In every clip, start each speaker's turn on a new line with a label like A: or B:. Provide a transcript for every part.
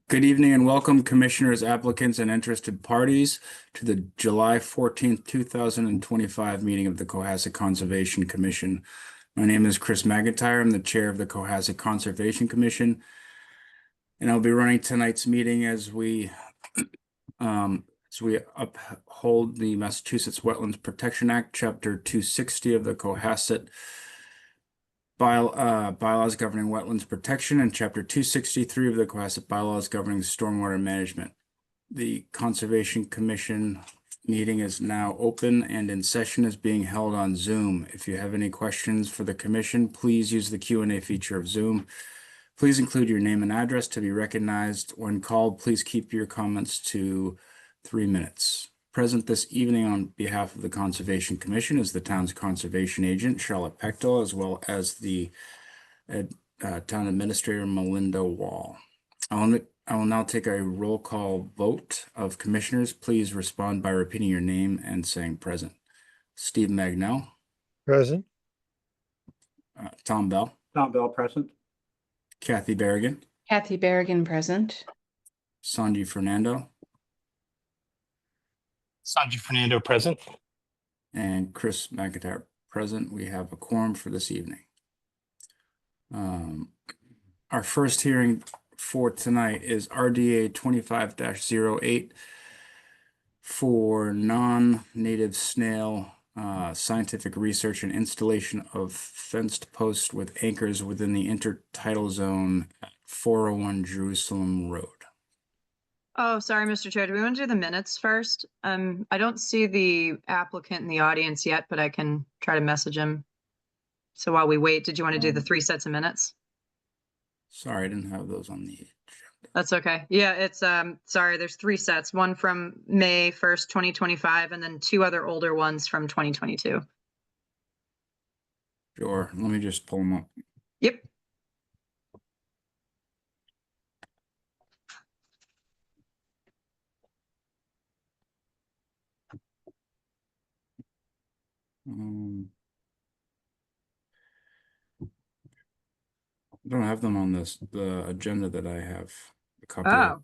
A: Good evening and welcome, commissioners, applicants, and interested parties to the July 14th, 2025 meeting of the Cohasset Conservation Commission. My name is Chris McIntyre. I'm the chair of the Cohasset Conservation Commission, and I'll be running tonight's meeting as we uphold the Massachusetts Wetlands Protection Act, Chapter 260 of the Cohasset bylaws governing wetlands protection, and Chapter 263 of the Cohasset bylaws governing stormwater management. The Conservation Commission meeting is now open and in session is being held on Zoom. If you have any questions for the commission, please use the Q&A feature of Zoom. Please include your name and address to be recognized. When called, please keep your comments to 3 minutes. Present this evening on behalf of the Conservation Commission is the town's conservation agent, Charlotte Pechtel, as well as the town administrator, Melinda Wall. I will now take a roll call vote of commissioners. Please respond by repeating your name and saying present. Steve Magnell.
B: Present.
A: Tom Bell.
C: Tom Bell, present.
A: Kathy Berrigan.
D: Kathy Berrigan, present.
A: Sanji Fernando.
B: Sanji Fernando, present.
A: And Chris McIntyre, present. We have a quorum for this evening. Our first hearing for tonight is RDA 25-08 for non-native snail scientific research and installation of fenced posts with anchors within the intertidal zone at 401 Jerusalem Road.
E: Oh, sorry, Mr. Chair. Do we want to do the minutes first? I don't see the applicant in the audience yet, but I can try to message him. So while we wait, did you want to do the 3 sets of minutes?
A: Sorry, I didn't have those on the agenda.
E: That's okay. Yeah, it's sorry, there's 3 sets, one from May 1st, 2025, and then 2 other older ones from 2022.
A: Sure, let me just pull them up.
E: Yep.
A: I don't have them on the agenda that I have a copy
E: Oh.
A: of.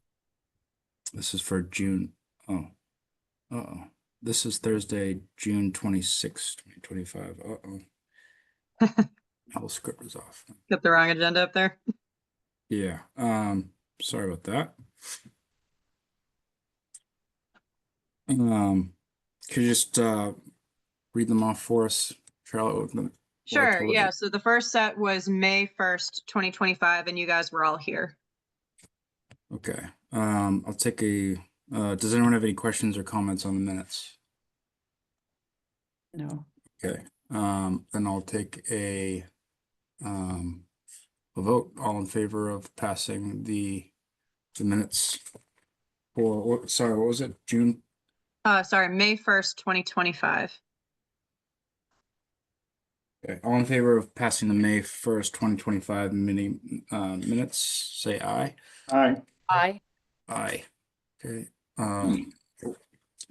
A: This is for June. Oh. Uh-oh. This is Thursday, June 26th, 2025. Uh-oh. The whole script is off.
E: Got the wrong agenda up there.
A: Yeah. Sorry about that. Could you just read them off for us, Charlotte?
E: Sure, yeah. So the first set was May 1st, 2025, and you guys were all here.
A: Okay. I'll take a does anyone have any questions or comments on the minutes?
D: No.
A: Okay. Then I'll take a vote. All in favor of passing the minutes for, sorry, what was it? June?
E: Sorry, May 1st, 2025.
A: Okay. All in favor of passing the May 1st, 2025 minutes, say aye.
C: Aye.
D: Aye.
A: Aye. Okay.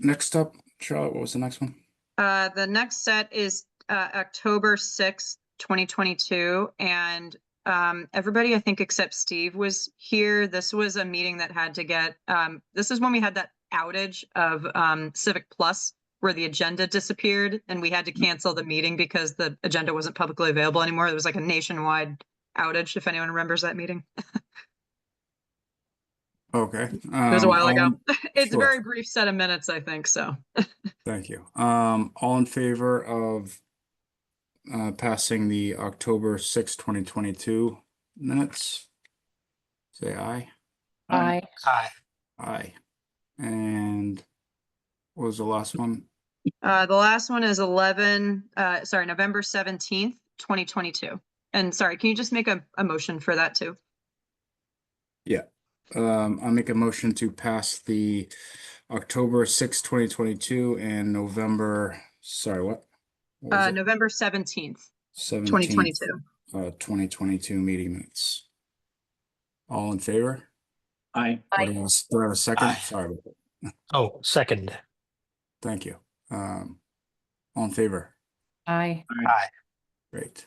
A: Next up, Charlotte, what was the next one?
E: The next set is October 6th, 2022, and everybody, I think, except Steve was here. This was a meeting that had to get, this is when we had that outage of Civic Plus, where the agenda disappeared, and we had to cancel the meeting because the agenda wasn't publicly available anymore. There was like a nationwide outage, if anyone remembers that meeting.
A: Okay.
E: It was a while ago. It's
A: sure.
E: a very brief set of minutes, I think, so.
A: Thank you. All in favor of passing the October 6th, 2022 minutes, say aye.
D: Aye.
B: Aye.
A: Aye. And what was the last one?
E: The last one is November 17th, 2022. And sorry, can you just make a motion for that too?
A: Yeah. I'll make a motion to pass the October 6th, 2022 and November, sorry, what? Was it?
E: November 17th,
A: 17th,
E: 2022.
A: 2022 meeting minutes. All in favor?
C: Aye.
A: Or do I have a second?
B: Aye.
A: Sorry about that.
B: Oh, second.
A: Thank you. All in favor?
D: Aye.
B: Aye.
A: Great.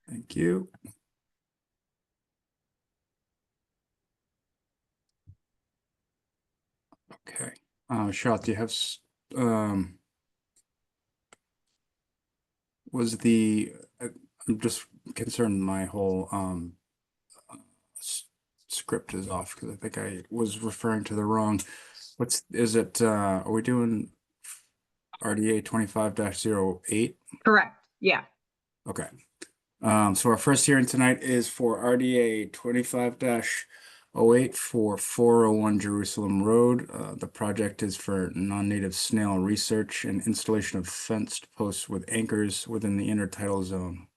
A: Thank you. Okay, Charlotte, do you have, was I'm just concerned my whole, script is off because I think I was referring to the wrong, are we doing RDA 25-08?
E: Correct. Yeah.
A: Okay. So our first hearing tonight is for RDA 25-08 for 401 Jerusalem Road. The project is for non-native snail research and installation of fenced posts with anchors within the intertidal zone.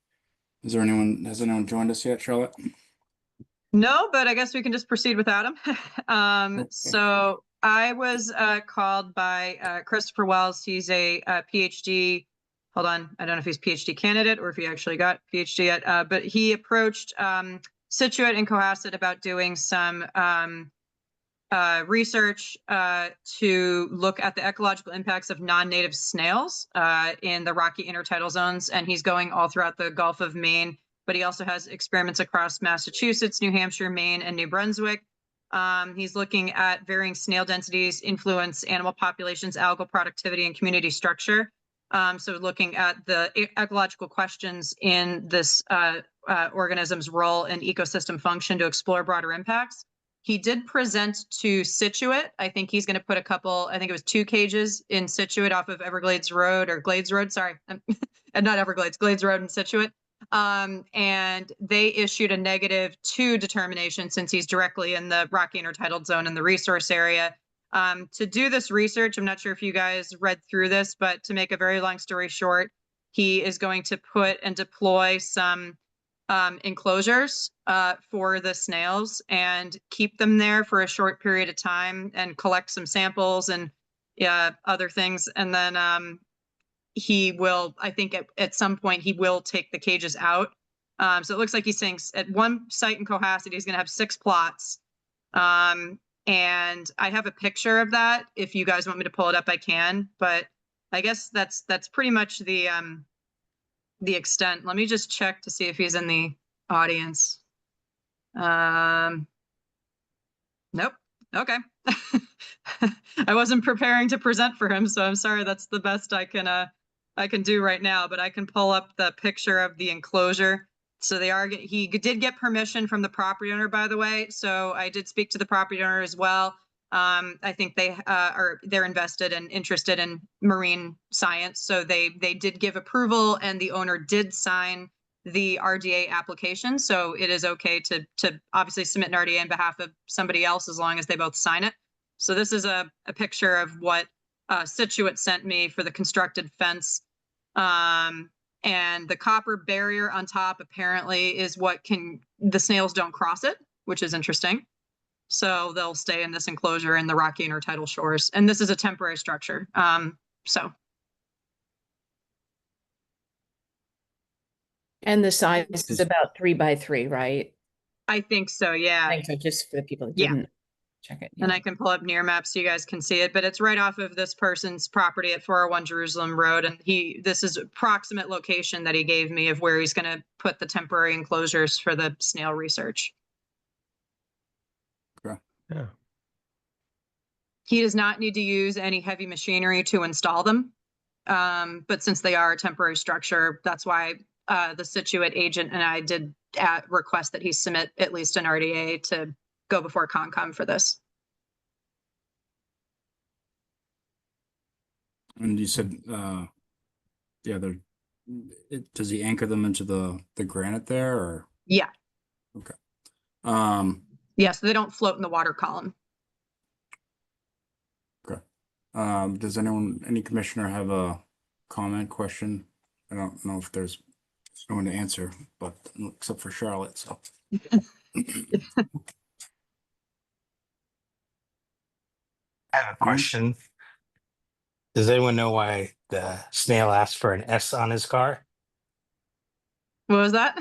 A: Has anyone joined us yet, Charlotte?
E: No, but I guess we can just proceed without him.
A: Okay.
E: So I was called by Christopher Wells. He's a PhD. Hold on, I don't know if he's PhD candidate or if he actually got PhD yet, but he approached Situate and Cohasset about doing some research to look at the ecological impacts of non-native snails in the rocky intertidal zones. And he's going all throughout the Gulf of Maine, but he also has experiments across Massachusetts, New Hampshire, Maine, and New Brunswick. He's looking at varying snail densities, influence animal populations, algal productivity, and community structure. So looking at the ecological questions in this organism's role in ecosystem function to explore broader impacts. He did present to Situate. I think he's going to put I think it was 2 cages in Situate off of Everglades Road or Glades Road. Sorry, not Everglades, Glades Road in Situate. And they issued a -2 determination since he's directly in the rocky intertidal zone in the resource area. To do this research, I'm not sure if you guys read through this, but to make a very long story short, he is going to put and deploy some enclosures for the snails and keep them there for a short period of time and collect some samples and other things. And then he will, I think at some point, he will take the cages out. So it looks like he's saying at one site in Cohasset, he's going to have 6 plots. And I have a picture of that. If you guys want me to pull it up, I can. But I guess that's pretty much the extent. Let me just check to see if he's in the audience. Nope. Okay. I wasn't preparing to present for him, so I'm sorry. That's the best I can do right now, but I can pull up the picture of the enclosure. So he did get permission from the property owner, by the way. So I did speak to the property owner as well. I think they're invested and interested in marine science. So they did give approval and the owner did sign the RDA application. So it is okay to obviously submit an RDA on behalf of somebody else as long as they both sign it. So this is a picture of what Situate sent me for the constructed fence. And the copper barrier on top apparently is the snails don't cross it, which is interesting. So they'll stay in this enclosure in the rocky intertidal shores. And this is a temporary structure. So.
D: And the size is about 3 by 3, right?
E: I think so, yeah.
D: I think so, just for the people that
E: Yeah.
D: didn't check it.
E: And I can pull up near map so you guys can see it, but it's right off of this person's property at 401 Jerusalem Road. And this is approximate location that he gave me of where he's going to put the temporary enclosures for the snail research.
A: Okay.
B: Yeah.
E: He does not need to use any heavy machinery to install them. But since they are a temporary structure, that's why the Situate agent and I did request that he submit at least an RDA to go before Concom for this.
A: And you said, does he anchor them into the granite there or?
E: Yeah.
A: Okay.
E: Yeah, so they don't float in the water column.
A: Okay. Does any commissioner have a comment, question? I don't know if there's no one to answer, but except for Charlotte, so.
B: I have a question. Does anyone know why the snail asked for an S on his car?
E: What was that?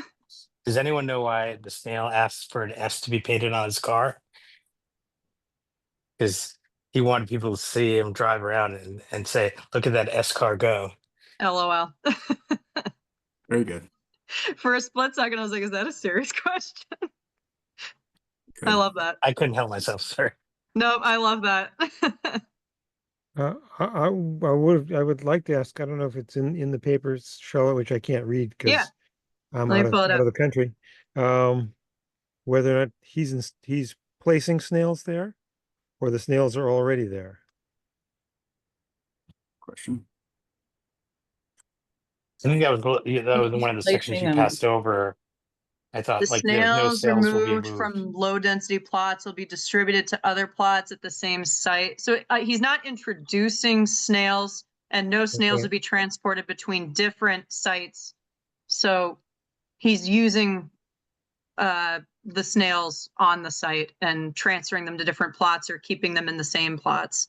B: Does anyone know why the snail asked for an S to be painted on his car? Because he wanted people to see him drive around and say, look at that S car go.
E: LOL.
A: Very good.
E: For a split second, I was like, is that a serious question?
A: Good.
E: I love that.
B: I couldn't help myself, sorry.
E: Nope, I love that.
C: I would like to ask, I don't know if it's in the papers, Charlotte, which I can't read
E: Yeah,
C: because I'm
E: let me pull it
C: out
E: up.
C: of the country. Whether or not he's placing snails there or the snails are already there.
A: Question.
B: I think that was one of the sections
D: Placing
B: you
D: 'em.
B: passed over. I
E: The
B: thought like there's no
E: snails
B: sales will be
E: removed
B: moved.
E: from low density plots will be distributed to other plots at the same site. So he's not introducing snails, and no snails
C: Okay.
E: will be transported between different sites. So he's using the snails on the site and transferring them to different plots or keeping them in the same plots.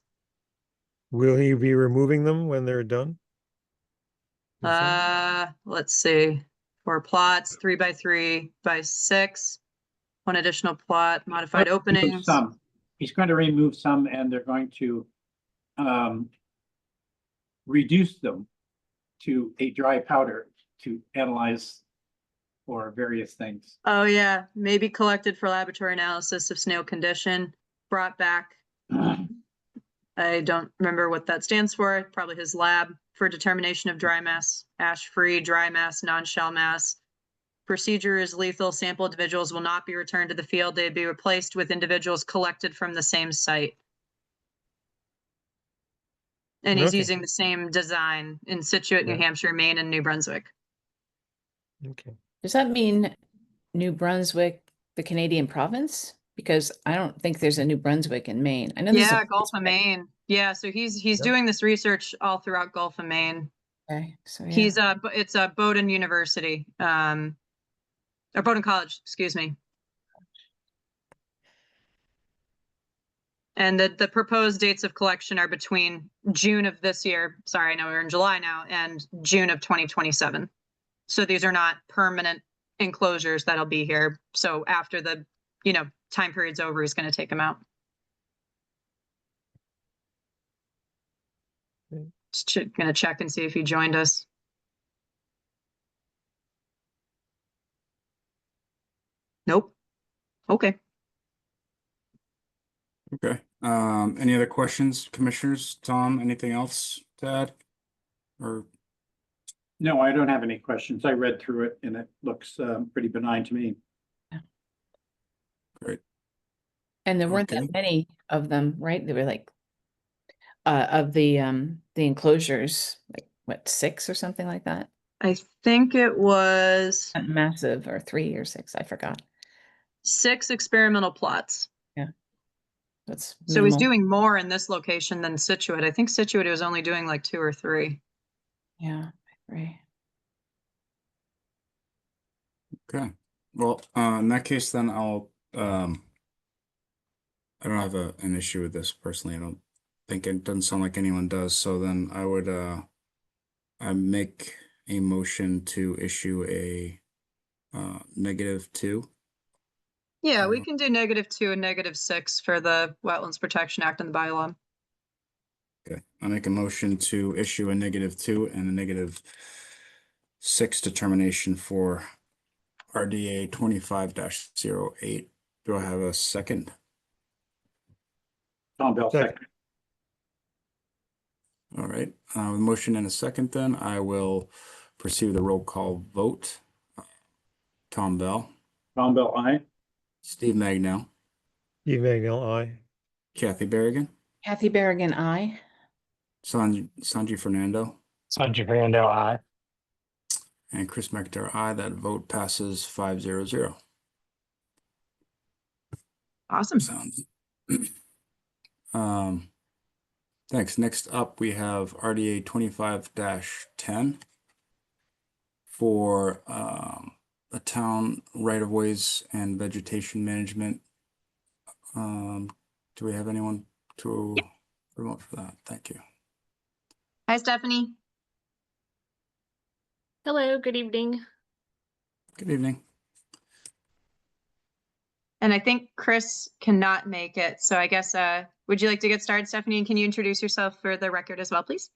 C: Will he be removing them when they're done? You said?
E: Let's see. 4 plots, 3 by 3 by 6. 1 additional plot, modified
F: Remove
E: openings.
F: Some. He's going to remove some and they're going to reduce them to a dry powder to analyze for various things.
E: Oh yeah, maybe collected for laboratory analysis of snail condition, brought back. I don't remember what that stands for, probably his lab for determination of dry mass, ash-free, dry mass, non-shell mass. Procedure is lethal. Sample individuals will not be returned to the field. They'd be replaced with individuals collected from the same site. And he's
C: Okay.
E: using the same design in Situate, New
C: Yeah.
E: Hampshire, Maine, and New Brunswick.
C: Okay.
D: Does that mean New Brunswick, the Canadian province? Because I don't think there's a New Brunswick in Maine. I know there's
E: Yeah,
D: a
E: Gulf of Maine. Yeah, so he's
C: Yeah.
E: doing this research all throughout Gulf of Maine.
D: Okay, so yeah.
E: He's it's a Bowdoin University, or Bowdoin College, excuse me. And the proposed dates of collection are between June of this year, sorry, I know we're in July now, and June of 2027. So these are not permanent enclosures that'll be here. So after the, time period's over, he's going to take them out.
C: Okay.
E: Just gonna check and see if he joined us. Nope. Okay.
A: Okay. Any other questions, commissioners? Tom, anything else to add? Or
F: No, I don't have any questions. I read through it and it looks pretty benign to me.
A: great.
D: And there weren't
A: Okay.
D: that many of them, right? They were like of the enclosures, like what, 6 or something like that?
E: I think it was
D: Not massive, or 3 or 6, I forgot.
E: 6 experimental plots.
D: That's
E: So he's
D: minimal.
E: doing more in this location than Situate. I think Situate was only doing like 2 or 3.
D: Yeah, right.
A: Okay. Well, in that case, then I don't have an issue with this personally. I don't think it doesn't sound like anyone does. So then I would I make a motion to issue a -2.
E: Yeah, we can do -2 and -6 for the Wetlands Protection Act and the bylaw.
A: Okay, I make a motion to issue a -2 and a -6 determination for RDA 25-08. Do I have a second?
F: Tom Bell,
C: Second.
F: second.
A: All right, with a motion and a second, then I will proceed with a roll call vote. Tom Bell,
F: Tom Bell, aye.
A: Steve Magnell,
C: Steve Magnell, aye.
A: Kathy Berrigan,
D: Kathy Berrigan, I.
A: Sanji Fernando,
B: Sanjay Brando, aye.
A: and Chris McIntyre, aye. That vote passes 5-0-0.
E: Awesome.
A: Sounds. Thanks. Next up, we have RDA 25-10 for the town right-of-ways and vegetation management. Do we have anyone to promote for that? Thank you.
E: Hi, Stephanie.
G: Hello, good evening.
A: Good evening.
E: And I think Chris cannot make it. So I guess, would you like to get started, Stephanie? And can you introduce yourself for the record as well, please?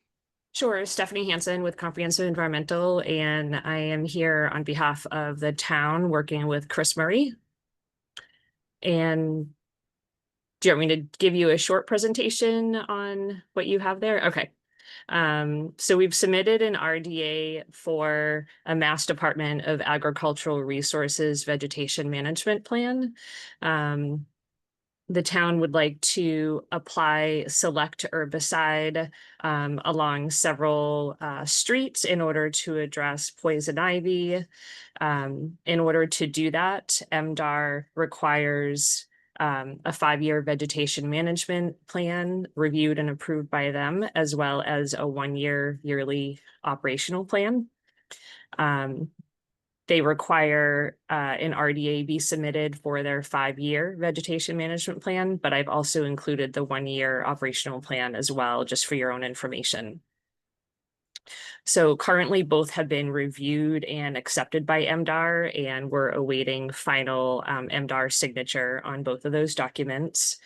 G: Sure, Stephanie Hansen with Comprehensive Environmental, and I am here on behalf of the town working with Chris Murray. And Do you want me to give you a short presentation on what you have there? Okay. So we've submitted an RDA for a Mass Department of Agricultural Resources Vegetation Management Plan. The town would like to apply select herbicide along several streets in order to address poison ivy. In order to do that, MDR requires a 5-year vegetation management plan reviewed and approved by them, as well as a 1-year yearly operational plan. They require an RDA be submitted for their 5-year vegetation management plan, but I've also included the 1-year operational plan as well, just for your own information. So currently both have been reviewed and accepted by MDR, and we're awaiting final MDR signature on both of those documents.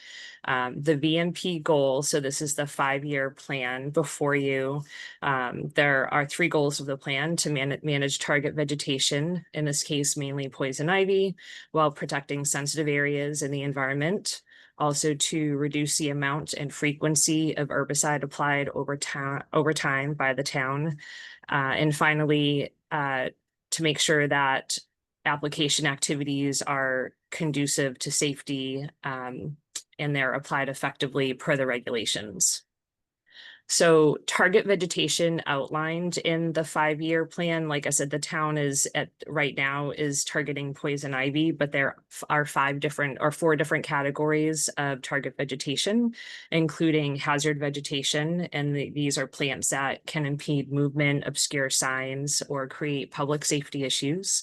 G: The VMP goal, so this is the 5-year plan before you. There are 3 goals of the plan: to manage target vegetation, in this case mainly poison ivy, while protecting sensitive areas in the environment. Also to reduce the amount and frequency of herbicide applied over time by the town. And finally, to make sure that application activities are conducive to safety and they're applied effectively per the regulations. So target vegetation outlined in the 5-year plan, like I said, the town is right now is targeting poison ivy, but there are 4 different categories of target vegetation, including hazard vegetation. And these are plants that can impede movement, obscure signs, or create public safety issues.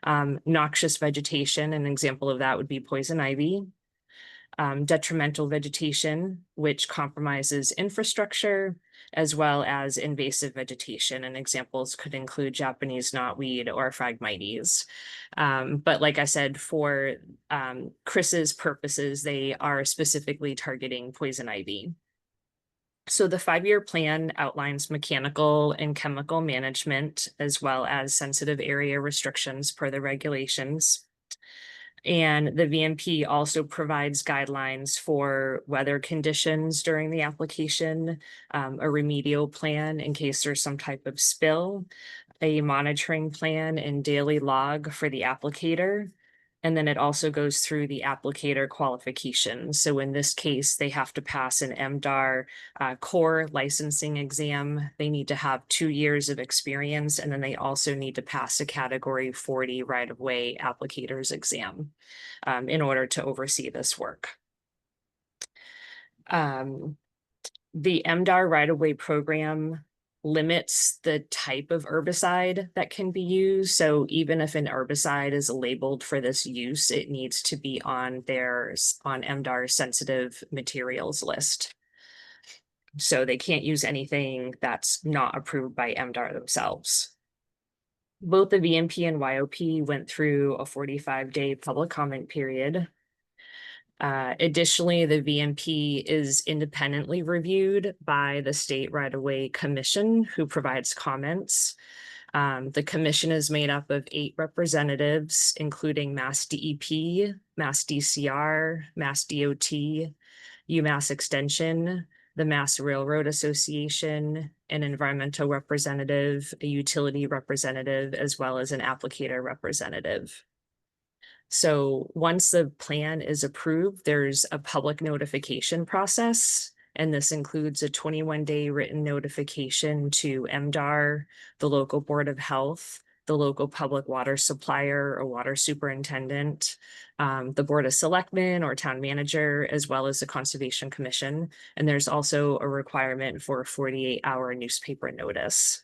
G: Noxious vegetation, an example of that would be poison ivy. Detrimental vegetation, which compromises infrastructure, as well as invasive vegetation. And examples could include Japanese knotweed or Phragmites. But like I said, for Chris's purposes, they are specifically targeting poison ivy. So the 5-year plan outlines mechanical and chemical management, as well as sensitive area restrictions per the regulations. And the VMP also provides guidelines for weather conditions during the application, a remedial plan in case there's some type of spill, a monitoring plan and daily log for the applicator. And then it also goes through the applicator qualifications. So in this case, they have to pass an MDR core licensing exam. They need to have 2 years of experience, and then they also need to pass a Category 40 right-of-way applicators exam in order to oversee this work. The MDR right-of-way program limits the type of herbicide that can be used. So even if an herbicide is labeled for this use, it needs to be on MDR's sensitive materials list. So they can't use anything that's not approved by MDR themselves. Both the VMP and YOP went through a 45-day public comment period. Additionally, the VMP is independently reviewed by the State Right-of-Way Commission, who provides comments. The commission is made up of 8 representatives, including Mass DEP, Mass DCR, Mass DOT, UMass Extension, the Mass Railroad Association, an environmental representative, a utility representative, as well as an applicator representative. So once the plan is approved, there's a public notification process, and this includes a 21-day written notification to MDR, the local Board of Health, the local public water supplier or water superintendent, the Board of Selectmen or town manager, as well as the Conservation Commission. And there's also a requirement for a 48-hour newspaper notice.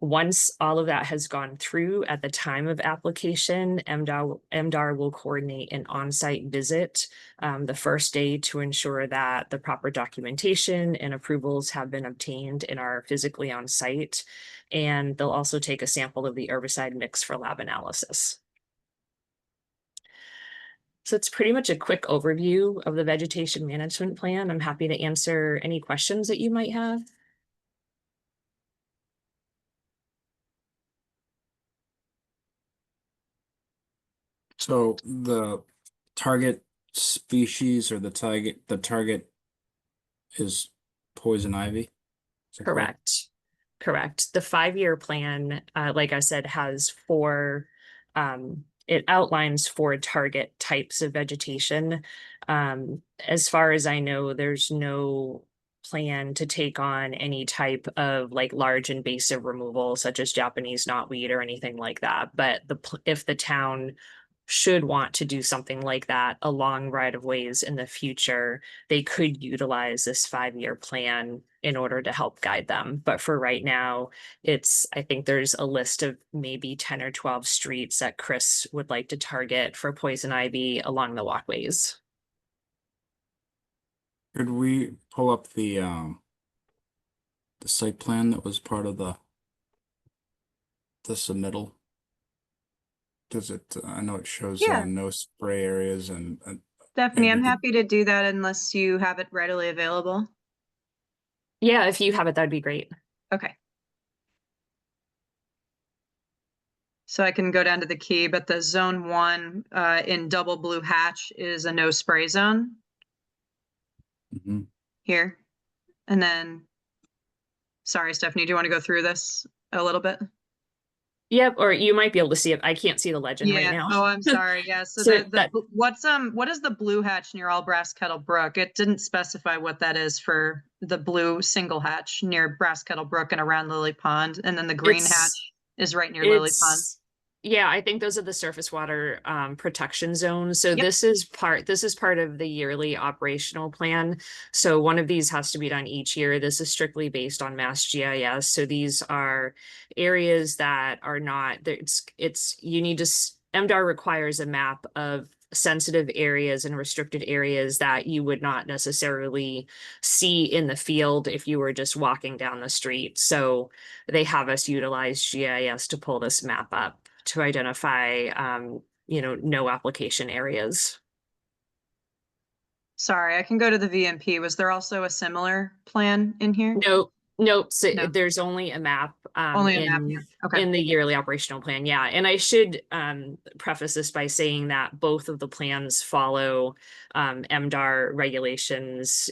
G: Once all of that has gone through at the time of application, MDR will coordinate an on-site visit the first day to ensure that the proper documentation and approvals have been obtained and are physically on site. And they'll also take a sample of the herbicide mix for lab analysis. So it's pretty much a quick overview of the vegetation management plan. I'm happy to answer any questions that you might have.
A: So the target species or the target is poison ivy? Is that
G: Correct. Correct. The 5-year plan, like I said, has it outlines 4 target types of vegetation. As far as I know, there's no plan to take on any type of like large invasive removal, such as Japanese knotweed or anything like that. But if the town should want to do something like that along right of ways in the future, they could utilize this 5-year plan in order to help guide them. But for right now, I think there's a list of maybe 10 or 12 streets that Chris would like to target for poison ivy along the walkways.
A: Could we pull up the site plan that was part of the submittal? Does it, I know it shows
E: Yeah.
A: no spray areas and
E: Stephanie,
A: maybe
E: I'm
A: we could-
E: happy to do that unless you have it readily available.
G: Yeah, if you have it, that'd be great.
E: Okay. So I can go down to the key, but the zone 1 in double blue hatch is a no spray zone
A: Mhm.
E: here. And then, sorry, Stephanie, do you want to go through this a little bit?
G: Yep, or you might be able to see it. I can't see the legend right now.
E: Oh, I'm sorry. Yeah. So,
G: So
E: what is the blue hatch near All Brass Kettle Brook? It didn't specify what that is for the blue single hatch near Brass Kettle Brook and around Lily Pond. And then the green
G: It's-
E: hatch is right near Lily Pond.
G: Yeah, I think those are the surface water protection zones. So
E: Yep.
G: this is part of the yearly operational plan. So one of these has to be done each year. This is strictly based on Mass GIS. So these are areas that are not, you need to, MDR requires a map of sensitive areas and restricted areas that you would not necessarily see in the field if you were just walking down the street. So they have us utilize GIS to pull this map up to identify, no application areas.
E: Sorry, I can go to the VMP. Was there also a similar plan in here?
G: Nope. So
E: No.
G: there's only a map.
E: Only a map here. Okay.
G: In the yearly operational plan, yeah. And I should preface this by saying that both of the plans follow MDR regulations,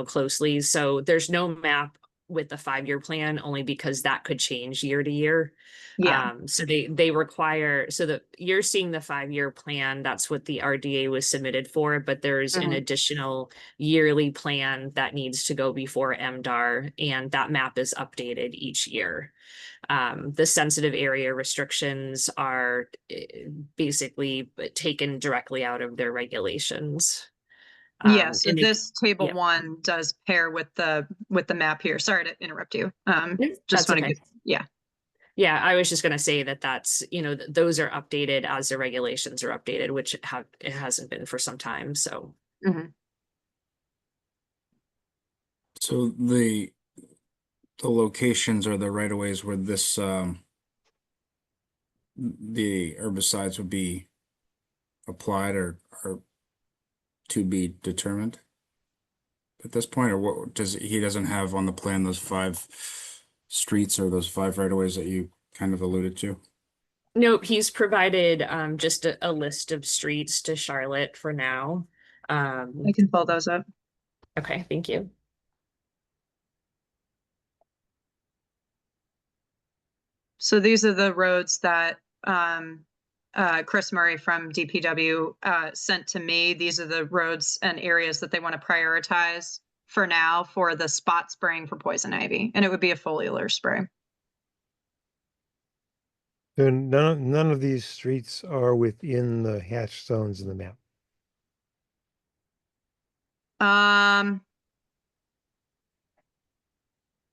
G: closely. So there's no map with the 5-year plan, only because that could change year to year.
E: Yeah.
G: So they require, so that you're seeing the 5-year plan, that's what the RDA was submitted for, but there's an
E: Mhm.
G: additional yearly plan that needs to go before MDR, and that map is updated each year. The sensitive area restrictions are basically taken directly out of their regulations.
E: Yeah, so
G: and
E: this table
G: yeah.
E: 1 does pair with the map here. Sorry to interrupt you.
G: No,
E: Just
G: that's
E: want to
G: okay.
E: get, yeah.
G: Yeah, I was just gonna say that's, those are updated as the regulations are updated, which it hasn't been for some time, so.
E: Mhm.
A: So the locations or the right of ways where this the herbicides would be applied or to be determined at this point, or what he doesn't have on the plan those 5 streets or those 5 right of ways that you kind of alluded to?
G: Nope, he's provided just a list of streets to Charlotte for now.
E: I can pull those up.
G: Okay, thank you.
E: So these are the roads that Chris Murray from DPW sent to me. These are the roads and areas that they want to prioritize for now for the spot spraying for poison ivy, and it would be a foliar spray.
C: So none of these streets are within the hatch zones in the map.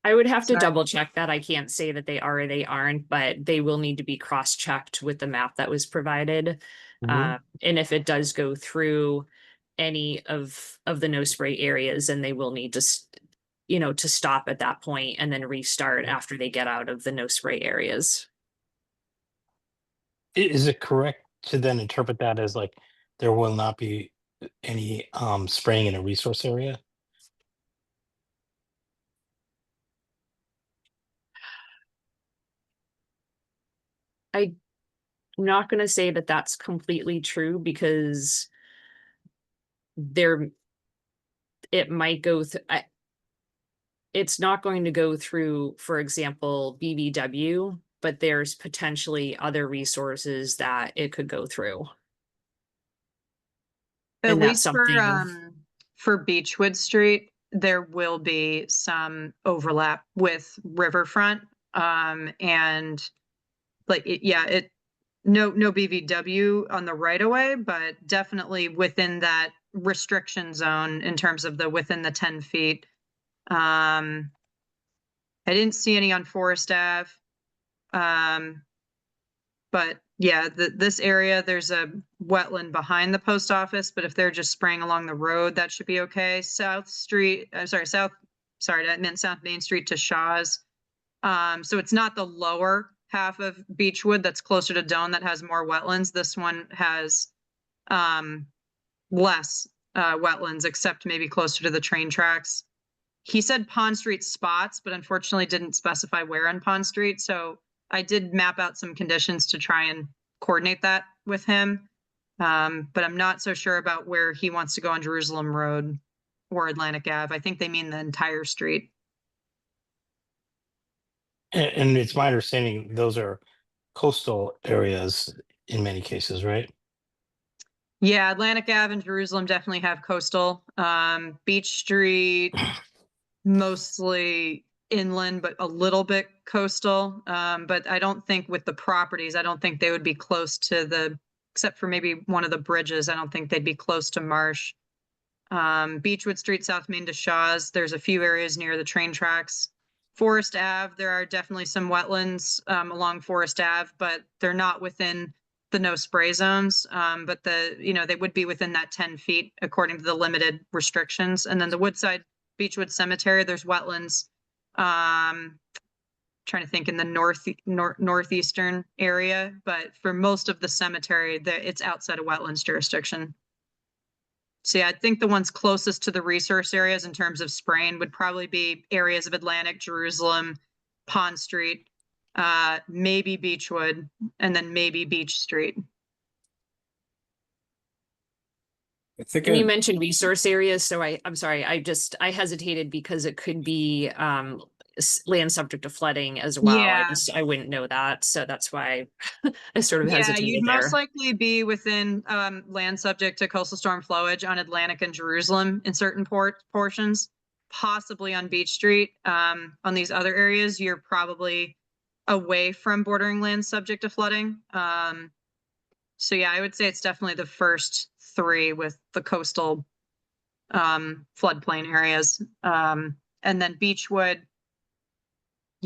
G: I would have to
E: Sorry.
G: double check that. I can't say that they are or they aren't, but they will need to be cross-checked with the map that was provided.
C: Mhm.
G: And if it does go through any of the no spray areas, then they will need to, to stop at that point and then restart after they get out of the no spray areas.
B: Is it correct to then interpret that as like there will not be any spraying in a resource area?
G: I'm not going to say that that's completely true, because there, it might go through, it's not going to go through, for example, BBW, but there's potentially other resources that it could go through.
E: At
G: And that's
E: least
G: something,
E: for Beechwood Street, there will be some overlap with Riverfront. And like, no BVW on the right of way, but definitely within that restriction zone in terms of within the 10 feet. I didn't see any on Forest Ave. But yeah, this area, there's a wetland behind the post office, but if they're just spraying along the road, that should be okay. South Main Street to Shaw's. So it's not the lower half of Beechwood that's closer to Doan that has more wetlands. This one has less wetlands, except maybe closer to the train tracks. He said Pond Street spots, but unfortunately didn't specify where on Pond Street. So I did map out some conditions to try and coordinate that with him. But I'm not so sure about where he wants to go on Jerusalem Road or Atlantic Ave. I think they mean the entire street.
B: And it's my understanding those are coastal areas in many cases, right?
E: Yeah, Atlantic Ave and Jerusalem definitely have coastal. Beach Street, mostly inland, but a little bit coastal. But I don't think with the properties, I don't think they would be close to except for maybe one of the bridges. I don't think they'd be close to marsh. Beechwood Street, South Main to Shaw's, there's a few areas near the train tracks. Forest Ave, there are definitely some wetlands along Forest Ave, but they're not within the no spray zones. But they would be within that 10 feet according to the limited restrictions. And then the Woodside Beechwood Cemetery, there's wetlands. Trying to think in the northeastern area, but for most of the cemetery, it's outside of wetlands jurisdiction. So yeah, I think the ones closest to the resource areas in terms of spraying would probably be areas of Atlantic, Jerusalem, Pond Street, maybe Beechwood, and then maybe Beach Street.
A: I think
G: and you mentioned resource areas, so I'm sorry, I hesitated because it could be land subject to flooding as well.
E: Yeah.
G: I wouldn't know that, so that's why I sort of
E: Yeah,
G: hesitated
E: you'd
G: there.
E: most likely be within land subject to coastal storm flowage on Atlantic and Jerusalem in certain portions, possibly on Beach Street. On these other areas, you're probably away from bordering land subject to flooding. So yeah, I would say it's definitely the first three with the coastal floodplain areas. And then Beechwood,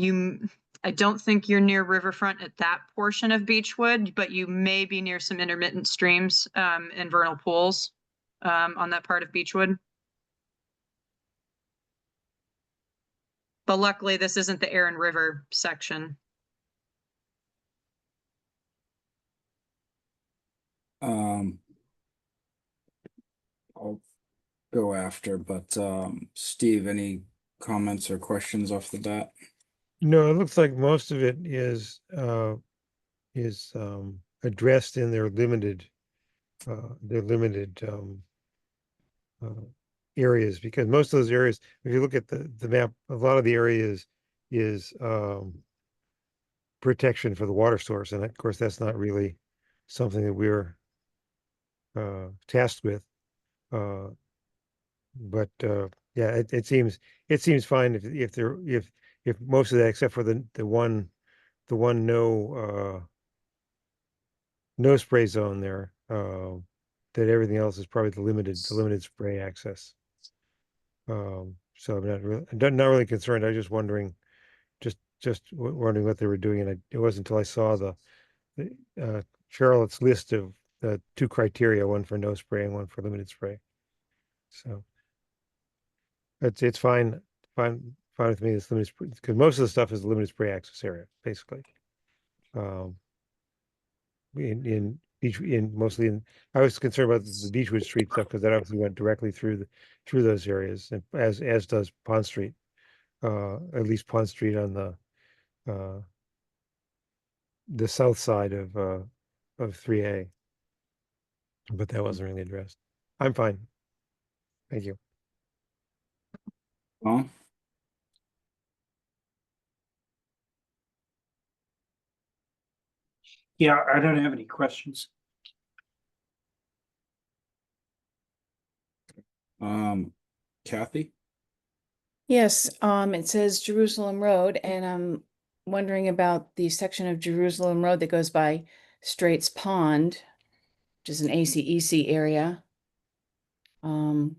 E: I don't think you're near riverfront at that portion of Beechwood, but you may be near some intermittent streams and vernal pools on that part of Beechwood. But luckily, this isn't the Erin River section.
A: I'll go after, but Steve, any comments or questions off the bat?
C: No, it looks like most of it is addressed in their limited areas, because most of those areas, if you look at the map, a lot of the areas is protection for the water source, and of course that's not really something that we're tasked with. But yeah, it seems fine if most of that, except for the one no spray zone there, that everything else is probably the limited spray access. So I'm not really concerned. I was just wondering, wondering what they were doing, and it wasn't until I saw the Charlotte's list of the two criteria, one for no spray and one for limited spray. So it's fine with me. It's limited because most of the stuff is the limited spray access area, basically. I was concerned about the Beechwood Street stuff because that obviously went directly through those areas, and as does Pond Street. At least Pond Street on the south side of 3A, but that wasn't really addressed. I'm fine. Thank you.
A: Well,
F: Yeah, I don't have any questions.
A: Kathy?
D: Yes, it says Jerusalem Road, and I'm wondering about the section of Jerusalem Road that goes by Straits Pond, which is an ACEC area. And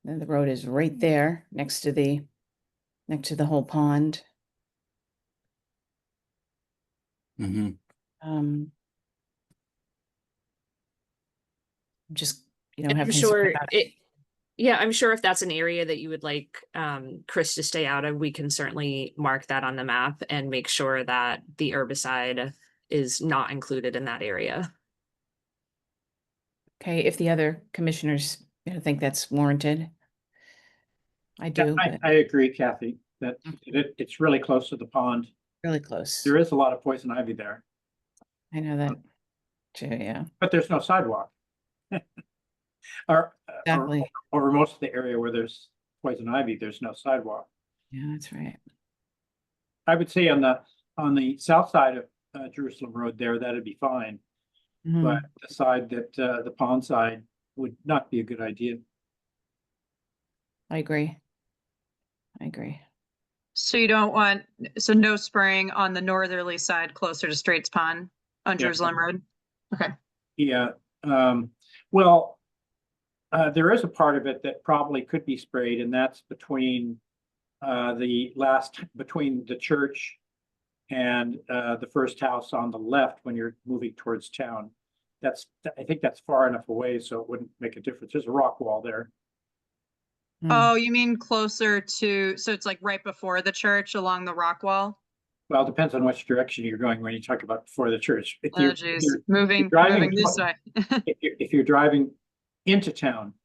D: the road is right there next to the whole pond.
A: Mm-hmm.
D: Just,
G: I'm
D: have concern
G: sure
D: about
G: it, yeah, I'm sure if that's an area that you would like Chris to stay out of, we can certainly mark that on the map and make sure that the herbicide is not included in that area.
D: Okay, if the other commissioners, think that's warranted. I do, but
F: I agree, Kathy, that it's really close to the pond.
D: really close.
F: There is a lot of poison ivy there,
D: I know that too, yeah,
F: but there's no sidewalk. Or
D: exactly.
F: over most of the area where there's poison ivy, there's no sidewalk.
D: Yeah, that's right.
F: I would say on the south side of Jerusalem Road there, that'd be fine.
D: Mhm.
F: But the side that the pond side would not be a good idea.
D: I agree. I agree.
E: So you don't want, so no spraying on the northerly side closer to Straits Pond on
F: Yeah.
E: Jerusalem Road? Okay.
F: Yeah, well, there is a part of it that probably could be sprayed, and that's between between the church and the first house on the left when you're moving towards town. I think that's far enough away, so it wouldn't make a difference. There's a rock wall there.
E: Oh, you mean closer to, so it's like right before the church along the rock wall?
F: Well, it depends on which direction you're going when you talk about before the church. If
E: Oh
F: you're,
E: geez,
F: if
E: moving
F: driving
E: this
F: toward-
E: way.
F: if you're driving into town,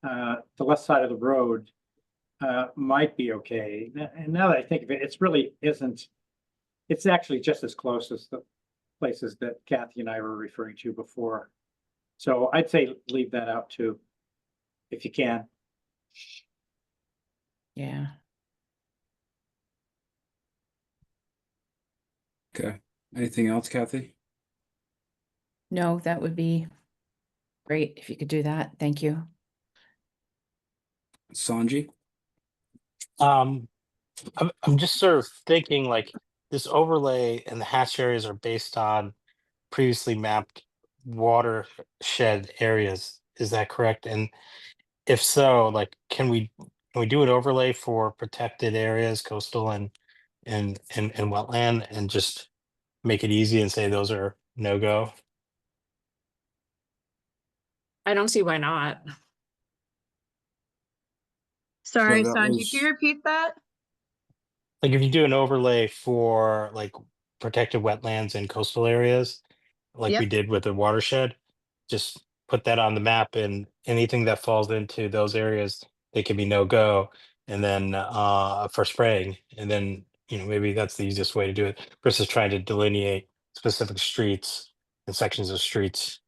F: the left side of the road might be okay. And now that I think of it, it's really isn't. It's actually just as close as the places that Kathy and I were referring to before. So I'd say leave that out too, if you can.
D: Yeah.
A: Okay. Anything else, Kathy?
D: No, that would be great if you could do that. Thank you.
A: Sanji?
B: I'm just sort of thinking like this overlay and the hatch areas are based on previously mapped watershed areas. Is that correct? And if so, like, can we do an overlay for protected areas, coastal and wetland, and just make it easy and say those are no go?
G: I don't see why not.
E: Sorry,
A: that
E: Sanji,
A: was-
E: can you repeat that?
B: Like if you do an overlay for like protected wetlands and coastal areas, like we
E: Yep.
B: did with the watershed, just put that on the map, and anything that falls into those areas, they can be no go. And then for spraying, and then maybe that's the easiest way to do it versus trying to delineate specific streets and sections of streets.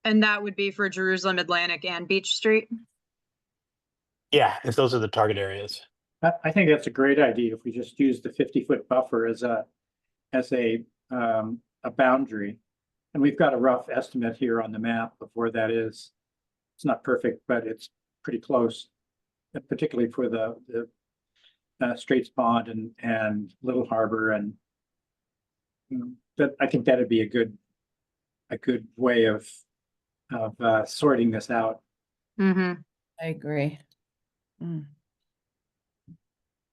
E: And that would be for Jerusalem Atlantic and Beach Street?
B: Yeah, if those are the target areas.
F: I think that's a great idea if we just use the 50-foot buffer as a boundary. And we've got a rough estimate here on the map of where that is. It's not perfect, but it's pretty close, particularly for the Straits Pond and Little Harbor, and that I think that'd be a good way of sorting this out.
E: Mm-hmm.
D: I agree.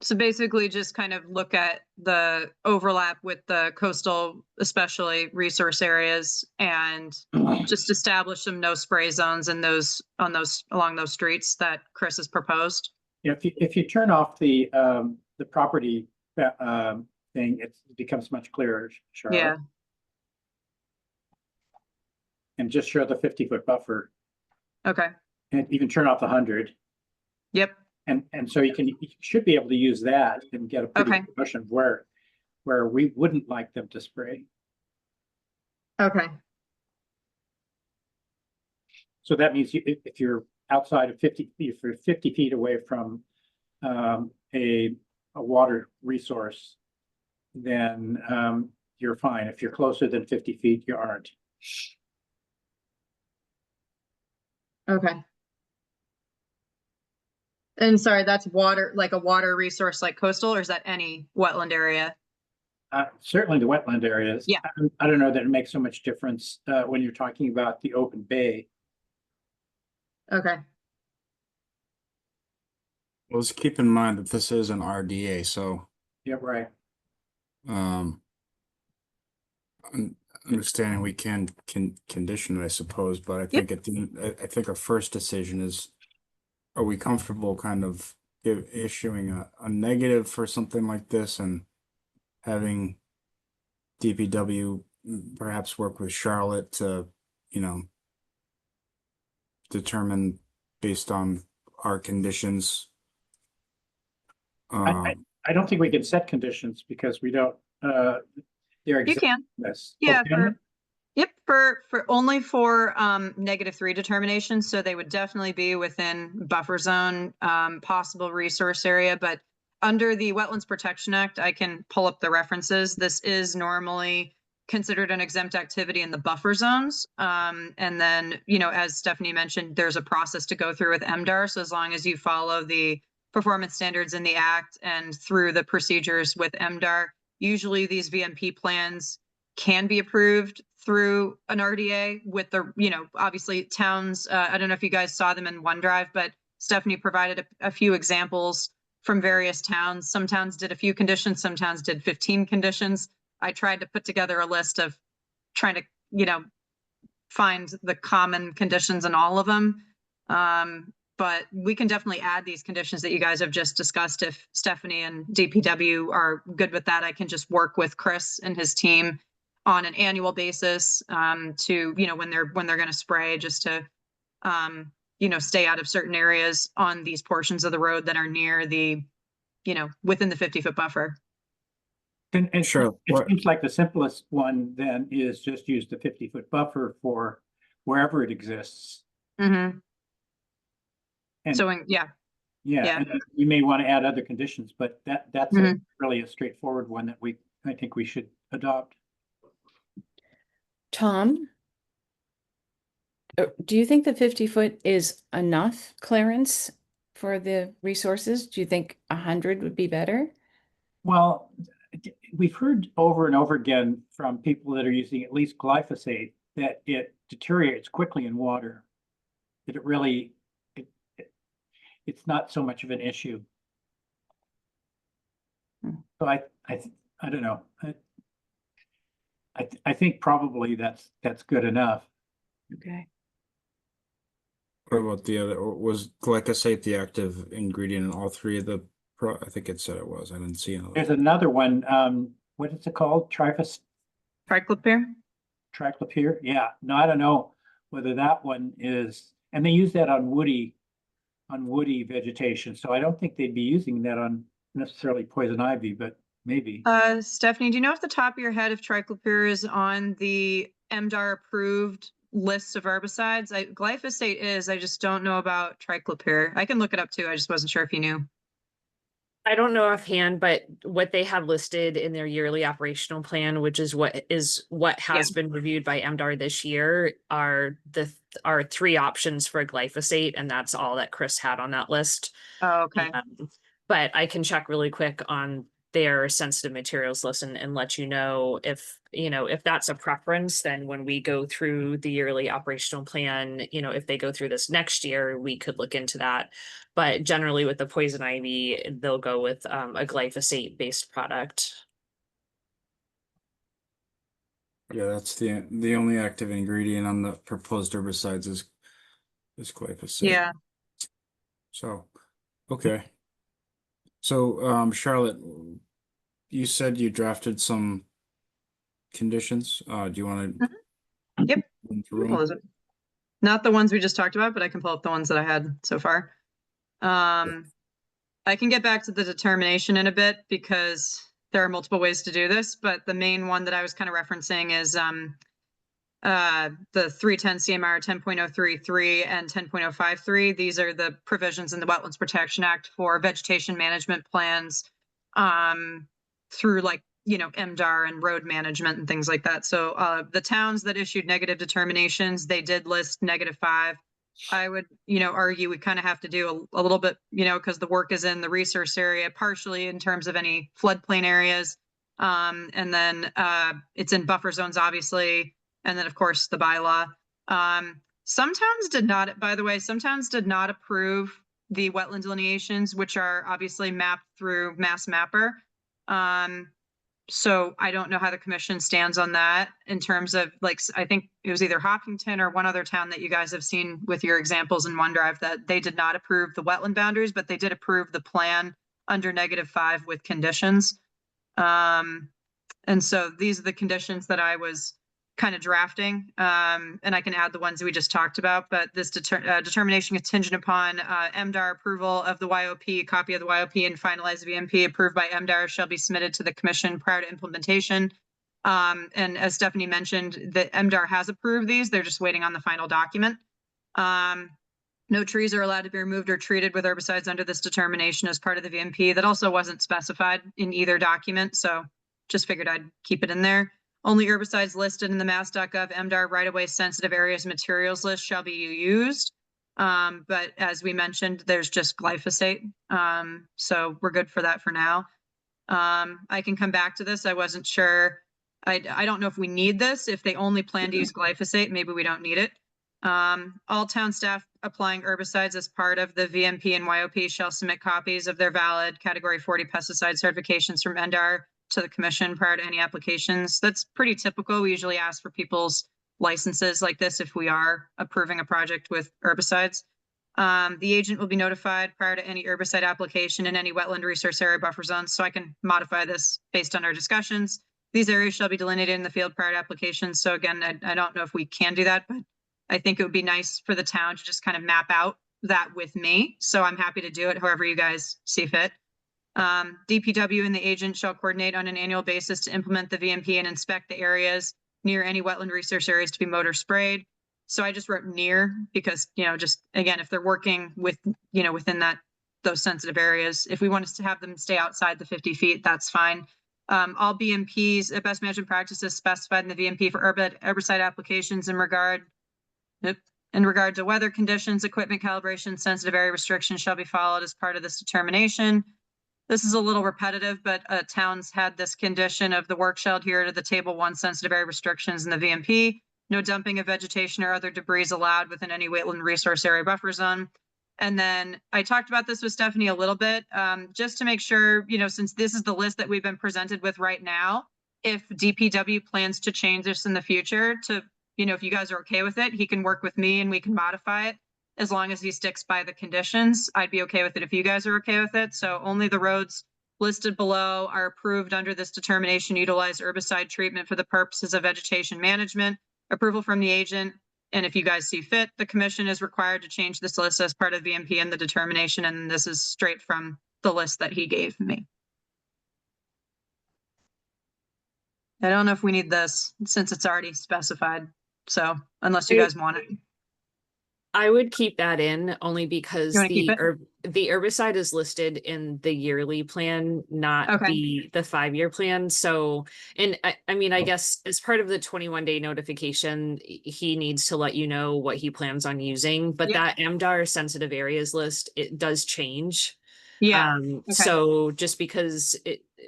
E: So basically just kind of look at the overlap with the coastal, especially resource areas, and just establish some no spray zones in along those streets that Chris has proposed.
F: If you turn off the property thing, it becomes much clearer, Charlotte.
E: Yeah.
F: And just show the 50-foot buffer,
E: Okay.
F: and even turn off the 100.
E: Yep.
F: And so you should be able to use that and get a pretty
E: Okay.
F: good notion of where we wouldn't like them to spray.
E: Okay.
F: So that means if you're outside of 50, if you're 50 feet away from a water resource, then you're fine. If you're closer than 50 feet, you aren't.
E: Okay. And sorry, that's water, like a water resource like coastal, or is that any wetland area?
F: Certainly the wetland areas.
E: Yeah.
F: I don't know that it makes so much difference when you're talking about the open bay.
E: Okay.
A: Let's keep in mind that this is an RDA, so
F: Yeah, right.
A: um understanding we can condition it, I suppose, but I think I think our first decision is, are we comfortable kind of issuing a negative for something like this and having DPW perhaps work with Charlotte to, you know, determine based on our conditions.
F: I don't think we can set conditions because we don't, they're
E: You
F: exempt
E: can.
F: from this.
E: Yeah,
F: Oh, can we?
E: yep, for only for -3 determinations, so they would definitely be within buffer zone, possible resource area, but under the Wetlands Protection Act, I can pull up the references. This is normally considered an exempt activity in the buffer zones. And then, you know, as Stephanie mentioned, there's a process to go through with MDR. So as long as you follow the performance standards in the act and through the procedures with MDR, usually these VMP plans can be approved through an RDA with the, you know, obviously towns. I don't know if you guys saw them in OneDrive, but Stephanie provided a few examples from various towns. Some towns did a few conditions, some towns did 15 conditions. I tried to put together a list of trying to, you know, find the common conditions in all of them. But we can definitely add these conditions that you guys have just discussed. If Stephanie and DPW are good with that, I can just work with Chris and his team on an annual basis to, you know, when they're going to spray, just to, you know, stay out of certain areas on these portions of the road that are near the, you know, within the 50-foot buffer.
F: And
A: Sure.
F: it seems like the simplest one then is just use the 50-foot buffer for wherever it exists.
E: Mm-hmm.
F: And
E: So, yeah.
F: yeah, and you may want to add other conditions, but that's
E: Mhm.
F: really a straightforward one that I think we should adopt.
D: Tom? Do you think the 50-foot is enough clearance for the resources? Do you think 100 would be better?
F: Well, we've heard over and over again from people that are using at least glyphosate that it deteriorates quickly in water. That it really, it's not so much of an issue. So I don't know. I think probably that's good enough.
D: Okay.
A: What about the other, was glyphosate the active ingredient in all three of the I think it said it was. I didn't see another.
F: There's another one, what is it called?
E: Triclopyr?
F: Triclopyr? Yeah, no, I don't know whether that one is, and they use that on woody vegetation. So I don't think they'd be using that on necessarily poison ivy, but maybe.
E: Stephanie, do you know off the top of your head if triclopyr is on the MDR approved list of herbicides? Glyphosate is, I just don't know about triclopyr. I can look it up too. I just wasn't sure if you knew.
G: I don't know offhand, but what they have listed in their yearly operational plan, which is what has been reviewed by MDR this year, are three options for glyphosate, and that's all that Chris had on that list.
E: Oh, okay.
G: But I can check really quick on their sensitive materials list and let you know if, you know, if that's a preference, then when we go through the yearly operational plan, you know, if they go through this next year, we could look into that. But generally with the poison ivy, they'll go with a glyphosate based product.
A: Yeah, that's the only active ingredient on the proposed herbicides is glyphosate.
E: Yeah.
A: So, okay. So, Charlotte, you said you drafted some conditions. Do you want to?
E: Yep. Pull those up. Not the ones we just talked about, but I can pull up the ones that I had so far. I can get back to the determination in a bit because there are multiple ways to do this, but the main one that I was kind of referencing is the 310 CMR 10.033 and 10.053. These are the provisions in the Wetlands Protection Act for vegetation management plans through like, you know, MDR and road management and things like that. So the towns that issued negative determinations, they did list -5. I would, you know, argue we kind of have to do a little bit, you know, because the work is in the resource area, partially in terms of any floodplain areas. And then it's in buffer zones, obviously. And then, of course, the bylaw. Some towns did not, by the way, some towns did not approve the wetland delineations, which are obviously mapped through Mass Mapper. So I don't know how the commission stands on that in terms of like, I think it was either Hopkinton or one other town that you guys have seen with your examples in OneDrive that they did not approve the wetland boundaries, but they did approve the plan under -5 with conditions. And so these are the conditions that I was kind of drafting, and I can add the ones that we just talked about, but this determination contingent upon MDR approval of the YOP, copy of the YOP and finalized VMP approved by MDR shall be submitted to the commission prior to implementation. And as Stephanie mentioned, the MDR has approved these, they're just waiting on the final document. No trees are allowed to be removed or treated with herbicides under this determination as part of the VMP. That also wasn't specified in either document, so just figured I'd keep it in there. Only herbicides listed in the mass.gov MDR right-of-way sensitive areas materials list shall be used. But as we mentioned, there's just glyphosate. So we're good for that for now. I can come back to this. I wasn't sure. I don't know if we need this. If they only plan to use glyphosate, maybe we don't need it. All town staff applying herbicides as part of the VMP and YOP shall submit copies of their valid Category 40 pesticide certifications from MDR to the commission prior to any applications. That's pretty typical. We usually ask for people's licenses like this if we are approving a project with herbicides. The agent will be notified prior to any herbicide application in any wetland resource area buffer zones, so I can modify this based on our discussions. These areas shall be delineated in the field prior to application. So again, I don't know if we can do that, but I think it would be nice for the town to just kind of map out that with me. So I'm happy to do it however you guys see fit. DPW and the agent shall coordinate on an annual basis to implement the VMP and inspect the areas near any wetland resource areas to be mowed or sprayed. So I just wrote near because, you know, just again, if they're working with, you know, within those sensitive areas, if we want us to have them stay outside the 50 feet, that's fine. All BMPs, best management practices specified in the VMP for herbicide applications in regard to weather conditions, equipment calibration, sensitive area restrictions shall be followed as part of this determination. This is a little repetitive, but towns had this condition of the work shall adhere to the table 1 sensitive area restrictions in the VMP. No dumping of vegetation or other debris allowed within any wetland resource area buffer zone. And then I talked about this with Stephanie a little bit, just to make sure, you know, since this is the list that we've been presented with right now, if DPW plans to change this in the future to, you know, if you guys are okay with it, he can work with me and we can modify it. As long as he sticks by the conditions, I'd be okay with it if you guys are okay with it. So only the roads listed below are approved under this determination, utilize herbicide treatment for the purposes of vegetation management, approval from the agent. And if you guys see fit, the commission is required to change this list as part of VMP and the determination. And this is straight from the list that he gave me. I don't know if we need this since it's already specified. So unless you guys want it.
G: I would keep that in only because
E: You wanna keep
G: the herbicide is listed in the yearly plan, not
E: Okay.
G: the 5-year plan. So, and I mean, I guess as part of the 21-day notification, he needs to let you know what he plans on using, but
E: Yeah.
G: that MDR sensitive areas list, it does change.
E: Yeah.
G: So just because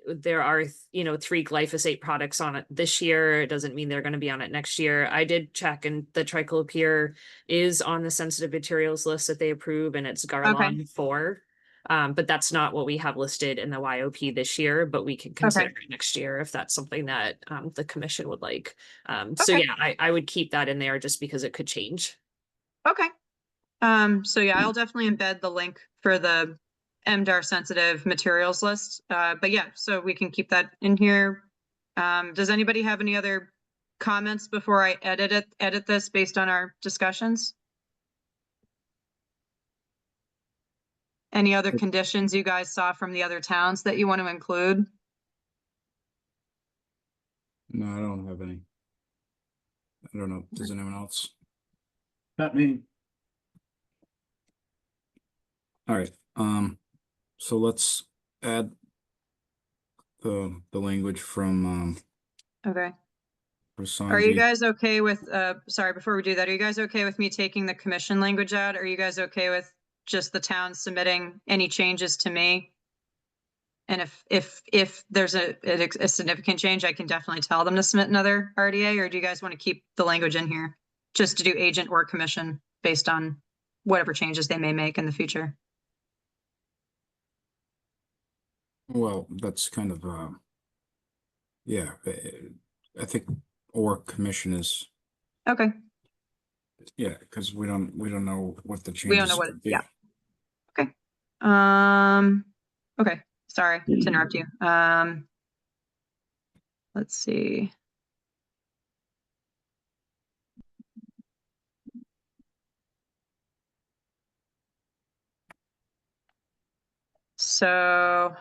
G: there are, you know, 3 glyphosate products on it this year, it doesn't mean they're going to be on it next year. I did check and the triclopyr is on the sensitive materials list that they approve and it's Garlon 4. But that's not what we have listed in the YOP this year, but we can consider it next year if that's something that the commission would like. So yeah, I would keep that in there just because it could change.
E: Okay. So yeah, I'll definitely embed the link for the MDR sensitive materials list. But yeah, so we can keep that in here. Does anybody have any other comments before I edit this based on our discussions? Any other conditions you guys saw from the other towns that you want to include?
A: No, I don't have any. I don't know. Does anyone else?
F: Not me.
A: All right, so let's add the language from,
E: Okay. Are you
A: Prasanji.
E: guys okay with, sorry, before we do that, are you guys okay with me taking the commission language out? Are you guys okay with just the town submitting any changes to me? And if there's a significant change, I can definitely tell them to submit another RDA, or do you guys want to keep the language in here? Just to do agent or commission based on whatever changes they may make in the future?
A: Well, that's kind of, yeah, I think, or commission is,
E: Okay,
A: yeah, because we don't know what the
E: we don't
A: changes
E: know what,
A: could be.
E: yeah. Okay. Okay, sorry to interrupt you. Let's see. So.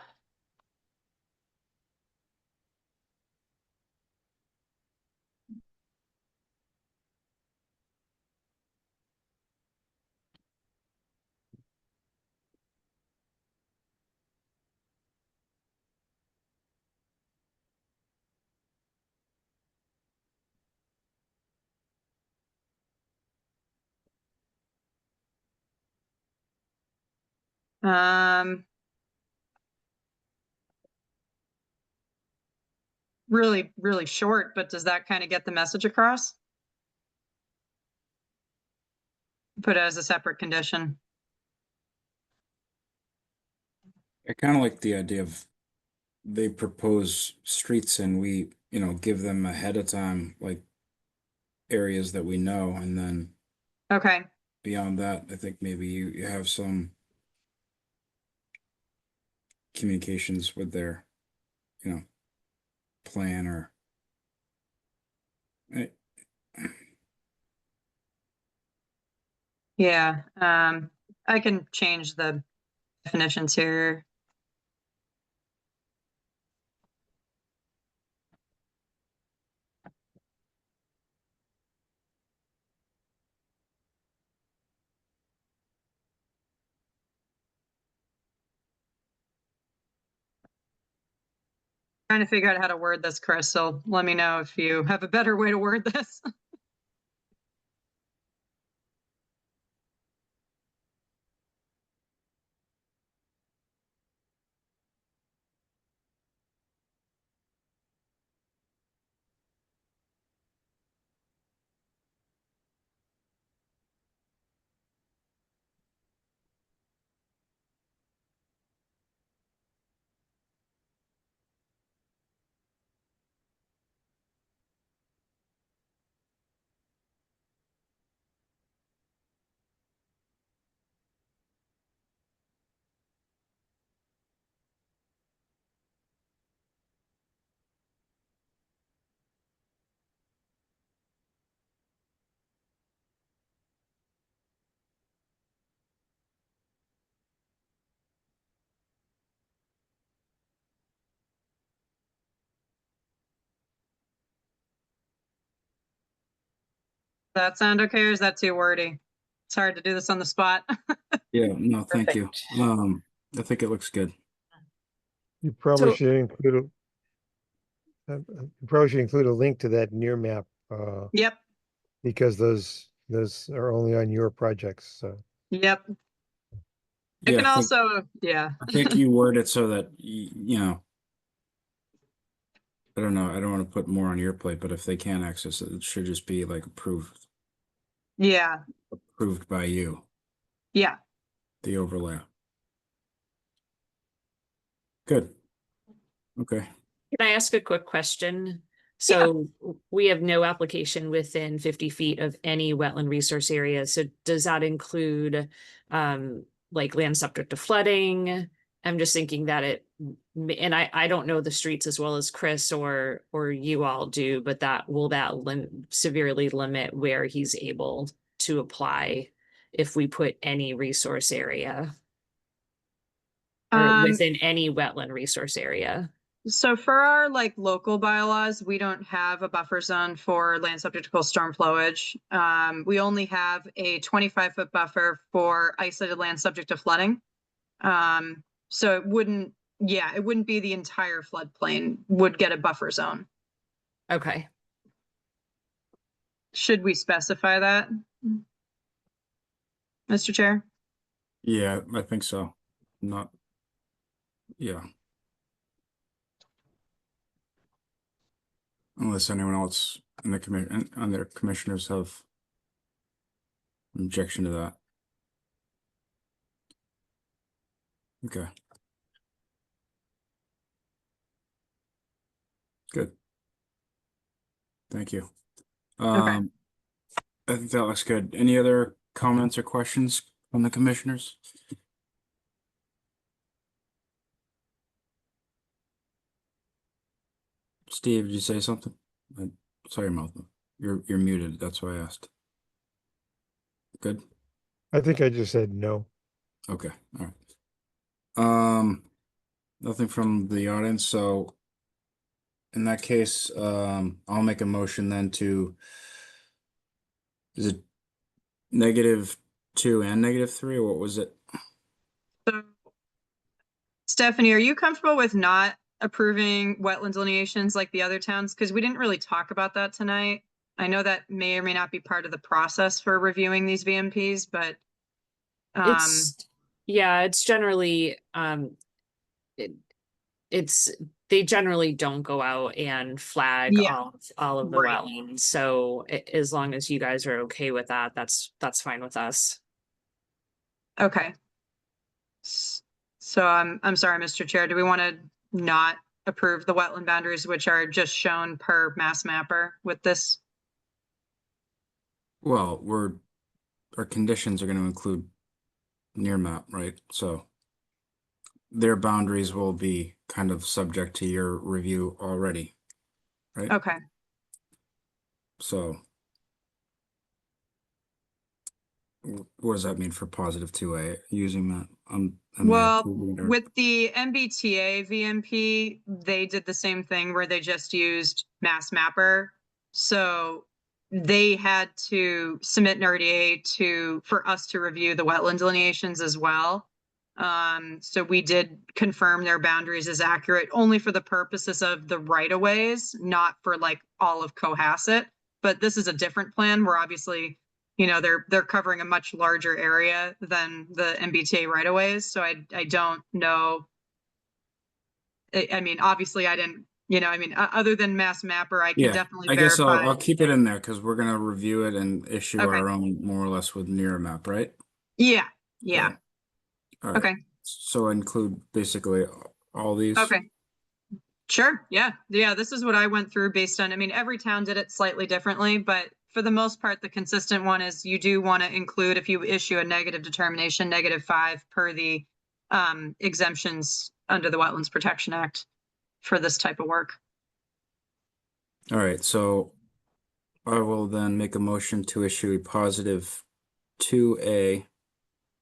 E: Really, really short, but does that kind of get the message across? Put it as a separate condition.
A: I kind of like the idea of they propose streets and we, give them ahead of time, like areas that we know, and then
E: Okay,
A: beyond that, I think maybe you have some communications with their, plan or. eh,
E: yeah, I can change the definitions here. Trying to figure out how to word this, Chris, so let me know if you have a better way to word this. Does that sound okay, or is that too wordy? It's hard to do this on the spot.
A: Yeah, no, thank you.
B: Perfect.
A: I think it looks good.
C: You probably
D: So-
C: should include you probably should include a link to that near map,
E: Yep,
C: because those are only on your projects, so.
E: yep. I
A: Yeah,
E: can
A: I think,
E: also, yeah.
A: I think you word it so that, I don't know, I don't want to put more on your plate, but if they can't access it, it should just be like approved
E: Yeah,
A: by you,
E: yeah.
A: the overlap. Good. Okay.
G: Can I ask a quick question? So we have no application within 50 feet of any wetland resource area. So does that include like land subject to flooding? I'm just thinking that and I don't know the streets as well as Chris or you all do, but will that severely limit where he's able to apply if we put any resource area or within any wetland resource area?
E: So for our like local bylaws, we don't have a buffer zone for land subject to coastal storm flowage. We only have a 25-foot buffer for isolated land subject to flooding. So it wouldn't be the entire floodplain would get a buffer zone.
G: Okay.
E: Should we specify that? Mr. Chair?
A: Yeah, I think so. Not, yeah. Unless anyone else in the commission, and their commissioners have objection to that. Okay. Good. Thank you. I think that looks good. Any other comments or questions from the commissioners? Steve, did you say something? Sorry, Malcolm. You're muted. That's why I asked. Good.
C: I think I just said no.
A: Okay. All right. Nothing from the audience. So in that case, I'll make a motion then to. Is it -2 and -3, or what was it?
E: So, Stephanie, are you comfortable with not approving wetland delineations like the other towns? Because we didn't really talk about that tonight. I know that may or may not be part of the process for reviewing these VMPs, but
G: It's generally they generally don't go out and flag
E: Yeah.
G: all of the
E: Right.
G: wetlands. So as long as you guys are okay with that, that's fine with us.
E: okay. So I'm sorry, Mr. Chair, do we want to not approve the wetland boundaries which are just shown per mass mapper with this?
A: Well, our conditions are going to include near map, right? So their boundaries will be kind of subject to your review already, right?
E: Okay,
A: So what does that mean for +2A using that? Am I
E: well,
A: approving it or-
E: with the MBTA VMP, they did the same thing where they just used mass mapper. So they had to submit an RDA for us to review the wetland delineations as well. So we did confirm their boundaries as accurate only for the purposes of the right of ways, not for like all of Cohasset. But this is a different plan where obviously, you know, they're covering a much larger area than the MBTA right of ways. So I don't know. I mean, obviously I didn't, you know, I mean, other than mass mapper, I can
A: Yeah,
E: definitely
A: I guess
E: verify.
A: I'll keep it in there because we're gonna review it and issue
E: Okay.
A: our own more or less with near map, right?
E: Yeah,
A: All right.
E: okay,
A: So include basically all these.
E: okay. Sure, yeah, this is what I went through based on, I mean, every town did it slightly differently, but for the most part, the consistent one is you do want to include, if you issue a negative determination, -5 per the exemptions under the Wetlands Protection Act for this type of work.
A: All right, so I will then make a motion to issue a +2A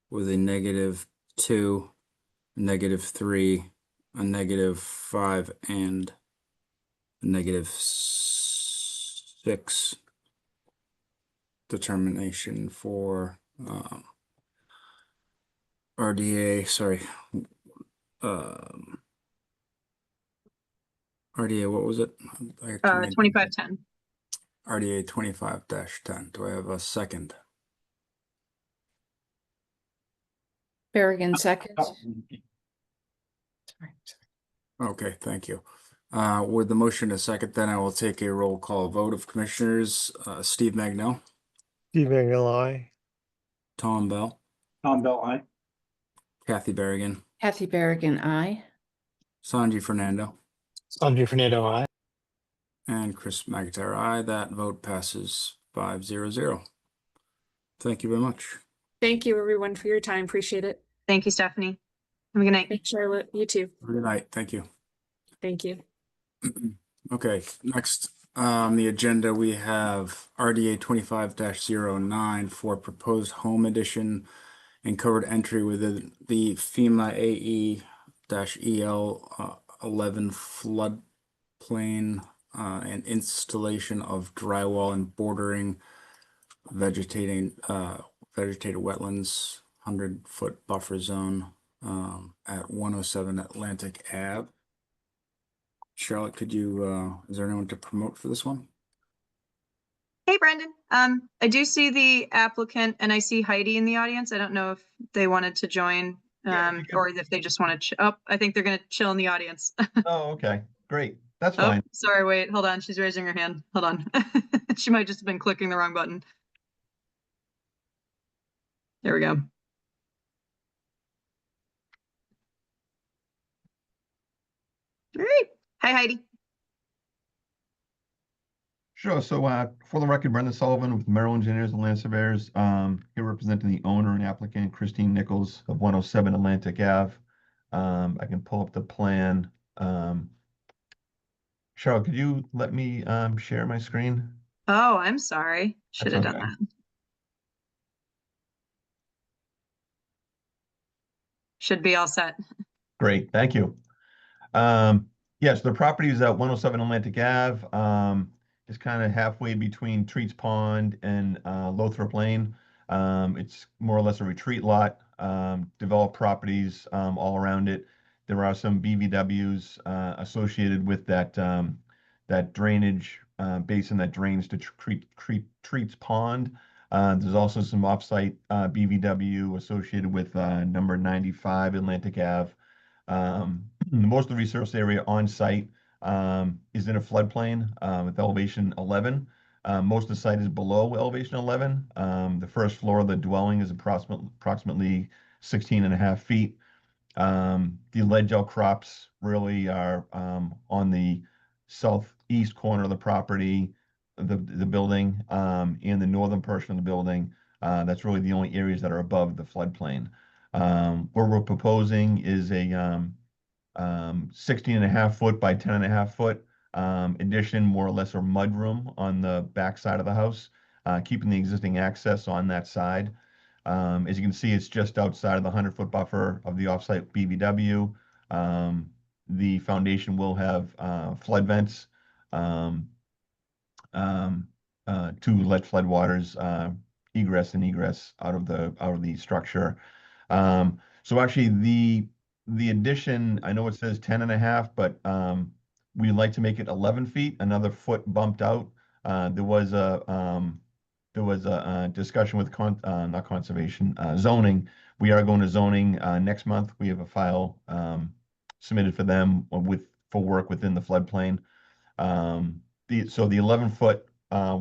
A: with a -2, -3, a -5, and a -6 determination for RDA, sorry. RDA, what was it? I actually made-
E: 2510.
A: RDA 25-10. Do I have a second?
D: Berrigan second.
A: Okay, thank you. With the motion a second, then I will take a roll call vote of commissioners. Steve Magnell,
C: Steve Mangle, aye.
A: Tom Bell,
F: Tom Bell, aye.
A: Kathy Berrigan,
D: Kathy Berrigan, aye.
A: Sanji Fernando,
B: Sanjay Fernando, aye.
A: and Chris McIntyre. Aye. That vote passes 5-0. Thank you very much.
G: Thank you everyone for your time. Appreciate it.
E: Thank you, Stephanie. Have a good night.
G: Thanks, Charlotte. You too.
A: Good night. Thank you.
G: Thank you.
A: Okay, next on the agenda, we have RDA 25-09 for proposed home addition and covered entry within the FEMA AE-EL 11 floodplain and installation of drywall and bordering vegetated wetlands, 100-foot buffer zone at 107 Atlantic Ave. Charlotte, could you, is there anyone to promote for this one?
E: Hey, Brendan. I do see the applicant and I see Heidi in the audience. I don't know if they wanted to join,
H: Yeah, if you could-
E: or if they just want to, oh, I think they're gonna chill in the audience.
H: Oh, okay, great. That's
E: Oh,
H: fine.
E: sorry, wait, hold on. She's raising her hand. Hold on. She might just have been clicking the wrong button. There we go. Great. Hi, Heidi.
H: Sure. So for the record, Brendan Sullivan with Merrill Engineers and Land Surveyors, here representing the owner and applicant, Christine Nichols of 107 Atlantic Ave. I can pull up the plan. Cheryl, could you let me share my screen?
E: Oh, I'm sorry. Should have
H: That's
E: done
H: okay.
E: that. Should be all set.
H: Great, thank you. Yes, the property is at 107 Atlantic Ave. It's kind of halfway between Treats Pond and Lothrop Lane. It's more or less a retreat lot, developed properties all around it. There are some BVWs associated with that that drainage basin that drains to Treats Pond. There's also some offsite BVW associated with number 95 Atlantic Ave. Most of the resource area on site is in a floodplain with elevation 11. Most of the site is below elevation 11. The first floor of the dwelling is approximately 16.5 feet. The ledge outcrops really are on the southeast corner of the property, the building, and the northern portion of the building. That's really the only areas that are above the floodplain. What we're proposing is a 16.5 foot by 10.5 foot addition, more or less a mudroom on the back side of the house, keeping the existing access on that side. As you can see, it's just outside of the 100-foot buffer of the offsite BVW. The foundation will have flood vents to let flood waters egress and egress out of the structure. So actually the addition, I know it says 10.5, but we'd like to make it 11 feet, another foot bumped out. There was a discussion with not conservation, zoning. We are going to zoning next month. We have a file submitted for them for work within the floodplain. So the 11 foot,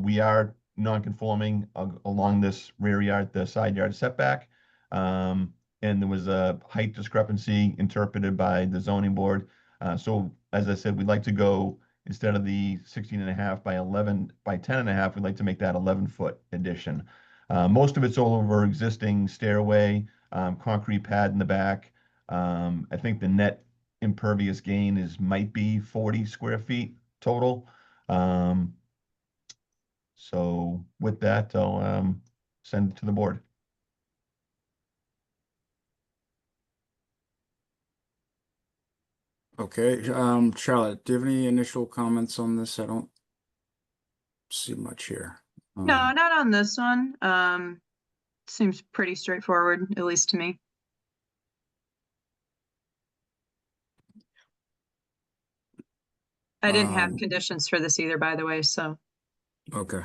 H: we are non-conforming along this rear yard, the side yard setback. And there was a height discrepancy interpreted by the zoning board. So as I said, we'd like to go, instead of the 16.5 by 11 by 10.5, we'd like to make that 11-foot addition. Most of it's all over existing stairway, concrete pad in the back. I think the net impervious gain might be 40 square feet total. So with that, I'll send it to the board.
A: Okay, Charlotte, do you have any initial comments on this? I don't see much here.
E: No, not on this one. Seems pretty straightforward, at least to me. I didn't have conditions for this either, by the way, so.
A: Okay.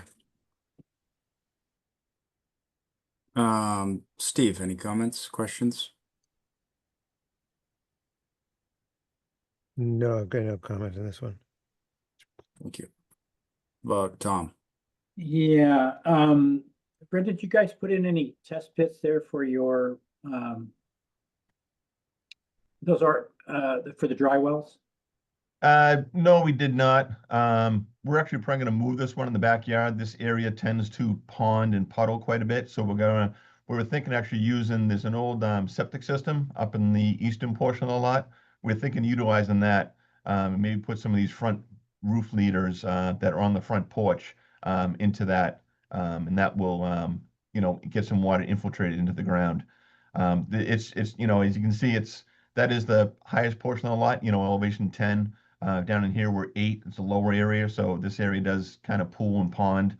A: Steve, any comments, questions?
C: No, I've got no comment on this one.
A: Thank you. About Tom?
F: Yeah, Brenda, did you guys put in any test pits there for your, those are, for the dry wells?
H: No, we did not. We're actually probably going to move this one in the backyard. This area tends to pond and puddle quite a bit, so we were thinking actually using, there's an old septic system up in the eastern portion of the lot. We're thinking utilizing that, maybe put some of these front roof leaders that are on the front porch into that, and that will get some water infiltrated into the ground. It's as you can see, that is the highest portion of the lot, you know, elevation 10. Down in here, we're 8. It's a lower area, so this area does kind of pool and pond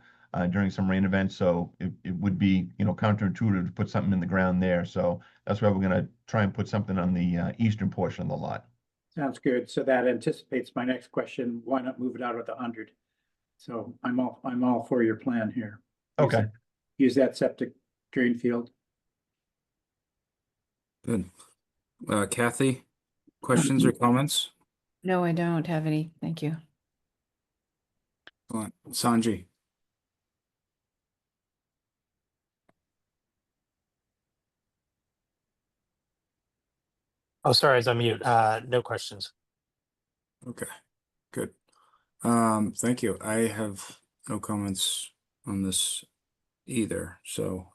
H: during some rain events. So it would be, you know, counterintuitive to put something in the ground there. So that's why we're going to try and put something on the eastern portion of the lot.
F: Sounds good. So that anticipates my next question. Why not move it out of the 100? So I'm all for your plan here.
H: Okay.
F: Use that septic drain field.
A: Good. Kathy, questions or comments?
D: No, I don't have any. Thank you.
A: Sanji?
B: Oh, sorry, I was on mute. No questions.
A: Okay, good. Thank you. I have no comments on this either, so,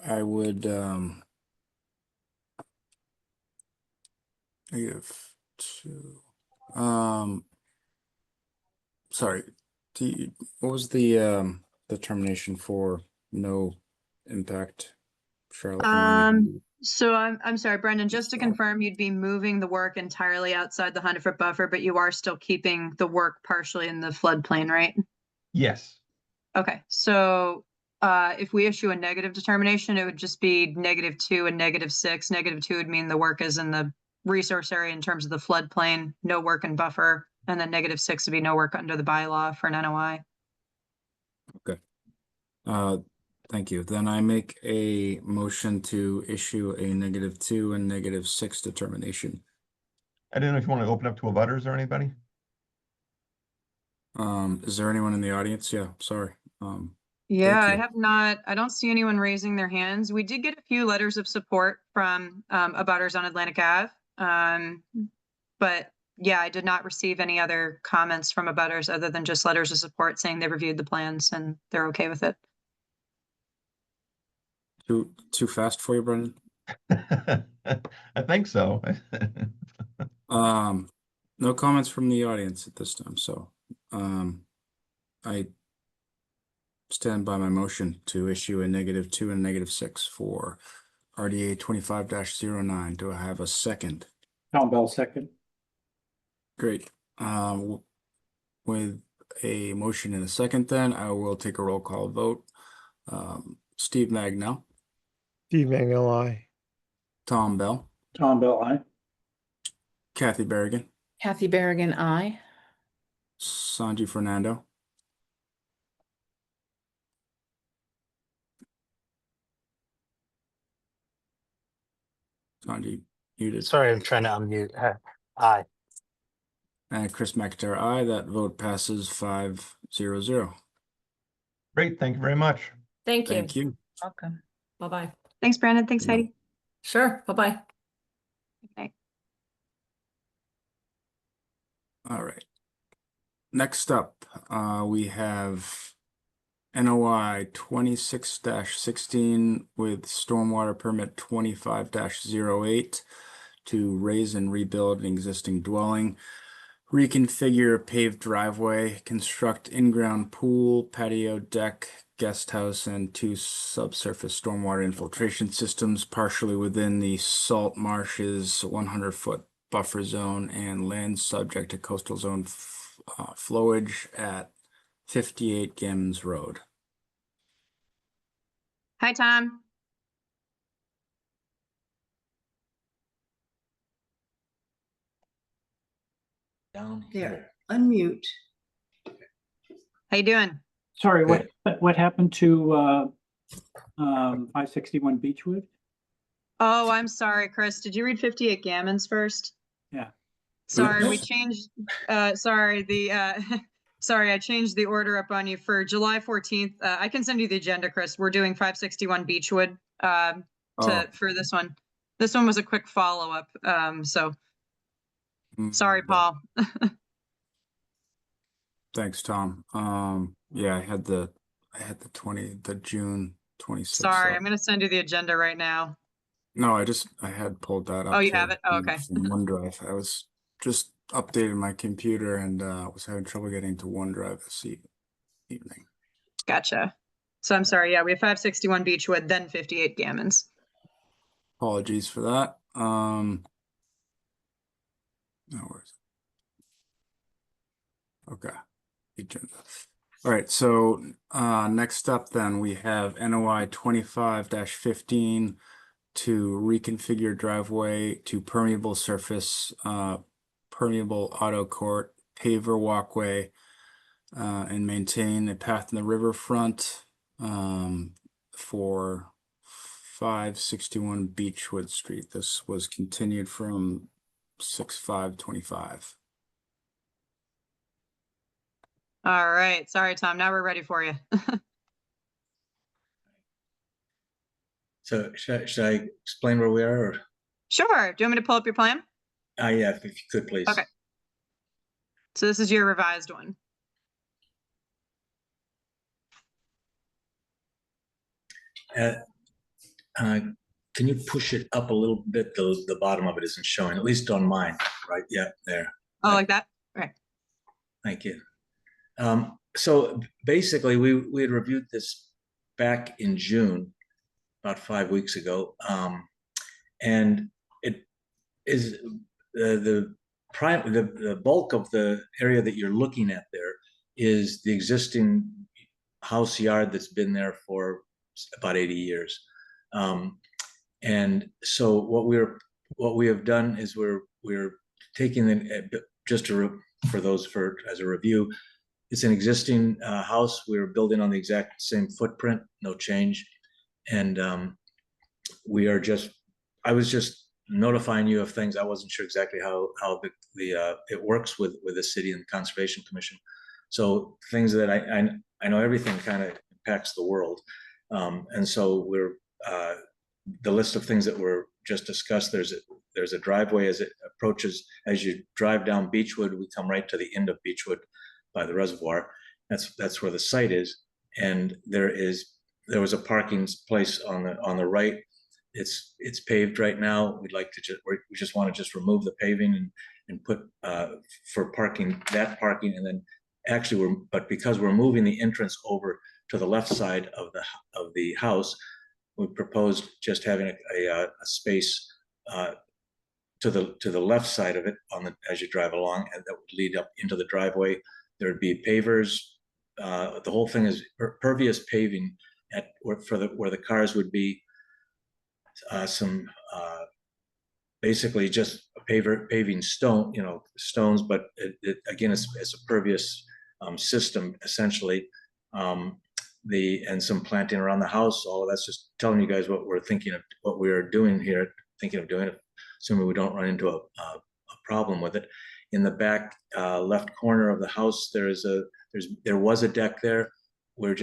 A: I would, give to, sorry, what was the determination for no impact, Charlotte? remind me.
E: So I'm sorry, Brendan, just to
A: Sorry.
E: confirm, you'd be moving the work entirely outside the 100-foot buffer, but you are still keeping the work partially in the floodplain, right?
H: Yes.
E: Okay, so if we issue a negative determination, it would just be -2 and -6. -2 would mean the work is in the resource area in terms of the floodplain, no work in buffer, and then -6 would be no work under the bylaw for an NOI.
A: Thank you. Then I make a motion to issue a -2 and -6 determination.
H: I don't know if you want to open up to abutters or anybody.
A: Is there anyone in the audience? Yeah, sorry.
E: Yeah, I
A: you.
E: have not, I don't see anyone raising their hands. We did get a few letters of support from abutters on Atlantic Ave. But yeah, I did not receive any other comments from abutters other than just letters of support saying they reviewed the plans and they're okay with it.
A: Too fast for you, Brendan?
H: I think so.
A: No comments from the audience at this time, so I stand by my motion to issue a -2 and -6 for RDA 25-09. Do I have a second?
F: Tom Bell second.
A: Great. With a motion and a second, then I will take a roll call vote. Steve Magnell,
C: Steve Mangle, aye.
A: Tom Bell,
F: Tom Bell, aye.
A: Kathy Berrigan,
D: Kathy Berrigan, aye.
A: Sanji Fernando, Sanji muted,
B: Sorry, I'm trying to unmute. Aye.
A: and Chris McIntyre, aye. That vote passes 5-0-0.
H: Great. Thank you very much.
I: Thank you.
A: Thank you.
I: Welcome. Bye-bye.
E: Thanks, Brandon. Thanks,
A: Yeah.
E: Heidi.
I: Sure, bye-bye.
E: Okay.
A: All right. Next up, we have NOI 26-16 with stormwater permit 25-08 to raise and rebuild an existing dwelling, reconfigure a paved driveway, construct in-ground pool, patio deck, guest house, and 2 subsurface stormwater infiltration systems partially within the Salt Marshes 100-foot buffer zone and land subject to coastal zone flowage at 58 Gammons Road.
E: Hi, Tom.
J: Down here, unmute.
E: How you doing?
F: Sorry, what happened to 561 Beechwood?
E: Oh, I'm sorry, Chris. Did you read 58 Gammons first?
F: Yeah.
E: Sorry, we
J: Oops.
E: changed, sorry, sorry, I changed the order up on you for July 14th. I can send you the agenda, Chris. We're doing 561 Beechwood
A: Oh.
E: for this one. This one was a quick follow-up, so sorry,
A: Mm,
E: Paul.
A: Thanks, Tom. Yeah, I had the June 26th.
E: Sorry,
A: up.
E: I'm gonna send you the agenda right now.
A: No, I had pulled that up.
E: Oh, you
A: to-
E: have it? Oh, okay.
A: From OneDrive. I was just updating my computer and was having trouble getting to OneDrive this evening.
E: Gotcha. So I'm sorry, yeah, we have 561 Beechwood, then 58 Gammons.
A: Apologies for that. No worries. Okay. Agenda. All right, so next up then we have NOI 25-15 to reconfigure driveway to permeable surface, permeable auto court, paver walkway, and maintain a path in the riverfront for 561 Beechwood Street. This was continued from 6/5/25.
E: All right, sorry, Tom, now we're ready for you.
J: So should I explain where we are? Or?
E: Sure, do you want me to pull up your plan?
J: Yeah, if you could, please.
E: Okay. So this is your revised one.
J: Can you push it up a little bit? The bottom of it isn't showing, at least on mine, right? Yeah, there.
E: Oh,
J: Right.
E: like that? Right.
J: Thank you. So basically, we had reviewed this back in June, about 5 weeks ago, and it is the bulk of the area that you're looking at there is the existing house yard that's been there for about 80 years. And so what we have done is we're taking just as a review. It's an existing house. We're building on the exact same footprint, no change. And I was just notifying you of things. I wasn't sure exactly how it works with the city and the Conservation Commission. So things that I know everything kind of impacts the world. And so the list of things that were just discussed, there's a driveway as it approaches, as you drive down Beechwood, we come right to the end of Beechwood by the reservoir. That's where the site is. And there was a parking place on the right. It's paved right now. We just want to just remove the paving and put for parking, and then actually because we're moving the entrance over to the left side of the house, we proposed just having a space to the left side of it as you drive along, and that would lead up into the driveway. There would be pavers. The whole thing is pervious paving where the cars would be. Some basically just paving stones, but again, it's a pervious system essentially. And some planting around the house. All of that's just telling you guys what we're thinking of, what we're doing here, thinking of doing it, assuming we don't run into a problem with it. In the back left corner of the house, there was a deck there. We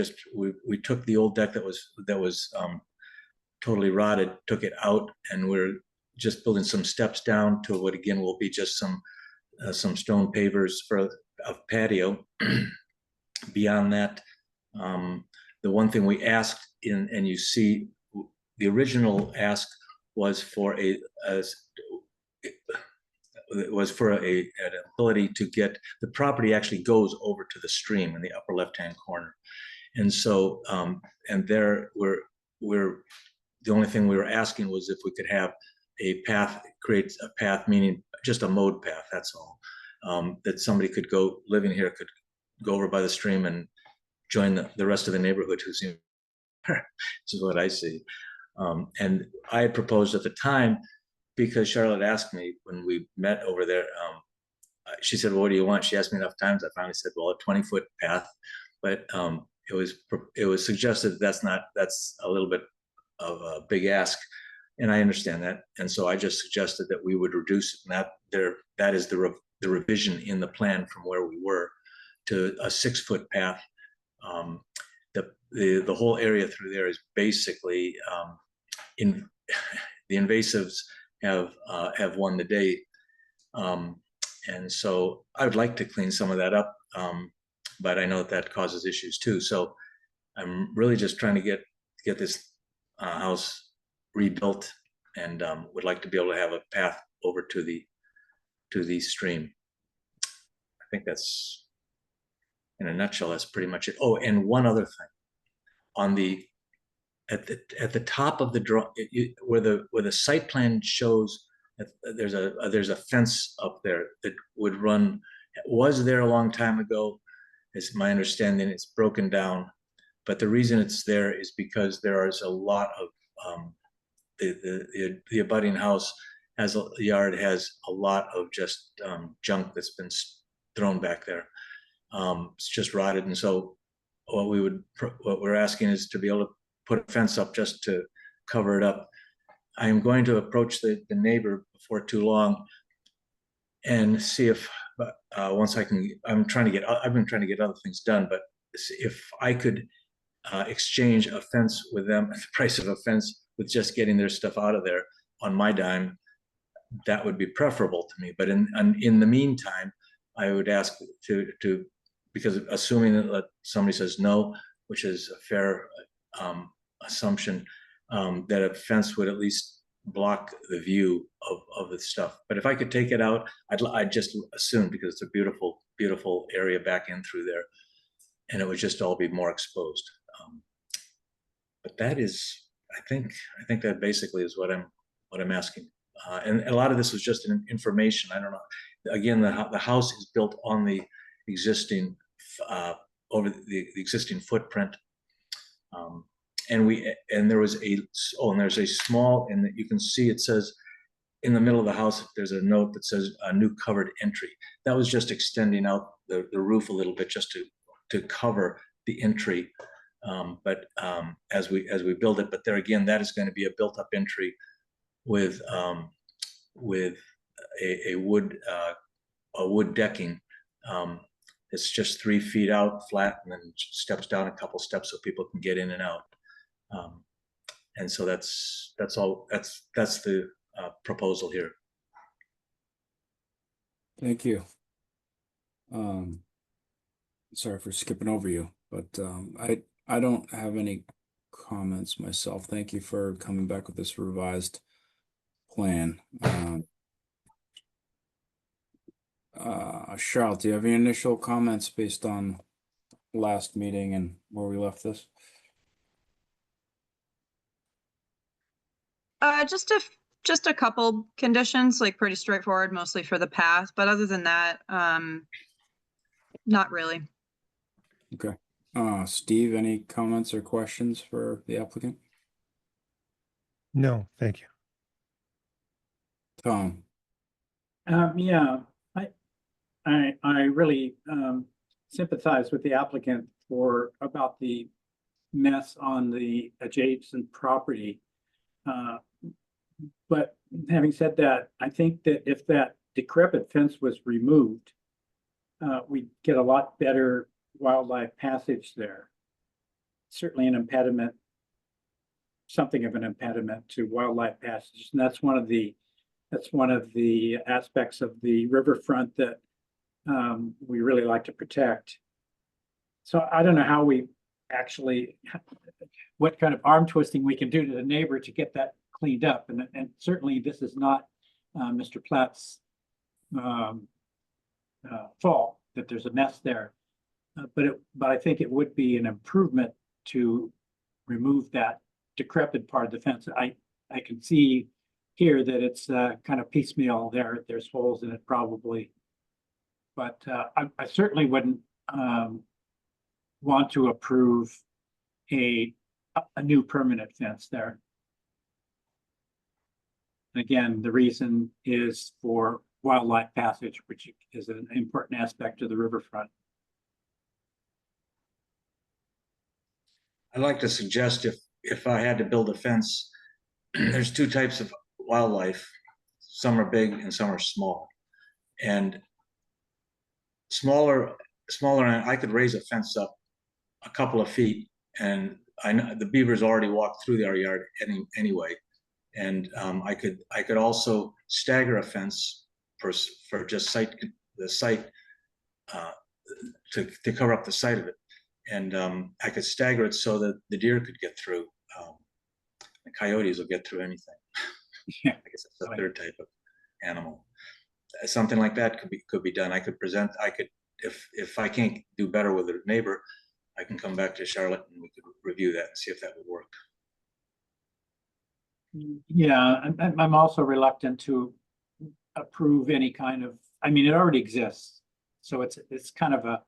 J: took the old deck that was totally rotted, took it out, and we're just building some steps down to what again will be just some stone pavers for a patio. Beyond that, the one thing we asked and you see the original ask was for an ability to get the property actually goes over to the stream in the upper left-hand corner. And so, and there we're the only thing we were asking was if we could have a path, create a path, meaning just a mode path, that's all. That somebody could go, living here could go over by the stream and join the rest of the neighborhood who seem, this is what I see. And I had proposed at the time, because Charlotte asked me when we met over there, she said, well, what do you want? She asked me enough times. I finally said, well, a 20-foot path, but it was suggested that's a little bit of a big ask. And I understand that. And so I just suggested that we would reduce it. And that is the revision in the plan from where we were to a 6-foot path. The whole area through there is basically the invasives have won the day, and so I would like to clean some of that up, but I know that causes issues too. So I'm really just trying to get this house rebuilt, and would like to be able to have a path over to the stream. I think that's, in a nutshell, that's pretty much it. Oh, and one other thing. at the top of the draw, where the site plan shows that there's a fence up there that would run, was there a long time ago. It's my understanding it's broken down, but the reason it's there is because there is a lot of the abutting house has a yard has a lot of just junk that's been thrown back there. It's just rotted, and so what we're asking is to be able to put a fence up just to cover it up. I am going to approach the neighbor before too long and see if once I can. I've been trying to get other things done, but if I could exchange a fence with them at the price of a fence with just getting their stuff out of there on my dime, that would be preferable to me. But in the meantime, I would ask to because assuming that somebody says no, which is a fair assumption, that a fence would at least block the view of the stuff. But if I could take it out, I'd just assume, because it's a beautiful, beautiful area back in through there, and it would just all be more exposed. But that is, I think that basically is what I'm asking. And a lot of this was just an information. I don't know. Again, the house is built on the existing over the existing footprint. And there was there's a small, and you can see it says in the middle of the house, there's a note that says a new covered entry. That was just extending out the roof a little bit just to cover the entry. But as we build it, but there again, that is going to be a built up entry with a wood decking. It's just 3 feet out flat, and then steps down a couple steps so people can get in and out. And so that's all. That's the proposal here.
A: Thank you. Sorry for skipping over you, but I don't have any comments myself. Thank you for coming back with this revised plan. Charlotte, do you have any initial comments based on last meeting and where we left this?
E: Just a couple conditions, like pretty straightforward, mostly for the path, but other than that, not really.
A: Okay. Steve, any comments or questions for the applicant?
C: No, thank you.
A: Tom?
F: Yeah, I really sympathize with the applicant about the mess on the adjacent property. But having said that, I think that if that decrepit fence was removed, we'd get a lot better wildlife passage there. Certainly an impediment, something of an impediment to wildlife passage, and that's one of the aspects of the riverfront that we really like to protect. So I don't know how what kind of arm twisting we can do to the neighbor to get that cleaned up. And certainly this is not Mr. Platt's fault that there's a mess there. But I think it would be an improvement to remove that decrepit part of the fence. I can see here that it's kind of piecemeal there. There's holes in it probably. But I certainly wouldn't want to approve a new permanent fence there. Again, the reason is for wildlife passage, which is an important aspect of the riverfront.
J: I'd like to suggest if I had to build a fence, there's 2 types of wildlife. Some are big and some are small. And smaller, I could raise a fence up a couple of feet, and I know the beavers already walk through our yard anyway. And I could also stagger a fence for just the site to cover up the site of it. And I could stagger it so that the deer could get through. The coyotes will get through anything.
F: Yeah.
J: I guess that's the 3rd type of animal. Something like that could be done. I could if I can't do better with a neighbor, I can come back to Charlotte and we could review that and see if that would work.
F: Yeah, I'm also reluctant to approve any kind of, I mean, it already exists. So it's kind of a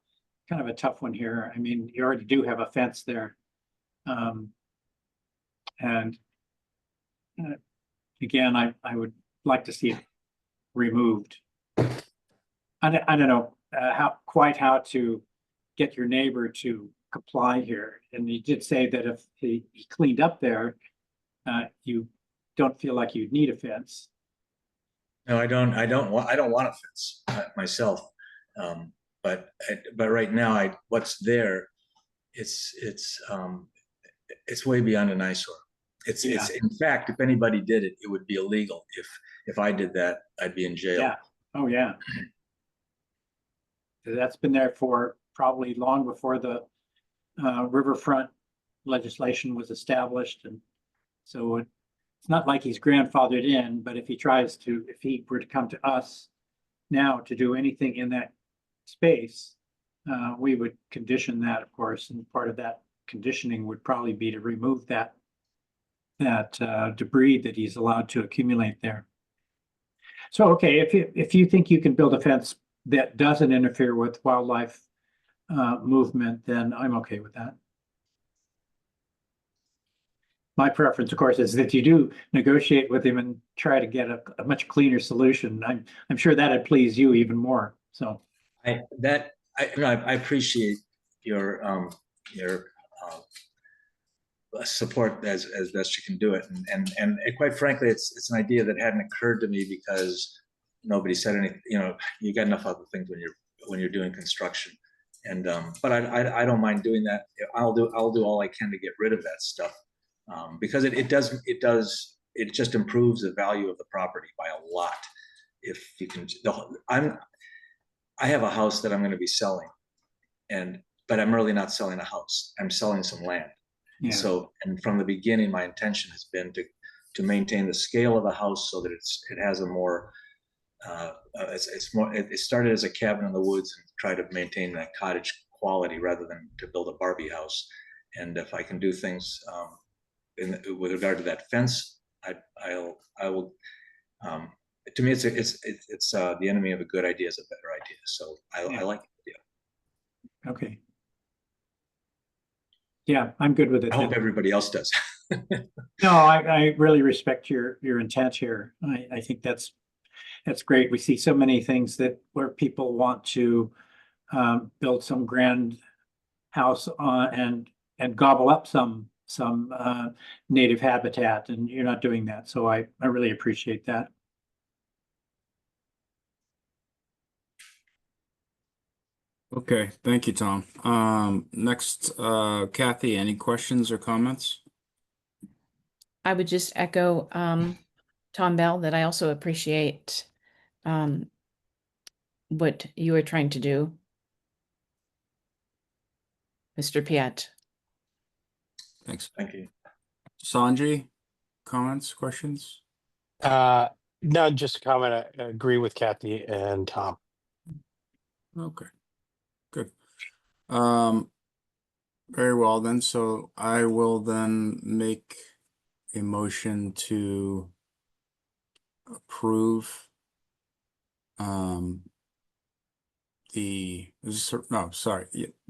F: tough one here. I mean, you already do have a fence there. And again, I would like to see it removed. I don't know how to get your neighbor to comply here. And you did say that if he cleaned up there, you don't feel like you'd need a fence.
J: No, I don't want a fence myself. But right now, what's there, it's way beyond an eyesore. It's in fact, if anybody did it, it would be illegal. If I did that, I'd be in jail.
F: Yeah. Oh, yeah. That's been there for probably long before the riverfront legislation was established. And so it's not like he's grandfathered in, but if he were to come to us now to do anything in that space, we would condition that, of course, and part of that conditioning would probably be to remove that debris that he's allowed to accumulate there. So, okay, if you think you can build a fence that doesn't interfere with wildlife movement, then I'm okay with that. My preference, of course, is that you do negotiate with him and try to get a much cleaner solution. I'm sure that'd please you even more. So
J: I appreciate your support as best you can do it, and quite frankly, it's an idea that hadn't occurred to me because nobody said anything. You know, you got enough other things when you're doing construction, and but I don't mind doing that. I'll do all I can to get rid of that stuff, because it just improves the value of the property by a lot. If you can, I have a house that I'm going to be selling, but I'm really not selling a house. I'm selling some land.
F: yeah.
J: So, and from the beginning, my intention has been to maintain the scale of the house so that it has a more, it started as a cabin in the woods and try to maintain that cottage quality rather than to build a Barbie house. And if I can do things with regard to that fence, I will. To me, it's the enemy of a good idea is a better idea. So I like the idea.
F: Okay. Yeah, I'm good with it.
J: I hope everybody else does.
F: No, I really respect your intent here. I think that's great. We see so many things where people want to build some grand house and gobble up some native habitat, and you're not doing that. So I really appreciate that.
A: Okay, thank you, Tom. Next, Kathy, any questions or comments?
D: I would just echo Tom Bell that I also appreciate what you are trying to do, Mr. Piet.
A: Thanks.
J: Thank you.
A: Sanjay, comments, questions?
B: No, just a comment. I agree with Kathy and Tom.
A: Okay, good. Very well then. So I will then make a motion to approve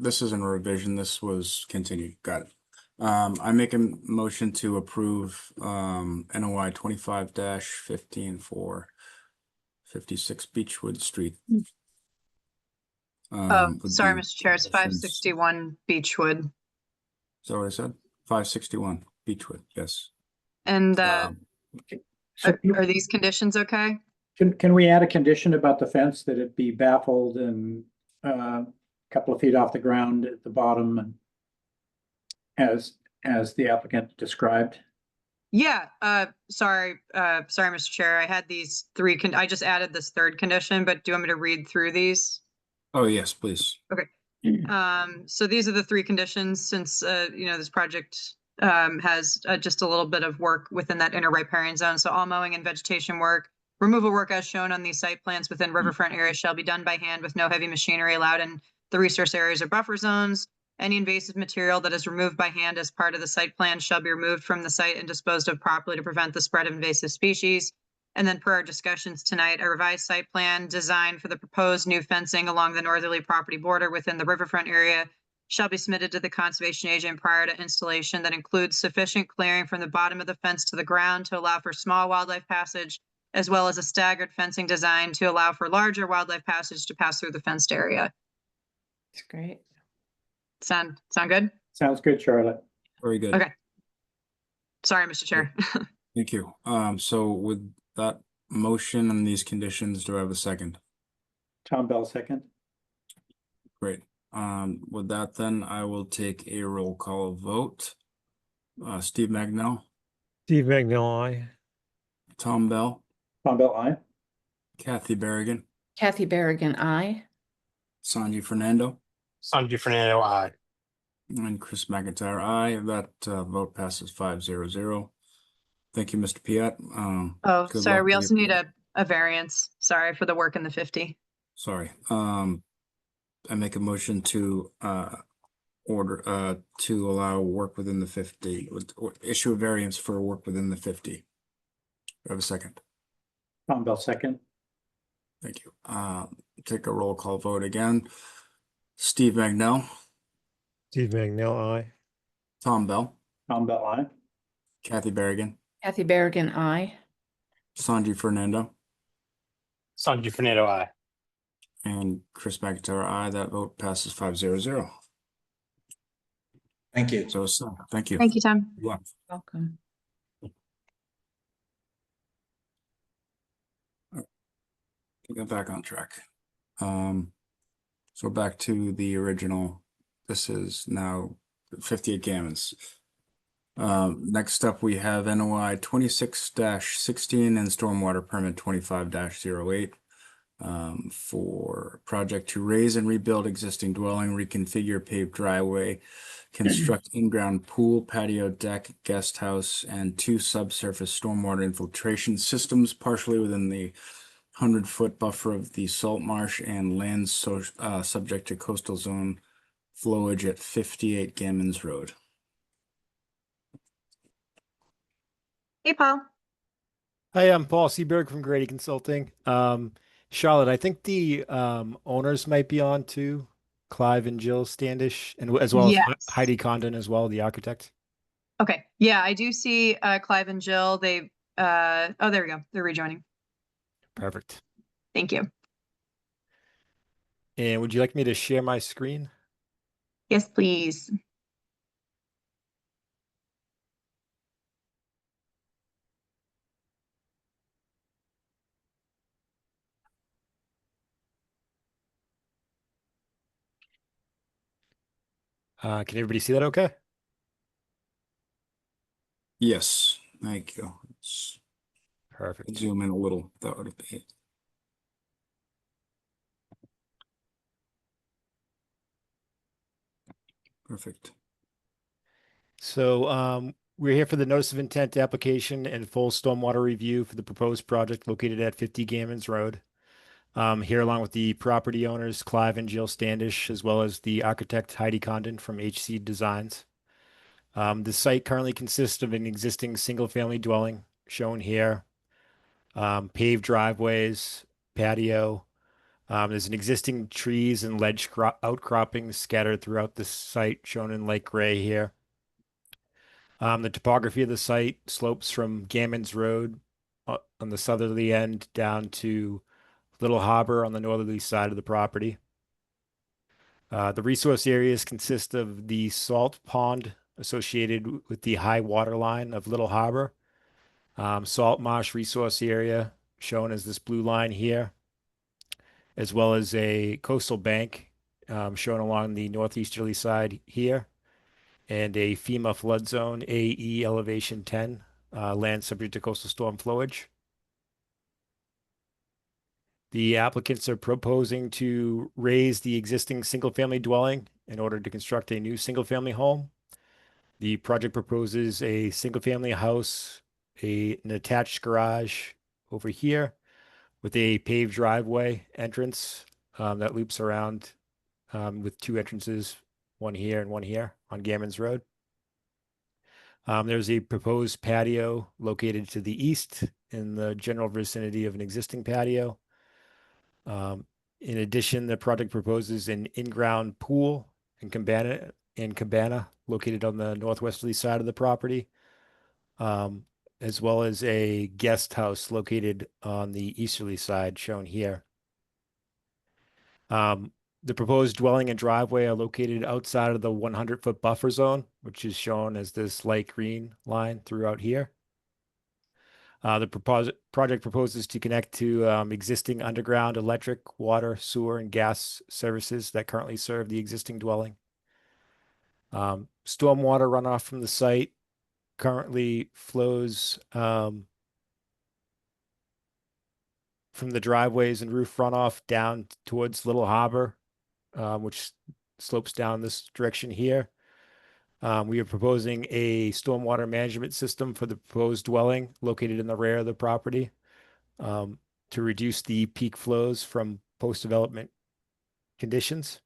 A: this isn't a revision. This was continued. Got it. I make a motion to approve NOI 25-15 for 56 Beechwood Street.
E: Sorry, Mr. Chair, it's 561 Beechwood.
A: Is that what I said? 561 Beechwood, yes.
E: And
F: So
E: are these conditions okay?
F: Can we add a condition about the fence that it be baffled and a couple of feet off the ground at the bottom, and as the applicant described?
E: Yeah, sorry, Mr. Chair, I had these three, I just added this third condition, but do you want me to read through these?
A: Oh, yes, please.
E: So these are the three conditions since, this project has just a little bit of work within that inner riparian zone. So all mowing and vegetation work, removal work as shown on these site plans within riverfront areas shall be done by hand with no heavy machinery allowed in the resource areas or buffer zones. Any invasive material that is removed by hand as part of the site plan shall be removed from the site and disposed of properly to prevent the spread of invasive species. And then per our discussions tonight, a revised site plan design for the proposed new fencing along the northerly property border within the riverfront area shall be submitted to the conservation agent prior to installation that includes sufficient clearing from the bottom of the fence to the ground to allow for small wildlife passage, as well as a staggered fencing design to allow for larger wildlife passage to pass through the fenced area.
D: It's great.
E: Sound good?
F: Sounds good, Charlotte.
A: Very good.
E: Okay. Sorry, Mr. Chair.
A: Thank you. So with that motion and these conditions, do I have a second?
F: Tom Bell, second.
A: Great. With that, then I will take a roll call vote. Steve Magnell,
C: Steve Magnell, aye.
A: Tom Bell,
F: Tom Bell, aye.
A: Kathy Berrigan,
D: Kathy Berrigan, I.
A: Sanji Fernando,
B: Sanji Fernando, aye.
A: and Chris McIntyre, aye. That vote passes 5-0. Thank you, Mr. Piat.
E: Oh,
A: good
E: sorry.
A: luck
E: We
A: with
E: also
A: your-
E: need a variance. Sorry for the work in the 50.
A: Sorry. I make a motion to order to allow work within the 50, or issue a variance for work within the 50. Do I have a second?
F: Tom Bell, second.
A: Thank you. Take a roll call vote again. Steve Magnell,
C: Steve Magnell, aye.
A: Tom Bell,
F: Tom Bell, aye.
A: Kathy Berrigan,
D: Kathy Berrigan, I.
A: Sanji Fernando,
B: Sanji Fernando, aye.
A: and Chris McIntyre, aye. That vote passes 5-0.
J: Thank you.
A: So, thank you.
E: Thank you, Tom.
A: Good luck.
D: Welcome.
A: Get back on track. So back to the original. This is now 58 Gammons. Next up, we have NOI 26-16 and stormwater permit 25-08 for project to raise and rebuild existing dwelling, reconfigure paved driveway, construct in-ground pool, patio deck, guest house, and 2 subsurface stormwater infiltration systems partially within the 100-foot buffer of the salt marsh and lands subject to coastal zone flowage at 58 Gammons Road.
E: Hey, Paul.
K: Hi, I'm Paul Seberg from Grady Consulting. Charlotte, I think the owners might be on too, Clive and Jill Standish, and as well as
E: Yes.
K: Heidi Condon as well, the architect.
E: Okay. Yeah, I do see Clive and Jill. They oh, there we go. They're rejoining.
K: Perfect.
E: Thank you.
K: And would you like me to share my screen?
E: Yes, please.
K: Can everybody see that okay?
A: Yes, thank you. Let's
K: Perfect.
A: zoom in a little. That would be. Perfect.
K: So we're here for the notice of intent application and full stormwater review for the proposed project located at 50 Gammons Road. Here along with the property owners, Clive and Jill Standish, as well as the architect Heidi Condon from HC Designs. The site currently consists of an existing single-family dwelling shown here, paved driveways, patio. There's an existing trees and ledge outcroppings scattered throughout the site shown in light gray here. The topography of the site slopes from Gammons Road on the southerly end down to Little Harbor on the northerly side of the property. The resource areas consist of the salt pond associated with the high water line of Little Harbor, salt marsh resource area shown as this blue line here, as well as a coastal bank shown along the northeasterly side here, and a FEMA flood zone AE elevation 10, land subject to coastal storm flowage. The applicants are proposing to raise the existing single-family dwelling in order to construct a new single-family home. The project proposes a single-family house, an attached garage over here with a paved driveway entrance that loops around with 2 entrances, one here and one here on Gammons Road. There's a proposed patio located to the east in the general vicinity of an existing patio. In addition, the project proposes an in-ground pool and cabana located on the northwesterly side of the property, as well as a guest house located on the easterly side shown here. The proposed dwelling and driveway are located outside of the 100-foot buffer zone, which is shown as this light green line throughout here. The project proposes to connect to existing underground electric, water, sewer, and gas services that currently serve the existing dwelling. Stormwater runoff from the site currently flows from the driveways and roof runoff down towards Little Harbor, which slopes down this direction here. We are proposing a stormwater management system for the proposed dwelling located in the rear of the property to reduce the peak flows from post-development conditions.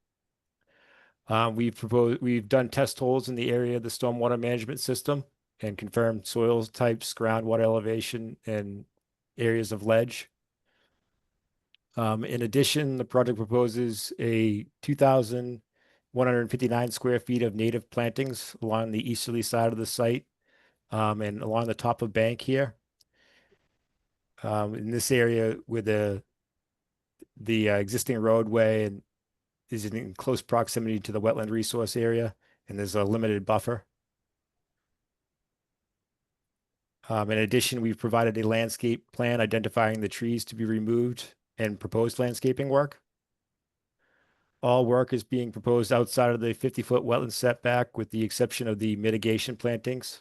K: We've done test holes in the area of the stormwater management system and confirmed soil types, groundwater elevation, and areas of ledge. In addition, the project proposes a 2,159 square feet of native plantings along the easterly side of the site and along the top of bank here. In this area where the existing roadway is in close proximity to the wetland resource area, and there's a limited buffer. In addition, we've provided a landscape plan identifying the trees to be removed and proposed landscaping work. All work is being proposed outside of the 50-foot wetland setback with the exception of the mitigation plantings.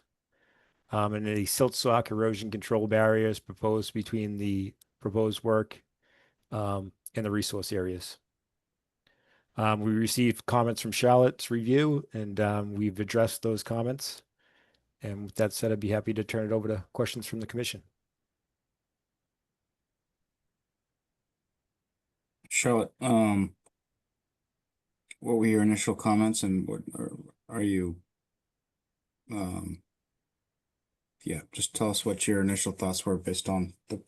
K: And the silt sock erosion control barriers proposed between the proposed work and the resource areas. We received comments from Charlotte's review, and we've addressed those comments. And with that said, I'd be happy to turn it over to questions from the commission.
A: Charlotte, what were your initial comments, and what are you? Yeah, just tell us what your initial thoughts were based on the.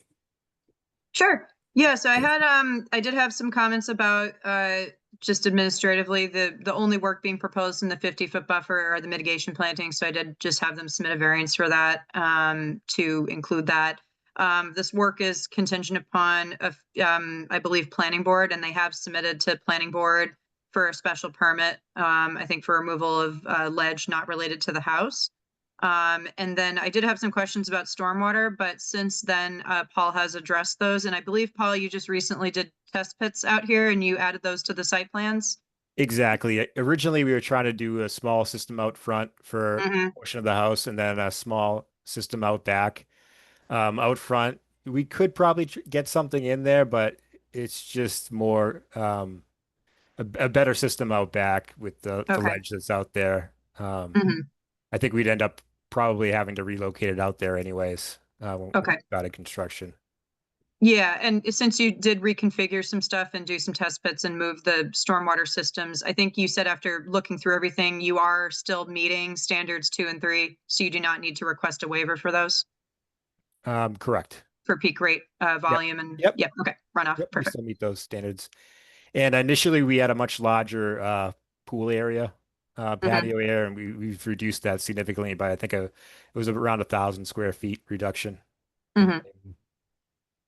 E: Sure. Yeah, so I did have some comments about just administratively the only work being proposed in the 50-foot buffer are the mitigation planting. So I did just have them submit a variance for that to include that. This work is contingent upon I believe planning board, and they have submitted to planning board for a special permit, I think for removal of ledge not related to the house. And then I did have some questions about stormwater, but since then, Paul has addressed those. And I believe, Paul, you just recently did test pits out here and you added those to the site plans.
K: Exactly. Originally, we were trying to do a small system out front for a portion of the house and then a small system out back. Out front, we could probably get something in there, but it's just more a better system out back with the ledge that's out there. I think we'd end up probably having to relocate it out there anyways when we started construction.
E: Yeah, and since you did reconfigure some stuff and do some test pits and move the stormwater systems, I think you said after looking through everything, you are still meeting standards 2 and 3, so you do not need to request a waiver for those?
K: Correct.
E: For peak rate volume and okay, runoff.
K: We
E: Perfect.
K: still meet those standards. And initially we had a much larger pool area, patio area, and we've reduced that significantly by I think it was around 1,000 square feet reduction.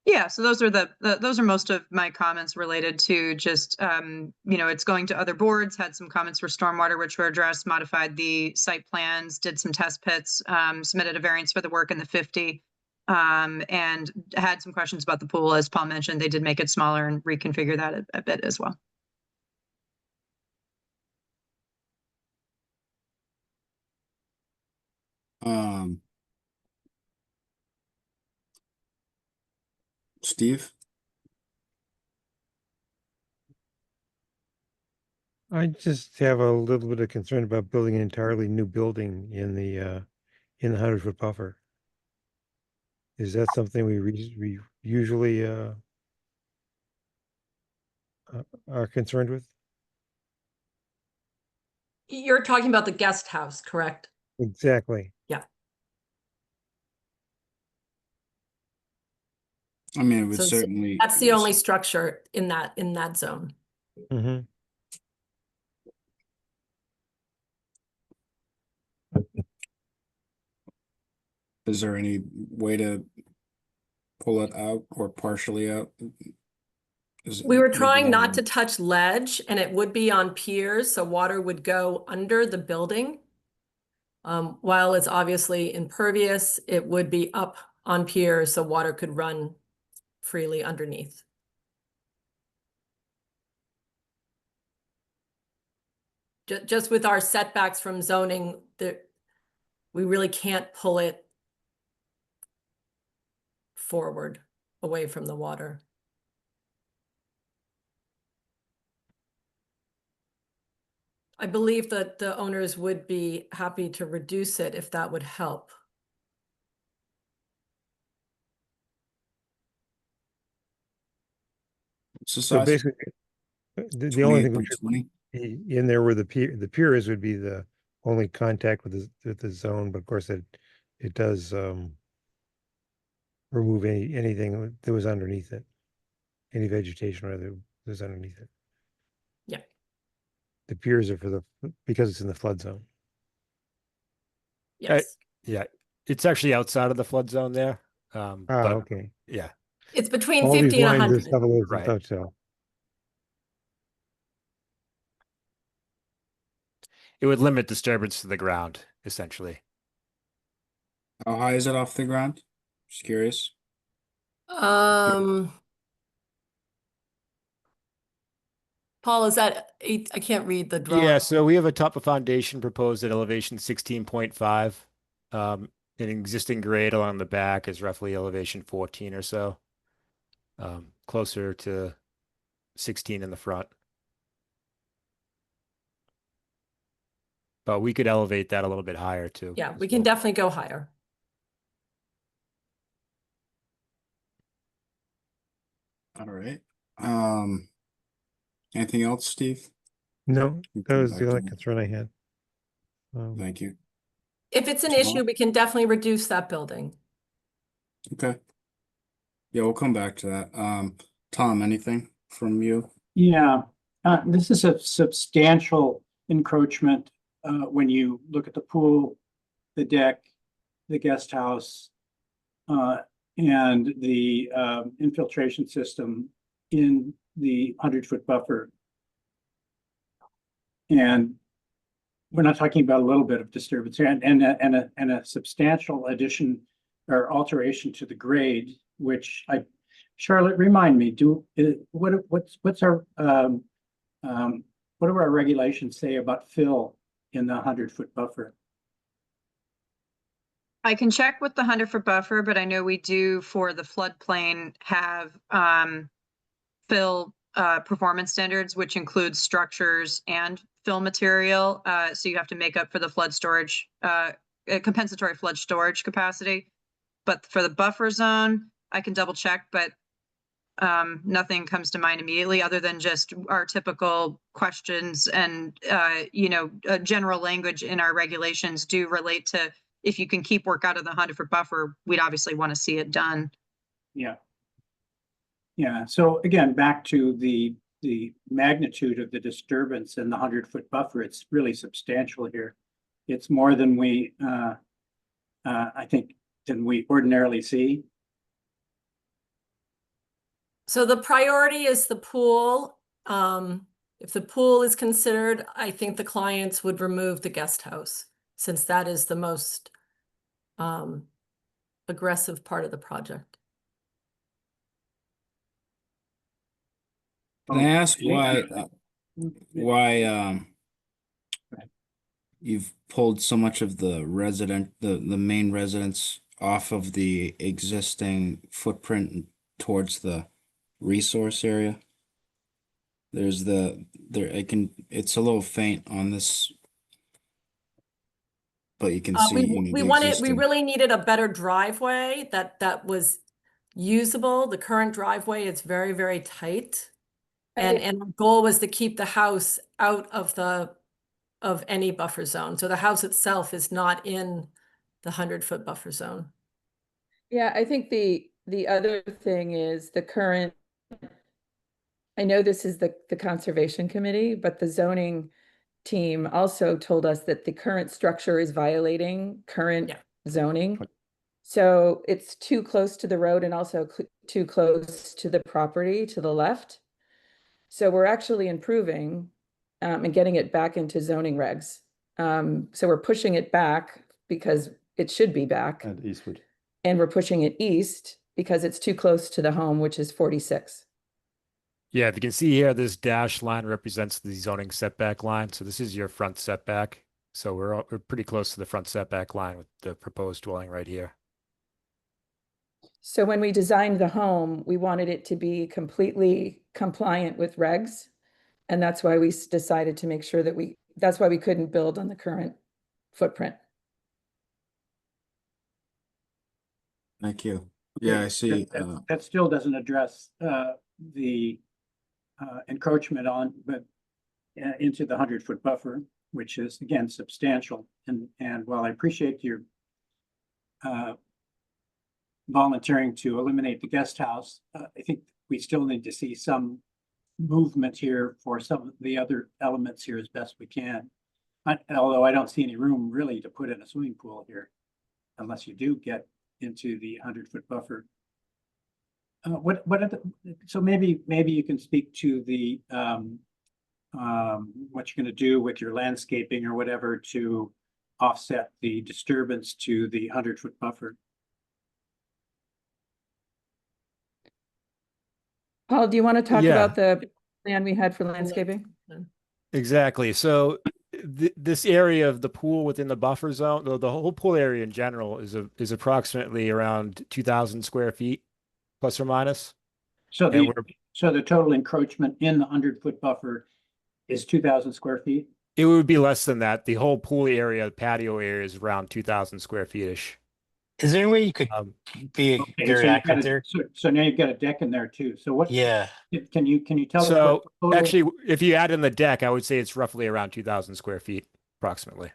E: Yeah, so those are those are most of my comments related to just it's going to other boards, had some comments for stormwater which were addressed, modified the site plans, did some test pits, submitted a variance for the work in the 50, and had some questions about the pool. As Paul mentioned, they did make it smaller and reconfigure that a bit as well.
A: Steve?
C: I just have a little bit of concern about building an entirely new building in the 100-foot buffer. Is that something we usually are concerned with?
I: You're talking about the guest house, correct?
C: Exactly.
A: I mean, it would
I: So
A: certainly.
I: that's the only structure in that zone.
C: Mm-hmm.
A: Is there any way to pull it out or partially out?
I: We were trying not to touch ledge, and it would be on piers, so water would go under the building. While it's obviously impervious, it would be up on piers, so water could run freely underneath. Just with our setbacks from zoning, we really can't pull it forward away from the water. I believe that the owners would be happy to reduce it if that would help.
A: So
C: So basically, the only thing we should
A: 20.
C: be in there where the pier is would be the only contact with the zone, but of course it does remove anything that was underneath it, any vegetation or that was underneath it.
I: Yeah.
C: The piers are because it's in the flood zone.
I: Yes.
K: Yeah, it's actually outside of the flood zone there. But
C: Okay.
K: yeah,
I: It's between
C: All
I: 50
C: these
I: and
C: lines
I: 100.
C: and stuff are
K: Right.
C: hotel.
K: it would limit disturbance to the ground, essentially.
A: How high is it off the ground? Just curious.
I: Paul, is that eight? I can't read the drawing.
K: Yeah, so we have a top of foundation proposed at elevation 16.5. An existing grade along the back is roughly elevation 14 or so. Closer to 16 in the front. But we could elevate that a little bit higher too.
I: Yeah,
K: as
I: we can
K: well.
I: definitely go higher.
A: All right. Anything else, Steve?
C: No,
A: We
C: that
A: come
C: was
A: back
C: the
A: to
C: only
A: that.
C: concern I had.
A: Thank you.
I: If it's an
A: Tom?
I: issue, we can definitely reduce that building.
A: Okay. Yeah, we'll come back to that. Tom, anything from you?
F: Yeah, this is a substantial encroachment when you look at the pool, the deck, the guest house, and the infiltration system in the 100-foot buffer. And we're not talking about a little bit of disturbance and a substantial addition or alteration to the grade, which Charlotte, remind me, what do our regulations say about fill in the 100-foot buffer?
E: I can check with the 100-foot buffer, but I know we do for the floodplain have fill performance standards, which includes structures and fill material. So you have to make up for the flood storage, compensatory flood storage capacity. But for the buffer zone, I can double check, but nothing comes to mind immediately other than just our typical questions and, general language in our regulations do relate to if you can keep work out of the 100-foot buffer, we'd obviously want to see it done.
F: Yeah. Yeah, so again, back to the magnitude of the disturbance in the 100-foot buffer, it's really substantial here. It's more than we, I think, than we ordinarily see.
I: So the priority is the pool. If the pool is considered, I think the clients would remove the guest house, since that is the most aggressive part of the project.
A: Can I ask why you've pulled so much of the main residence off of the existing footprint towards the resource area? It's a little faint on this, but you can see.
I: We really needed a better driveway that was usable. The current driveway is very, very tight. And our goal was to keep the house out of the of any buffer zone. So the house itself is not in the 100-foot buffer zone.
L: Yeah, I think the other thing is the current, I know this is the Conservation Committee, but the zoning team also told us that the current structure is violating current
I: Yeah.
L: zoning. So it's too close to the road and also too close to the property to the left. So we're actually improving and getting it back into zoning regs. So we're pushing it back because it should be back.
M: And Eastwood.
L: And we're pushing it east because it's too close to the home, which is 46.
K: Yeah, if you can see here, this dash line represents the zoning setback line. So this is your front setback. So we're pretty close to the front setback line with the proposed dwelling right here.
L: So when we designed the home, we wanted it to be completely compliant with regs. And that's why we decided to make sure that that's why we couldn't build on the current footprint.
A: Thank you. Yeah, I see.
F: That still doesn't address the encroachment on, but into the 100-foot buffer, which is again substantial. And while I appreciate your volunteering to eliminate the guest house, I think we still need to see some movement here for some of the other elements here as best we can. Although I don't see any room really to put in a swimming pool here, unless you do get into the 100-foot buffer. So maybe you can speak to the what you're going to do with your landscaping or whatever to offset the disturbance to the 100-foot buffer.
L: Paul, do you want to talk
K: Yeah.
L: about the plan we had for landscaping?
K: Exactly. So this area of the pool within the buffer zone, the whole pool area in general is approximately around 2,000 square feet, plus or minus.
F: So
K: And
F: the total encroachment in the 100-foot buffer is 2,000 square feet?
K: it would be less than that. The whole pool area, patio area is around 2,000 square feet-ish.
B: Is there any way you could be
F: Okay,
B: very accurate there?
F: So now you've got a deck in there too. So what?
B: Yeah.
F: Can you tell us?
K: So
F: what total-
K: actually, if you add in the deck, I would say it's roughly around 2,000 square feet, approximately.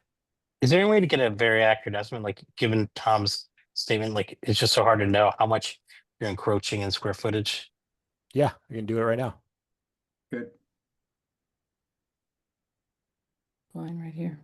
B: Is there any way to get a very accurate estimate, like given Tom's statement, like it's just so hard to know how much you're encroaching in square footage?
K: Yeah, we can do it right now.
F: Good.
L: Line right here.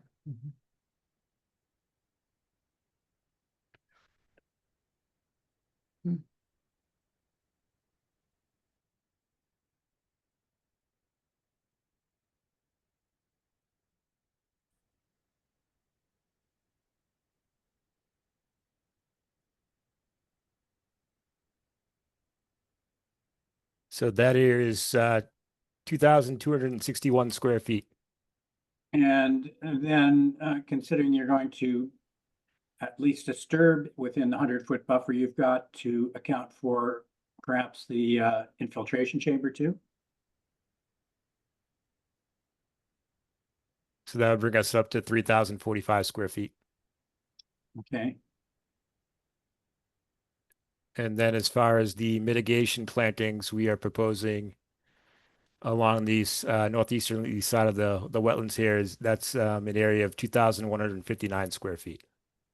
K: So that is 2,261 square feet.
F: And then considering you're going to at least disturb within the 100-foot buffer, you've got to account for perhaps the infiltration chamber too?
K: So that would bring us up to 3,045 square feet.
F: Okay.
K: And then as far as the mitigation plantings, we are proposing along the northeasterly side of the wetlands here that's an area of 2,159 square feet.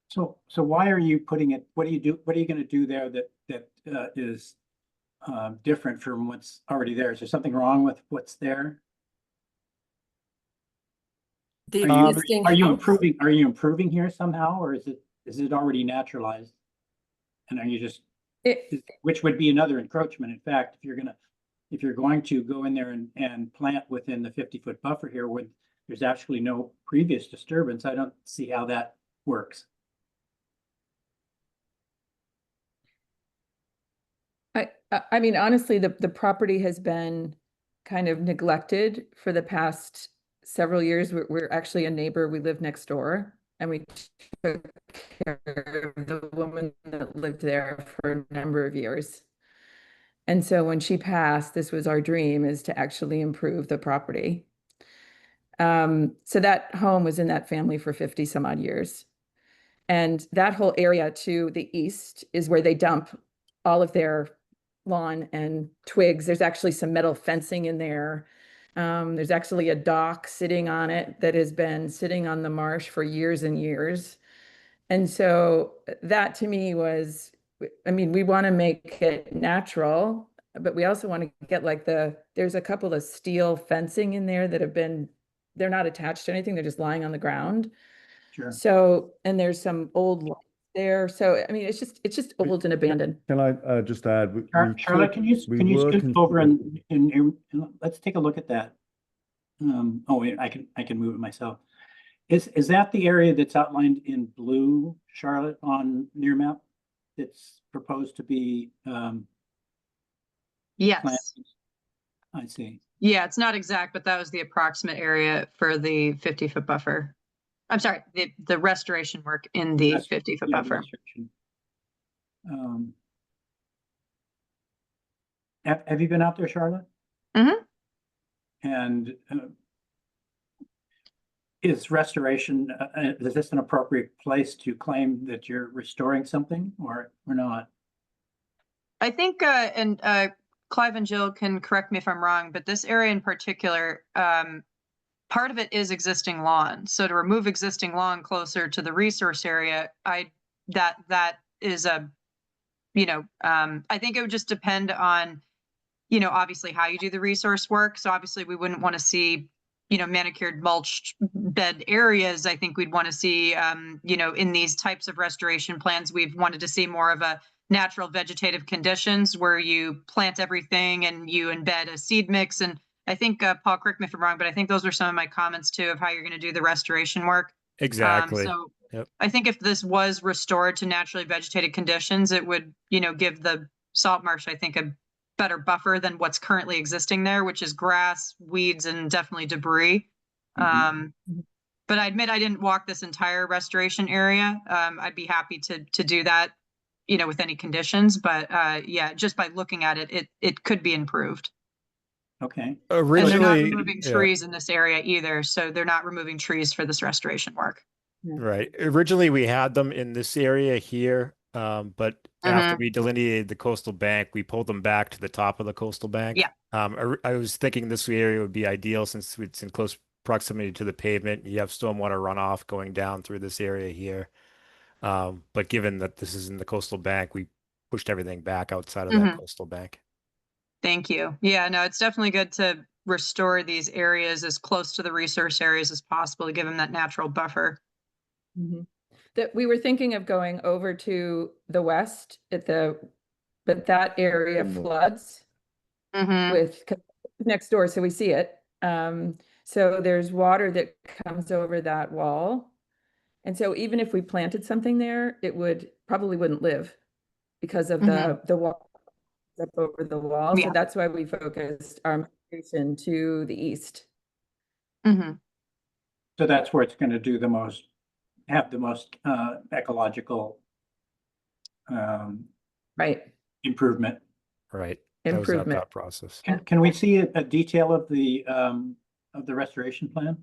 F: So why are you putting it, what are you going to do there that is different from what's already there? Is there something wrong with what's there?
I: The
F: Are
I: existing
F: you
I: house-
F: improving, are you improving here somehow, or is it already naturalized? And are you just, which would be another encroachment, in fact, if you're going to go in there and plant within the 50-foot buffer here when there's actually no previous disturbance, I don't see how that works.
L: I mean, honestly, the property has been kind of neglected for the past several years. We're actually a neighbor. We live next door, and we took care of the woman that lived there for a number of years. And so when she passed, this was our dream, is to actually improve the property. So that home was in that family for 50 some odd years. And that whole area to the east is where they dump all of their lawn and twigs. There's actually some metal fencing in there. There's actually a dock sitting on it that has been sitting on the marsh for years and years. And so that to me was, I mean, we want to make it natural, but we also want to get like there's a couple of steel fencing in there that they're not attached to anything. They're just lying on the ground.
F: Sure.
L: So, and there's some old lights there. So, I mean, it's just old and abandoned.
M: Can I just add?
F: Charlotte, can you scoot over and let's take a look at that? Oh, wait, I can move it myself. Is that the area that's outlined in blue, Charlotte, on near map? It's proposed to be
E: Yes.
F: planted? I see.
E: Yeah, it's not exact, but that was the approximate area for the 50-foot buffer. I'm sorry, the restoration work in the 50-foot
F: Yeah,
E: buffer.
F: restriction. Have you been out there, Charlotte?
E: Mm-hmm.
F: And is restoration, is this an appropriate place to claim that you're restoring something or not?
E: I think, and Clive and Jill can correct me if I'm wrong, but this area in particular, part of it is existing lawn. So to remove existing lawn closer to the resource area, that is a, I think it would just depend on, obviously how you do the resource work. So obviously we wouldn't want to see, manicured mulched bed areas. I think we'd want to see, in these types of restoration plans, we've wanted to see more of a natural vegetative conditions where you plant everything and you embed a seed mix. And I think, Paul, correct me if I'm wrong, but I think those were some of my comments too of how you're going to do the restoration work.
K: Exactly.
E: So
K: Yep.
E: I think if this was restored to naturally vegetated conditions, it would, give the salt marsh, I think, a better buffer than what's currently existing there, which is grass, weeds, and definitely debris. But I admit I didn't walk this entire restoration area. I'd be happy to do that, with any conditions. But yeah, just by looking at it, it could be improved.
F: Okay.
E: And they're not
K: Originally,
E: removing
K: yeah.
E: trees in this area either. So they're not removing trees for this restoration work.
K: Right. Originally, we had them in this area here, but after we delineated the coastal bank, we pulled them back to the top of the coastal bank.
E: Yeah.
K: I was thinking this area would be ideal since it's in close proximity to the pavement. You have stormwater runoff going down through this area here. But given that this is in the coastal bank, we pushed everything back outside of that coastal bank.
E: Thank you. Yeah, no, it's definitely good to restore these areas as close to the resource areas as possible to give them that natural buffer.
L: That we were thinking of going over to the west but that area floods with next door, so we see it. So there's water that comes over that wall. And so even if we planted something there, it probably wouldn't live because of the wall up over the wall.
E: Yeah.
L: So that's why we focused our migration to the east.
F: So that's where it's going to have the most ecological
L: right
F: improvement.
K: Right.
L: Improvement.
K: That was our thought process.
F: Can we see a detail of the restoration plan?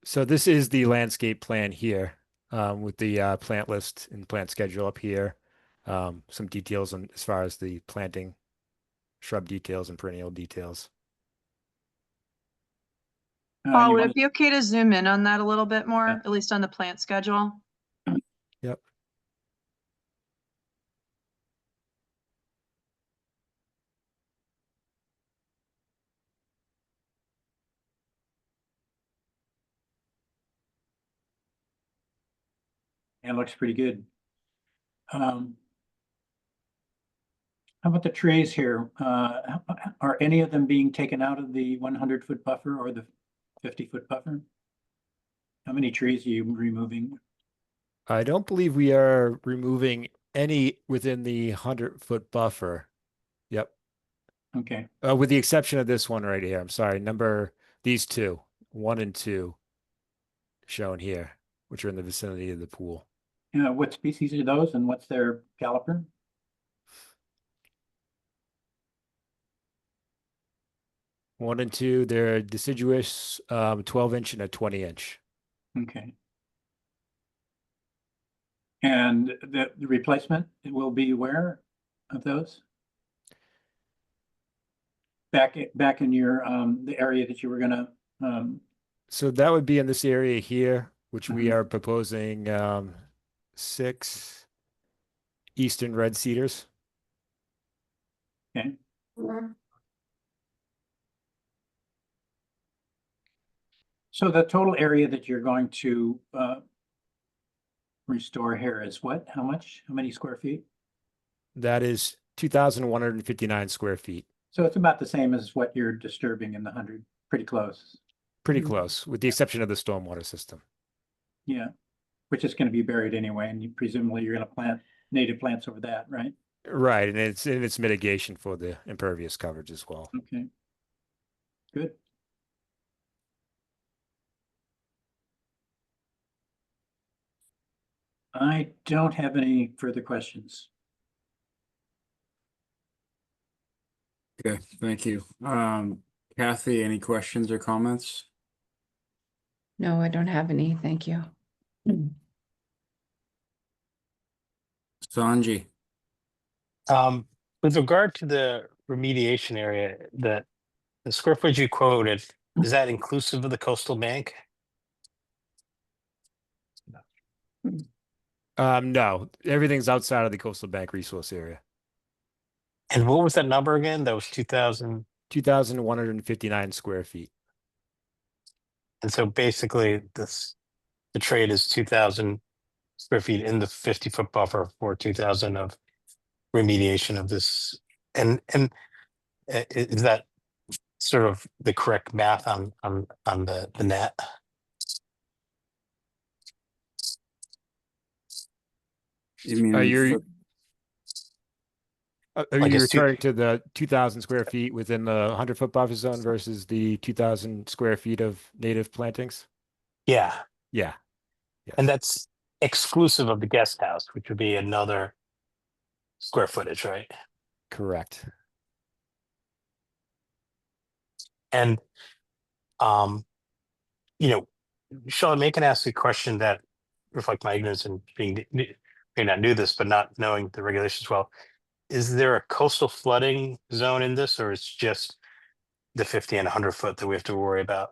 K: So this is the landscape plan here, with the plant list and plant schedule up here. Some details on as far as the planting, shrub details and perennial details.
E: Paul, would it be okay to zoom in on that a little bit more,
F: Yeah.
E: at least on the plant schedule?
K: Yep.
F: It looks pretty good. How about the trees here? Are any of them being taken out of the 100-foot buffer or the 50-foot buffer? How many trees are you removing?
K: I don't believe we are removing any within the 100-foot buffer. Yep.
F: Okay.
K: With the exception of this one right here. I'm sorry. These two, 1 and 2, shown here, which are in the vicinity of the pool.
F: What species are those and what's their caliper?
K: One and 2, they're deciduous, 12-inch and a 20-inch.
F: Okay. And the replacement will be where of those? back in your, the area that you were gonna,
K: So that would be in this area here, which we
F: Mhm.
K: are proposing 6 eastern red cedars.
F: okay? So the total area that you're going to, restore here is what? How much? How many square feet?
K: That is 2,159 square feet.
F: So it's about the same as what you're disturbing in the 100, pretty close.
K: Pretty
D: Mhm.
K: close, with the exception of the stormwater system.
F: Yeah, which is gonna be buried anyway, and you presumably you're gonna plant native plants over that, right?
K: Right, and it's mitigation for the impervious coverage as well.
F: Okay. Good. I don't have any further questions.
A: Okay, thank you. Kathy, any questions or comments?
D: No, I don't have any. Thank you.
A: Sanji?
B: With regard to the remediation area, the square footage you quoted, is that inclusive of the coastal bank?
K: No, everything's outside of the coastal bank resource area.
B: And what was that number again? That was 2,000.
K: 2,159 square feet.
B: And so basically the trade is 2,000 square feet in the 50-foot buffer for 2,000 of remediation of this. And is that sort of the correct math on the net?
A: You mean,
K: Are
B: Like
K: you
B: it's two-
K: referring to the 2,000 square feet within the 100-foot buffer zone versus the 2,000 square feet of native plantings?
B: Yeah.
K: Yeah. Yes.
B: And that's exclusive of the guest house, which would be another square footage, right?
K: Correct.
B: And you know, Sean, may can ask a question that reflect my ignorance and may not knew this, but not knowing the regulations well. Is there a coastal flooding zone in this, or it's just the 50 and 100 foot that we have to worry about?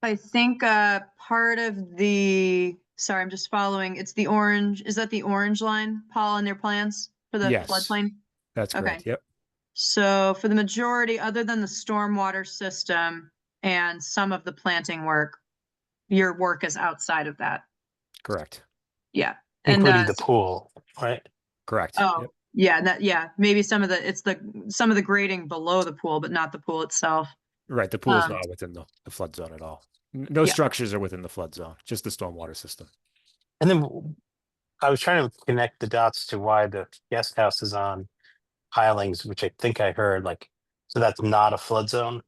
E: I think part of the, sorry, I'm just following. It's the orange. Is that the orange line, Paul, in their plans for the
K: Yes.
E: floodplain?
K: That's correct.
E: Okay.
K: Yep.
E: So for the majority, other than the stormwater system and some of the planting work, your work is outside of that.
K: Correct.
E: Yeah. And
B: Including the pool, right?
K: Correct.
E: oh,
K: Yep.
E: yeah, maybe some of the grading below the pool, but not the pool itself.
K: Right. The pool is
E: Um,
K: not within the flood zone at all. No
E: Yeah.
K: structures are within the flood zone, just the stormwater system.
B: And then I was trying to connect the dots to why the guest house is on pilings, which I think I heard like, so that's not a flood zone,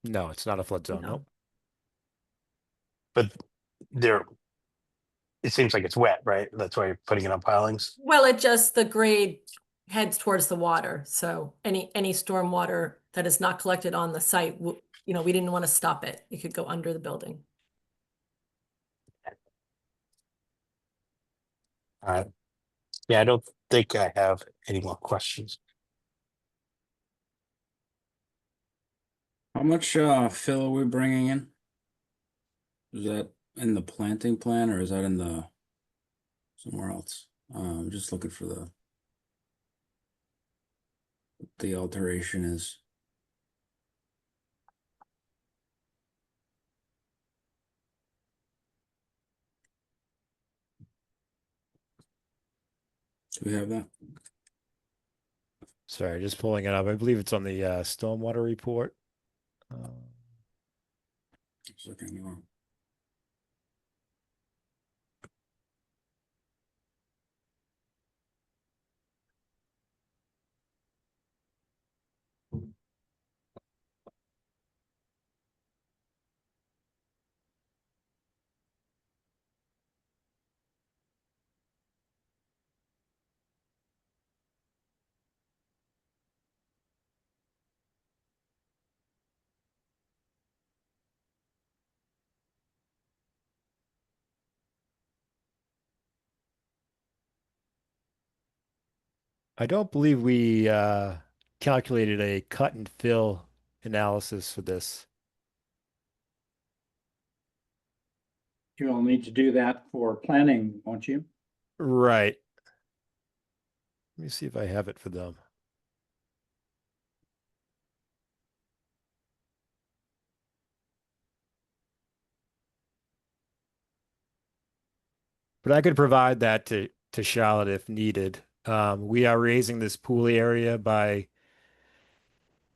K: No, it's not a flood zone.
I: No.
K: Nope.
B: but there, it seems like it's wet, right? That's why you're putting it on pilings.
I: Well, the grade heads towards the water. So any storm water that is not collected on the site, we didn't want to stop it. It could go under the building.
B: All right. Yeah, I don't think I have any more questions.
A: How much fill are we bringing in? Is that in the planting plan or is that in the somewhere else? Just looking for what the alteration is. Do we have that?
K: Sorry, just pulling it up. I believe it's on the stormwater report.
A: Just looking wrong.
K: I don't believe we calculated a cut and fill analysis for this.
F: You'll need to do that for planning, won't you?
K: Right. Let me see if I have it for them. But I could provide that to Charlotte if needed. We are raising this pool area by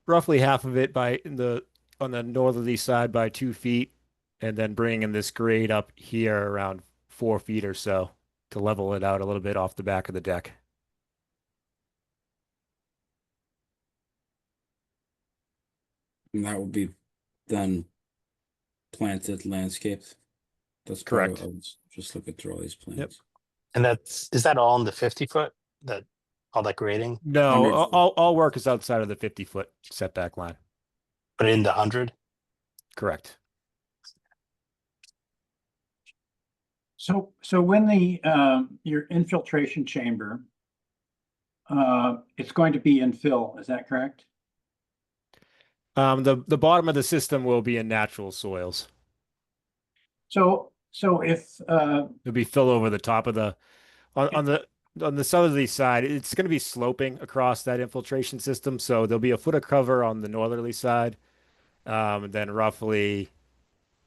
K: roughly half of it on the northerly side by 2 feet, and then bringing this grade up here around 4 feet or so to level it out a little bit off the back of the deck.
A: And that will be then planted landscaped. That's part of-
K: Correct.
A: I was just looking through all these plans.
B: And is that all in the 50-foot, that, all that grading,
K: No,
A: 100
K: all work is outside of the 50-foot setback line.
B: but in the 100?
K: Correct.
F: So when your infiltration chamber, it's going to be in fill, is that correct?
K: The bottom of the system will be in natural soils.
F: So if,
K: There'll be fill over the top of on the southerly side. It's going to be sloping across that infiltration system, so there'll be a foot of cover on the northerly side, and then roughly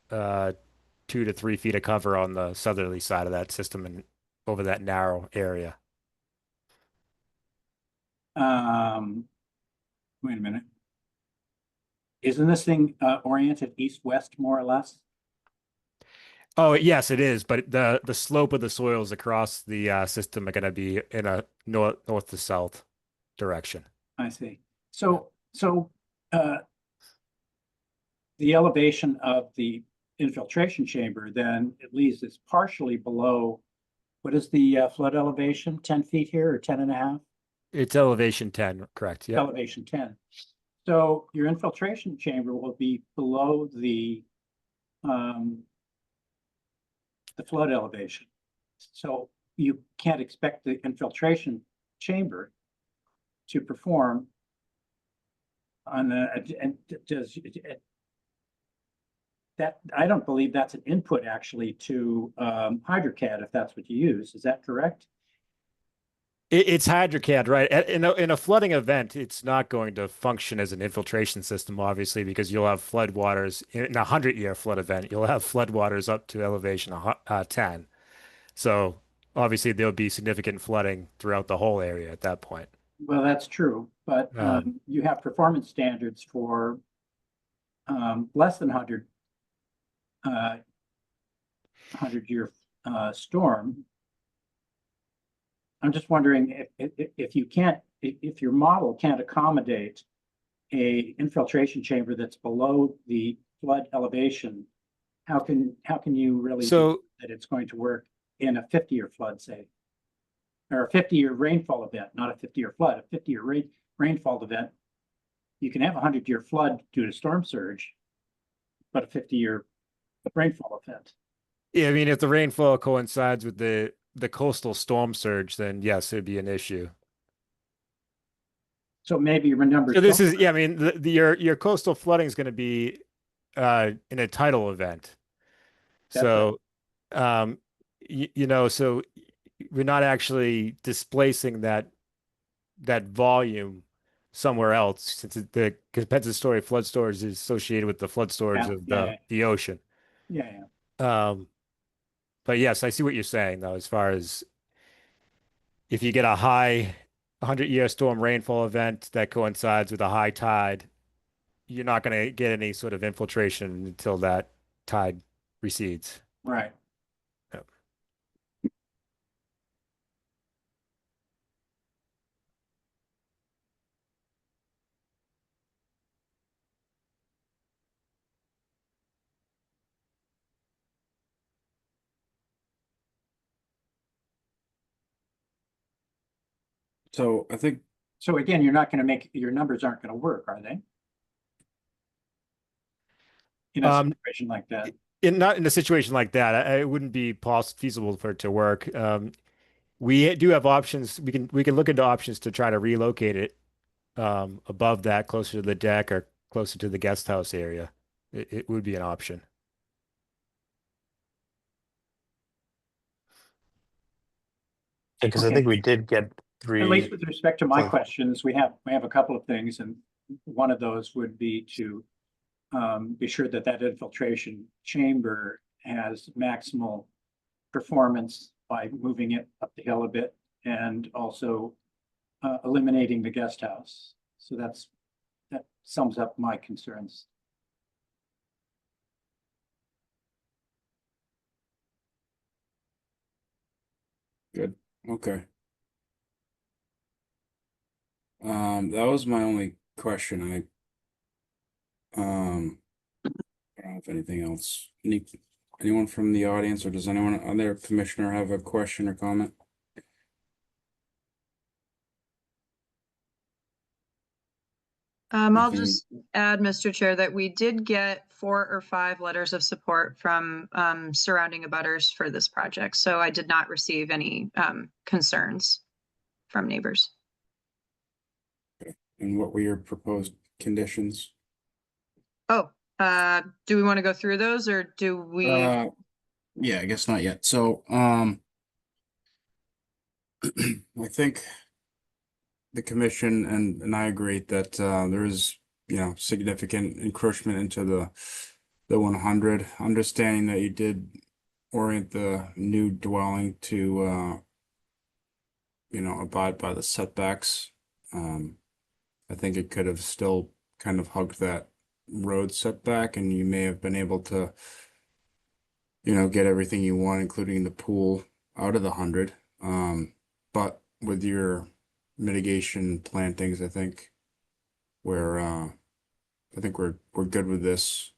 K: 2 to 3 feet of cover on the southerly side of that system and over that narrow area.
F: wait a minute. Isn't this thing oriented east-west more or less?
K: Oh, yes, it is, but the slope of the soils across the system are going to be in a north to south direction.
F: I see. So the elevation of the infiltration chamber then at least is partially below, what is the flood elevation, 10 feet here or 10 and a half?
K: It's elevation 10, correct? Yeah.
F: Elevation 10. So your infiltration chamber will be below the flood elevation. So you can't expect the infiltration chamber to perform on that. I don't believe that's an input actually to HydroCAD, if that's what you use. Is that correct?
K: It's HydroCAD, right? In a flooding event, it's not going to function as an infiltration system, obviously, because you'll have floodwaters in a 100-year flood event. You'll have floodwaters up to elevation 10. So obviously there'll be significant flooding throughout the whole area at that point.
F: Well, that's true, but you have performance standards for less than 100-year storm. I'm just wondering if your model can't accommodate a infiltration chamber that's below the flood elevation, how can you really do that it's going to work in a 50-year flood, say, or a 50-year rainfall event, not a 50-year flood, a 50-year rainfall event? You can have a 100-year flood due to storm surge, but a 50-year rainfall event.
K: Yeah, I mean, if the rainfall coincides with the coastal storm surge, then yes, it'd be an issue.
F: So maybe your numbers.
K: So this is, yeah, I mean, your coastal flooding is going to be in a tidal event.
F: That's
K: so, you know, so we're not actually displacing that volume somewhere else, since the compensatory flood storage is associated with the flood storage of the ocean.
F: Yeah.
K: But yes, I see what you're saying, though, as far as if you get a high 100-year storm rainfall event that coincides with a high tide, you're not going to get any sort of infiltration until that tide recedes.
F: Right.
K: Yep.
A: So I think.
F: So again, you're not going to make, your numbers aren't going to work, are they? In a situation like that.
K: Not in a situation like that, it wouldn't be feasible for it to work. We do have options. We can look into options to try to relocate it above that, closer to the deck or closer to the guest house area. It would be an option.
B: Because I
F: Okay.
B: think we did get
F: At least
B: three.
F: with respect to my
B: Fine.
F: questions, we have a couple of things, and one of those would be to be sure that that infiltration chamber has maximal performance by moving it up the hill a bit and also eliminating the guest house. So that sums up my concerns.
A: Good, okay. That was my only question. I don't have anything else. Anyone from the audience, or does anyone, other commissioner have a question or comment?
E: I'll
A: Anything-
E: just add, Mr. Chair, that we did get 4 or 5 letters of support from surrounding abutters for this project. So I did not receive any concerns from neighbors.
A: And what were your proposed conditions?
E: Oh, do we want to go through those or do we?
A: Yeah, I guess not yet. So, I think the commission and I agree that there is, significant encroachment into the 100. Understanding that you did orient the new dwelling to abide by the setbacks. I think it could have still kind of hugged that road setback, and you may have been able to get everything you want, including the pool, out of the 100. But with your mitigation plantings, I think we're good with this,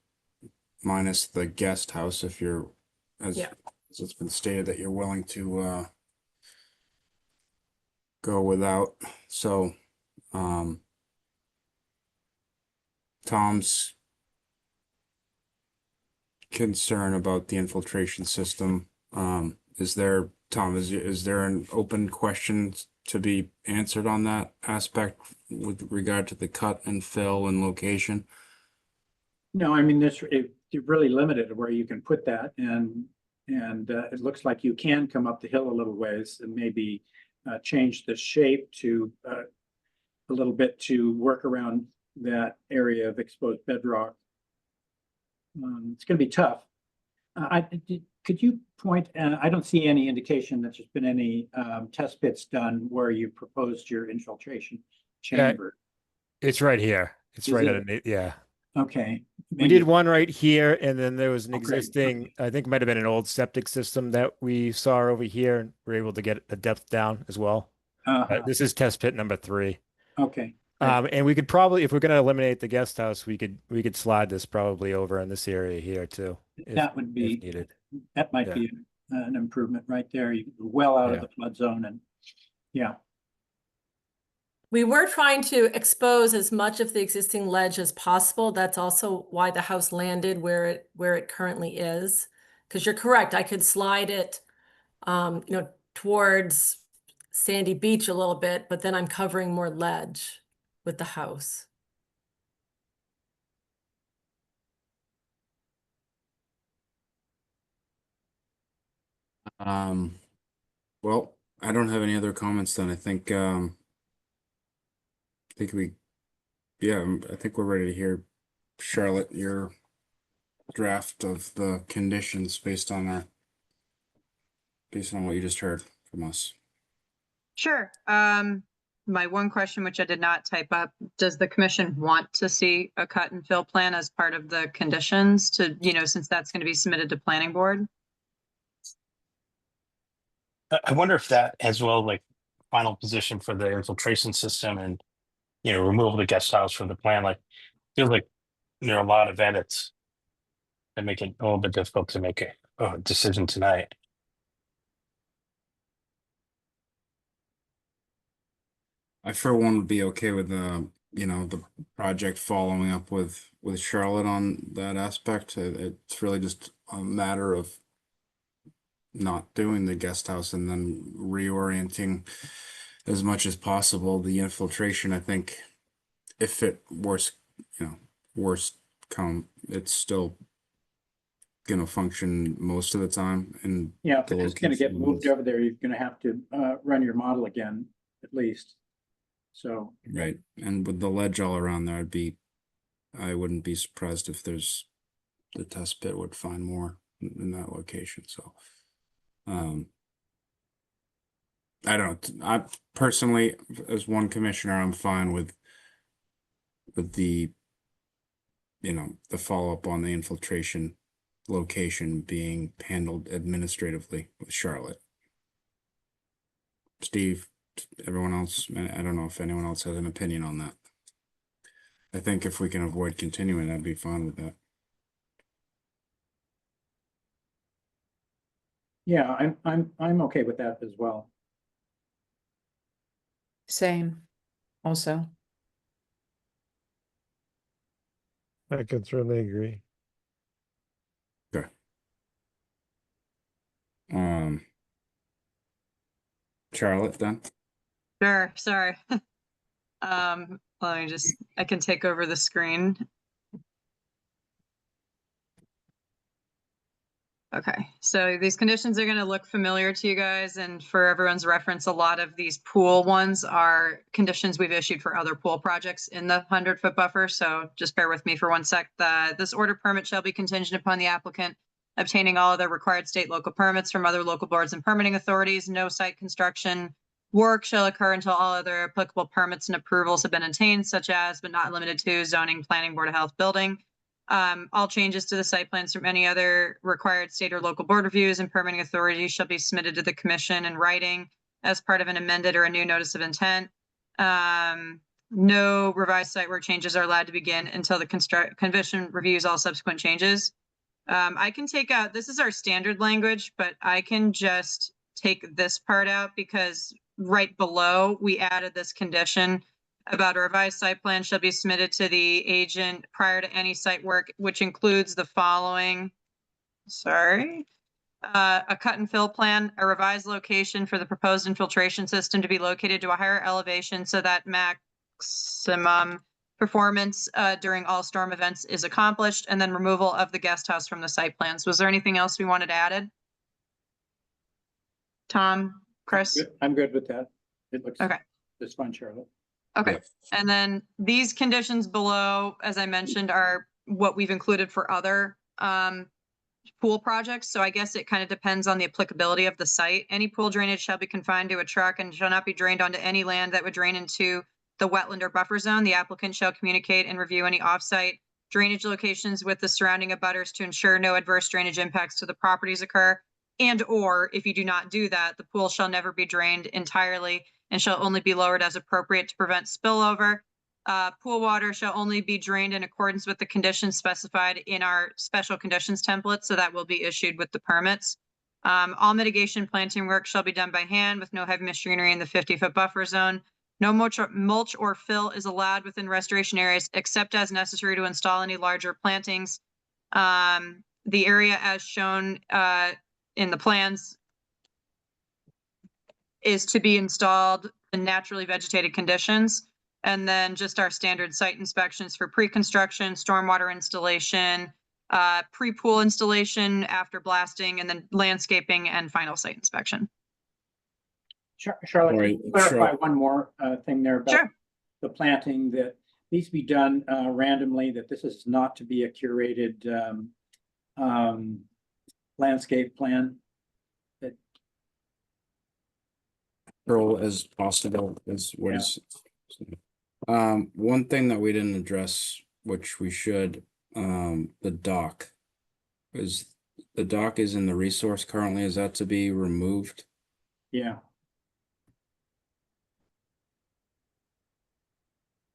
A: minus the guest house, if you're, as it's been stated, that you're willing to go without. So Tom's concern about the infiltration system, is there an open question to be answered on that aspect with regard to the cut and fill and location?
F: No, I mean, you're really limited where you can put that, and it looks like you can come up the hill a little ways and maybe change the shape to a little bit to work around that area of exposed bedrock. It's going to be tough. Could you point? I don't see any indication that there's been any test pits done where you proposed your infiltration chamber.
K: It's right here. It's
F: Is
K: right
F: it?
K: at it. Yeah.
F: Okay.
K: We did one right here, and then there was an
F: Oh, great.
K: existing, I think it might have been an old septic system that we saw over here, and we're able to get the depth down as well. This is test pit number 3.
F: Okay.
K: And we could probably, if we're going to eliminate the guest house, we could slide this probably over in this area here too.
F: That would
K: if
F: be
K: needed.
F: That might
K: Yeah.
F: be an improvement right there. You're well out of
K: Yeah.
F: the flood zone, and yeah.
I: We were trying to expose as much of the existing ledge as possible. That's also why the house landed where it currently is. Because you're correct, I could slide it, towards Sandy Beach a little bit, but then I'm covering more ledge with the house.
A: Well, I don't have any other comments then. I think I think we're ready to hear, Charlotte, your draft of the conditions based on what you just heard from us.
E: Sure. My one question, which I did not type up, does the commission want to see a cut and fill plan as part of the conditions to, since that's going to be submitted to planning board?
B: I wonder if that as well, like final position for the infiltration system and, removal of the guest house from the plan, like feels like there are a lot of edits that make it a little bit difficult to make a decision tonight.
A: I for one would be okay with the project following up with Charlotte on that aspect. It's really just a matter of not doing the guest house and then reorienting as much as possible. The infiltration, I think, if it worst come, it's still gonna function most of the time. And
F: Yeah, if it's gonna get moved over there, you're gonna have to run your model again, at least. So,
A: right. And with the ledge all around there, I wouldn't be surprised if the test pit would find more in that location. So, I don't, I personally, as one commissioner, I'm fine with the, the follow-up on the infiltration location being handled administratively with Charlotte. Steve, everyone else, I don't know if anyone else has an opinion on that. I think if we can avoid continuing, I'd be fine with that.
F: yeah, I'm okay with that as well.
D: Same, also.
C: I can certainly agree.
A: Okay. Charlotte, then.
E: Sure, sorry. Let me just, I can take over the screen. Okay, so these conditions are going to look familiar to you guys, and for everyone's reference, a lot of these pool ones are conditions we've issued for other pool projects in the 100-foot buffer, so just bear with me for 1 sec. This order permit shall be contingent upon the applicant obtaining all other required state local permits from other local boards and permitting authorities. No site construction work shall occur until all other applicable permits and approvals have been obtained, such as, but not limited to, zoning, planning, board of health, building. All changes to the site plans from any other required state or local board reviews and permitting authorities shall be submitted to the commission in writing as part of an amended or a new notice of intent. No revised site work changes are allowed to begin until the commission reviews all subsequent changes. I can take out, this is our standard language, but I can just take this part out because right below we added this condition about a revised site plan shall be submitted to the agent prior to any site work, which includes the following. A cut and fill plan, a revised location for the proposed infiltration system to be located to a higher elevation so that maximum performance during all storm events is accomplished, and then removal of the guest house from the site plans. Was there anything else we wanted added? Tom, Chris?
F: I'm good with that. It looks
E: Okay.
F: It's fine, Charlotte.
E: Okay,
A: Yeah.
E: and then these conditions below, as I mentioned, are what we've included for other pool projects. So I guess it kind of depends on the applicability of the site. Any pool drainage shall be confined to a truck and shall not be drained onto any land that would drain into the wetland or buffer zone. The applicant shall communicate and review any offsite drainage locations with the surrounding abutters to ensure no adverse drainage impacts to the properties occur. And or if you do not do that, the pool shall never be drained entirely and shall only be lowered as appropriate to prevent spillover. Pool water shall only be drained in accordance with the conditions specified in our special conditions template, so that will be issued with the permits. All mitigation planting work shall be done by hand with no heavy machinery in the 50-foot buffer zone. No mulch or fill is allowed within restoration areas except as necessary to install any larger plantings. The area as shown in the plans is to be installed in naturally vegetated conditions. And then just our standard site inspections for pre-construction, stormwater installation, pre-pool installation after blasting, and then landscaping and final site inspection.
F: Charlotte, can
A: Right,
F: you clarify
A: sure.
F: one more thing there about
E: Sure.
F: the planting that needs to be done randomly, that this is not to be a curated landscape plan?
A: Pearl as possible is what is. One thing that we didn't address, which we should, the dock. Is the dock is in the resource currently, is that to be removed?
F: Yeah,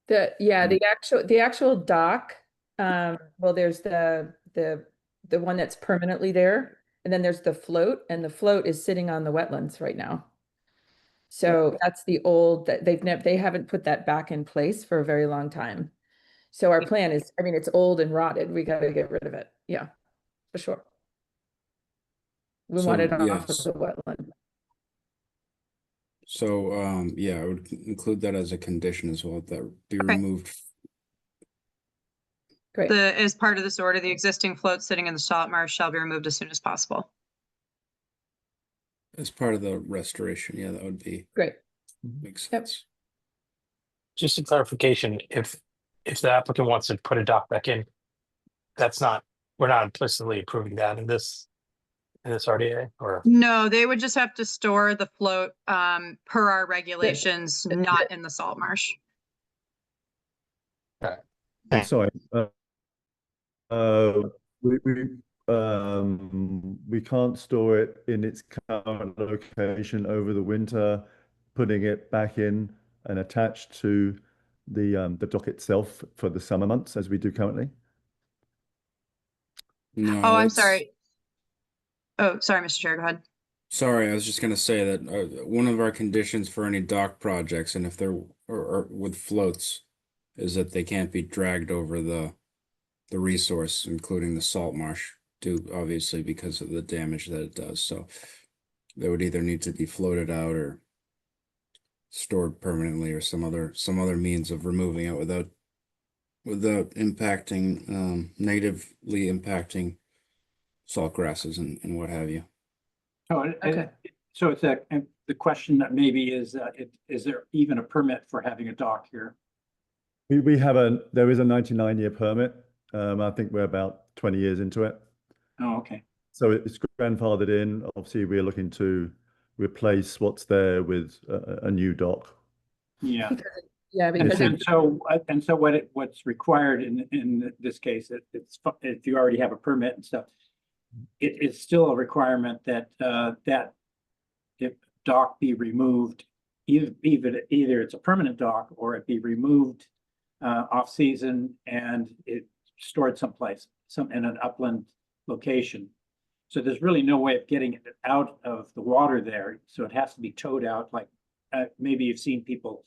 L: The actual dock, well, there's the one that's permanently there, and then there's the float, and the float is sitting on the wetlands right now. So that's the old, that they haven't put that back in place for a very long time. So our plan is, I mean, it's old and rotted. We gotta get rid of it. Yeah, for sure. We
A: So,
L: want it off of
A: yes.
L: the wetland.
A: So, yeah, I would include that as a condition as well, that be
E: Okay.
A: removed.
L: Great,
E: As part of this order, the existing float sitting in the salt marsh shall be removed as soon as possible.
A: As part of the restoration, yeah, that would be,
L: great.
A: makes
L: Yep.
A: sense.
B: Just a clarification, if the applicant wants to put a dock back in, we're not implicitly approving that in this RDA, or?
E: No, they would just have to store the float per our regulations, not in the salt marsh.
B: Thanks.
M: Sorry. We can't store it in its current location over the winter, putting it back in and attached to the dock itself for the summer months as we do currently.
A: No,
E: Oh, I'm
A: that's-
E: sorry. Oh, sorry, Mr. Chair, go ahead.
A: Sorry, I was just gonna say that one of our conditions for any dock projects, and if they're or with floats, is that they can't be dragged over the resource, including the salt marsh, due obviously because of the damage that it does. So they would either need to be floated out or stored permanently, or some other means of removing it without impacting negatively impacting salt grasses and what have you.
F: Oh,
L: Okay.
F: so it's and the question that maybe is there even a permit for having a dock here?
M: There is a 99-year permit. I think we're about 20 years into it.
F: Oh, okay.
M: So it's grandfathered in. Obviously, we're looking to replace what's there with a new dock.
F: Yeah.
L: Yeah, because
F: And so what's required in this case, if you already have a permit and stuff, it is still a requirement that that if dock be removed, either it's a permanent dock or it be removed off season and it stored someplace, in an upland location. So there's really no way of getting it out of the water there. So it has to be towed out. Like maybe you've seen people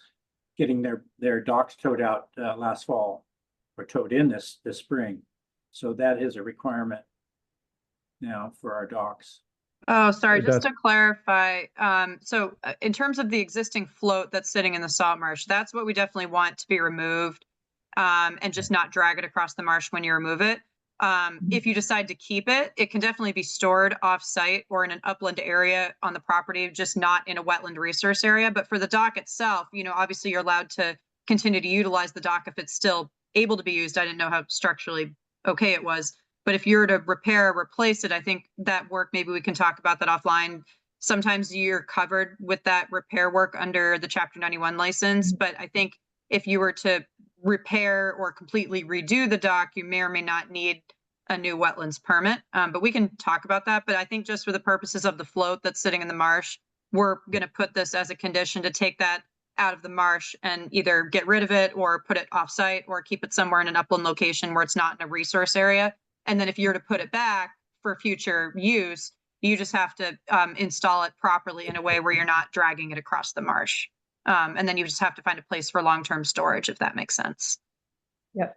F: getting their docks towed out last fall, or towed in this spring. So that is a requirement now for our docks.
E: Oh, sorry, just
M: That-
E: to clarify, so in terms of the existing float that's sitting in the salt marsh, that's what we definitely want to be removed, and just not drag it across the marsh when you remove it. If you decide to keep it, it can definitely be stored off-site or in an upland area on the property, just not in a wetland resource area. But for the dock itself, obviously you're allowed to continue to utilize the dock if it's still able to be used. I didn't know how structurally okay it was. But if you were to repair or replace it, I think that work, maybe we can talk about that offline. Sometimes you're covered with that repair work under the Chapter 91 license. But I think if you were to repair or completely redo the dock, you may or may not need a new wetlands permit. But we can talk about that. But I think just for the purposes of the float that's sitting in the marsh, we're going to put this as a condition to take that out of the marsh and either get rid of it or put it off-site or keep it somewhere in an upland location where it's not in a resource area. And then if you're to put it back for future use, you just have to install it properly in a way where you're not dragging it across the marsh. And then you just have to find a place for long-term storage, if that makes sense.
L: Yep.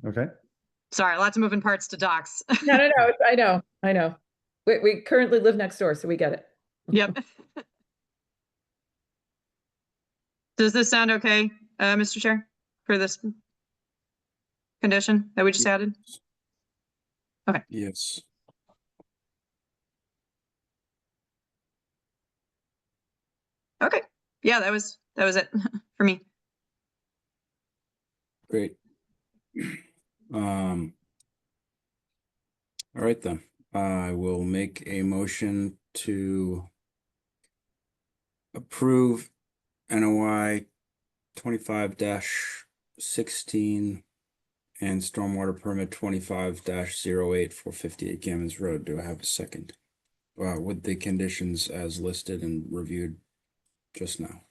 M: Okay.
E: Sorry, lots of moving parts to docks.
L: No, I know. We currently live next door, so we get it.
E: Yep. Does this sound okay, Mr. Chair, for this condition that we just added?
A: Yes.
E: Okay. Yeah, that was it for me.
A: Great. All right then. I will make a motion to approve NOI 25-16 and stormwater permit 25-08 for 58 Gammons Road. Do I have a second? With the conditions as listed and reviewed just now.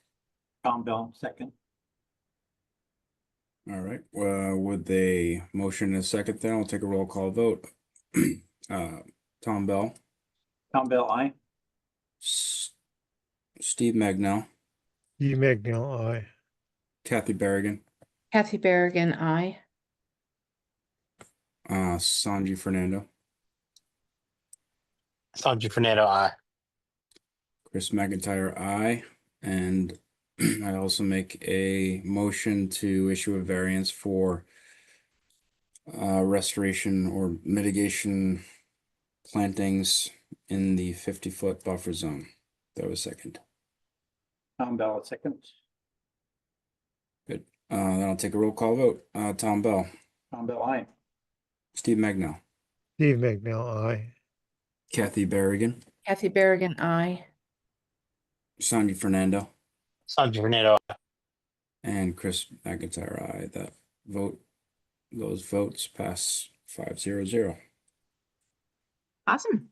F: Tom Bell, second.
A: All right, with a motion and a second, then I'll take a roll call vote. Tom Bell,
F: Tom Bell, aye.
A: Steve Magnell,
C: Steve Magnell, aye.
A: Kathy Berrigan,
D: Kathy Berrigan, aye.
A: Sanji Fernando,
B: Sanji Fernando, aye.
A: Chris McIntyre, aye. And I also make a motion to issue a variance for restoration or mitigation plantings in the 50-foot buffer zone. That was second.
F: Tom Bell, second.
A: Good. Then I'll take a roll call vote. Tom Bell,
F: Tom Bell, aye.
A: Steve Magnell,
C: Steve McNeil, aye.
A: Kathy Berrigan,
D: Kathy Berrigan, aye.
A: Sandy Fernando,
B: Sanji Fernando, aye.
A: and Chris McIntyre, aye. Those votes pass 5-0-0.
E: Awesome.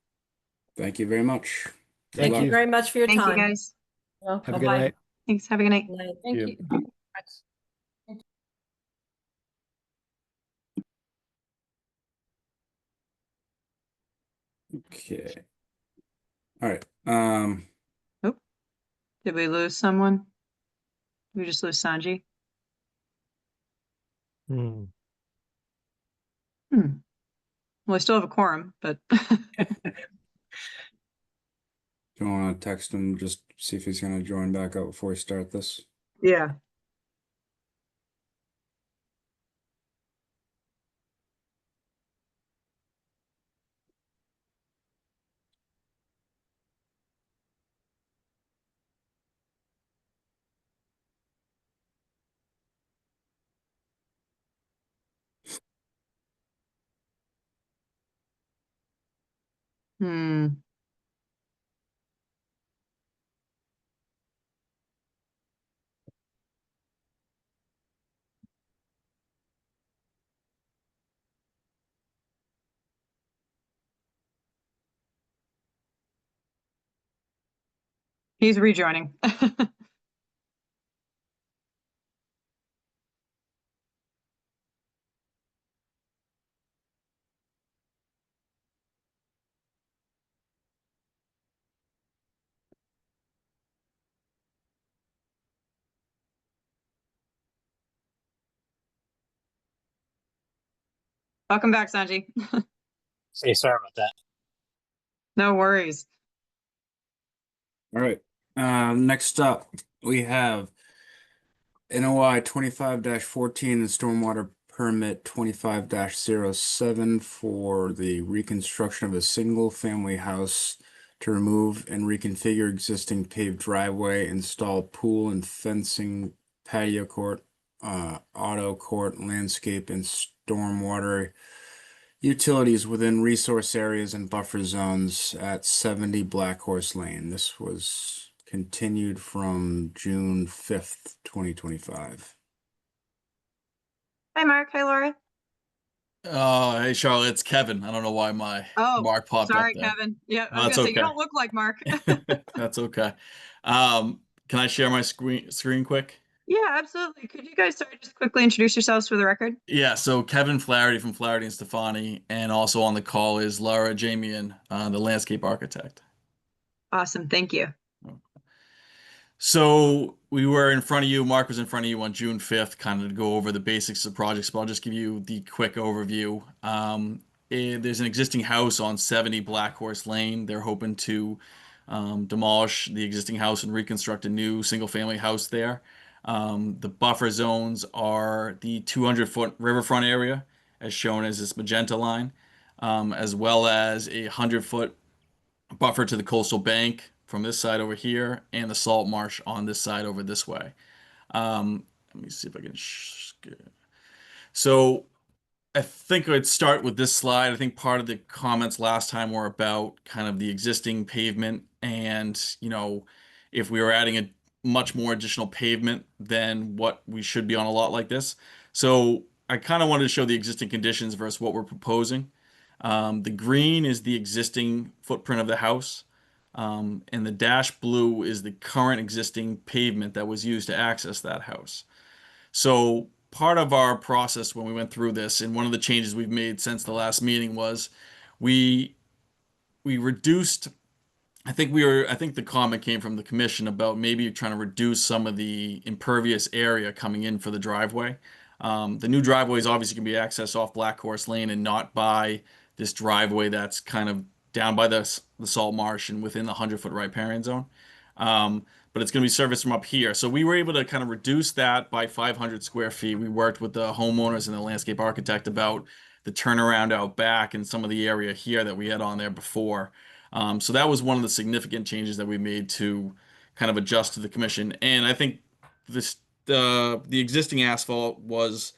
A: Thank you very much. Good
G: Thank
A: luck.
I: Thank you very much for your
E: Thank you,
I: time.
E: guys.
K: Have a good
I: Bye-bye.
K: night.
E: Thanks. Have a good night.
D: Thank
M: Yeah.
D: you.
A: Okay. All right.
E: Did we lose someone? Did we just lose Sanji?
C: Hmm.
E: Well, I still have a quorum, but
A: Do you want to text him, just see if he's going to join back up before we start this?
E: yeah. Hmm. He's rejoining. Welcome back, Sanji.
B: Hey, sorry about that.
E: No worries.
A: All right. Next up, we have NOI 25-14 and stormwater permit 25-07 for the reconstruction of a single-family house to remove and reconfigure existing paved driveway, install pool and fencing, patio court, auto court, landscape, and stormwater utilities within resource areas and buffer zones at 70 Black Horse Lane. This was continued from June 5th, 2025.
E: Hi, Mark. Hi, Laura.
N: Oh, hey, Charlotte, it's Kevin. I don't know why my
E: Oh,
N: Mark popped
E: sorry,
N: up there.
E: Kevin. Yeah, I
N: No,
E: was
N: that's
E: gonna say, you
N: okay.
E: don't look like Mark.
N: That's okay. Can I share my screen quick?
E: Yeah, absolutely. Could you guys just quickly introduce yourselves for the record?
N: Yeah, so Kevin Flaherty from Flaherty and Stefani, and also on the call is Laura Jamian, the landscape architect.
E: Awesome. Thank you.
N: So we were in front of you, Mark was in front of you on June 5th, kind of to go over the basics of the projects, but I'll just give you the quick overview. There's an existing house on 70 Black Horse Lane. They're hoping to demolish the existing house and reconstruct a new single-family house there. The buffer zones are the 200-foot riverfront area, as shown as this magenta line, as well as a 100-foot buffer to the coastal bank from this side over here, and the salt marsh on this side over this way. Let me see if I can. So I think I'd start with this slide. I think part of the comments last time were about kind of the existing pavement and, if we were adding a much more additional pavement than what we should be on a lot like this. So I kind of wanted to show the existing conditions versus what we're proposing. The green is the existing footprint of the house. And the dash blue is the current existing pavement that was used to access that house. So part of our process when we went through this, and one of the changes we've made since the last meeting was we reduced, I think the comment came from the commission about maybe trying to reduce some of the impervious area coming in for the driveway. The new driveway is obviously going to be accessed off Black Horse Lane and not by this driveway that's kind of down by the salt marsh and within the 100-foot riparian zone. But it's going to be serviced from up here. So we were able to kind of reduce that by 500 square feet. We worked with the homeowners and the landscape architect about the turnaround out back and some of the area here that we had on there before. So that was one of the significant changes that we made to kind of adjust to the commission. And I think the existing asphalt was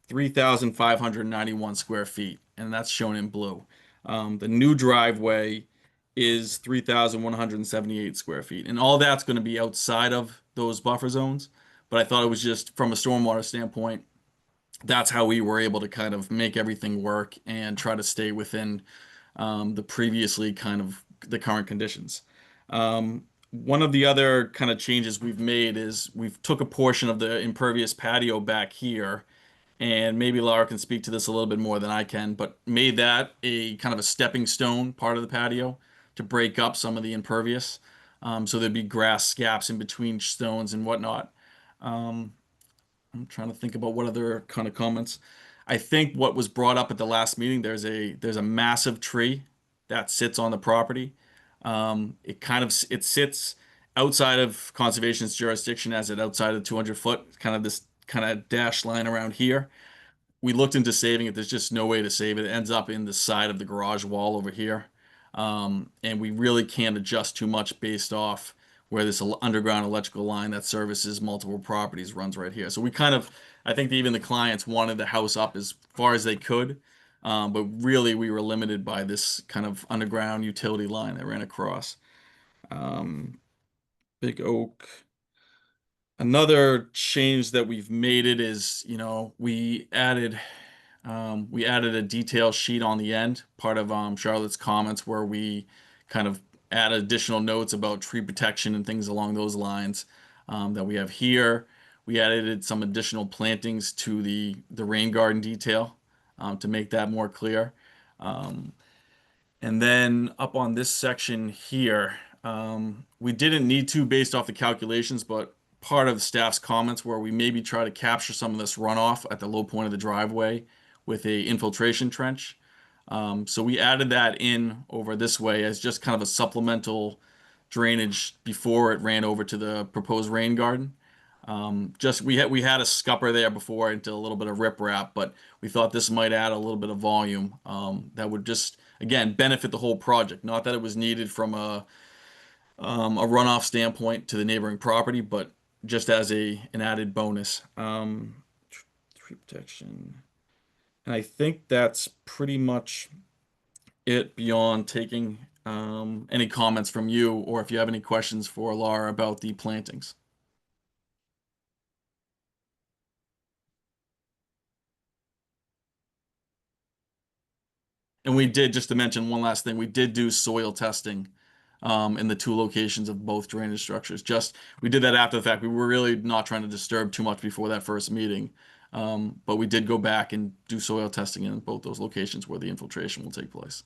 N: 3,591 square feet, and that's shown in blue. The new driveway is 3,178 square feet, and all that's going to be outside of those buffer zones. But I thought it was just from a stormwater standpoint, that's how we were able to kind of make everything work and try to stay within the previously kind of the current conditions. One of the other kind of changes we've made is we've took a portion of the impervious patio back here, and maybe Laura can speak to this a little bit more than I can, but made that a kind of a stepping stone part of the patio to break up some of the impervious. So there'd be grass scaps in between stones and whatnot. I'm trying to think about what other kind of comments. I think what was brought up at the last meeting, there's a massive tree that sits on the property. It sits outside of conservation's jurisdiction as it outside of 200 foot, kind of this kind of dashed line around here. We looked into saving it. There's just no way to save it. It ends up in the side of the garage wall over here. And we really can't adjust too much based off where this underground electrical line that services multiple properties runs right here. So we kind of, I think even the clients wanted the house up as far as they could. But really we were limited by this kind of underground utility line that ran across. Big Oak. Another change that we've made it is, we added a detail sheet on the end, part of Charlotte's comments, where we kind of add additional notes about tree protection and things along those lines that we have here. We added some additional plantings to the rain garden detail to make that more clear. And then up on this section here, we didn't need to based off the calculations, but part of staff's comments where we maybe try to capture some of this runoff at the low point of the driveway with a infiltration trench. So we added that in over this way as just kind of a supplemental drainage before it ran over to the proposed rain garden. We had a scupper there before into a little bit of riprap, but we thought this might add a little bit of volume that would just, again, benefit the whole project. Not that it was needed from a runoff standpoint to the neighboring property, but just as an added bonus. Tree protection. And I think that's pretty much it beyond taking any comments from you, or if you have any questions for Laura about the plantings. And we did, just to mention one last thing, we did do soil testing in the two locations of both drainage structures. We did that after the fact. We were really not trying to disturb too much before that first meeting. But we did go back and do soil testing in both those locations where the infiltration will take place.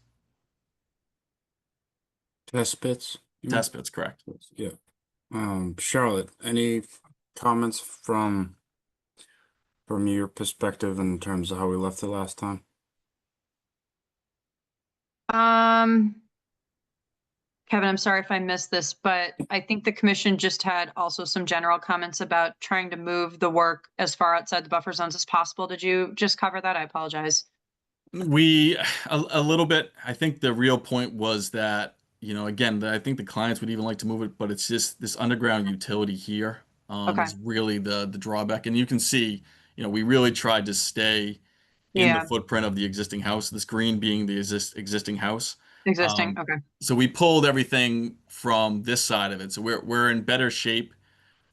A: Test pits?
N: Test pits, correct.
A: Yeah. Charlotte, any comments from your perspective in terms of how we left it last time?
E: Kevin, I'm sorry if I missed this, but I think the commission just had also some general comments about trying to move the work as far outside the buffer zones as possible. Did you just cover that? I apologize.
N: A little bit. I think the real point was that, again, I think the clients would even like to move it, but it's just this underground utility here is really the drawback. And you can see, we really tried to stay in the footprint of the existing house, this green being the existing house.
E: Existing, okay.
N: So we pulled everything from this side of it. So we're in better shape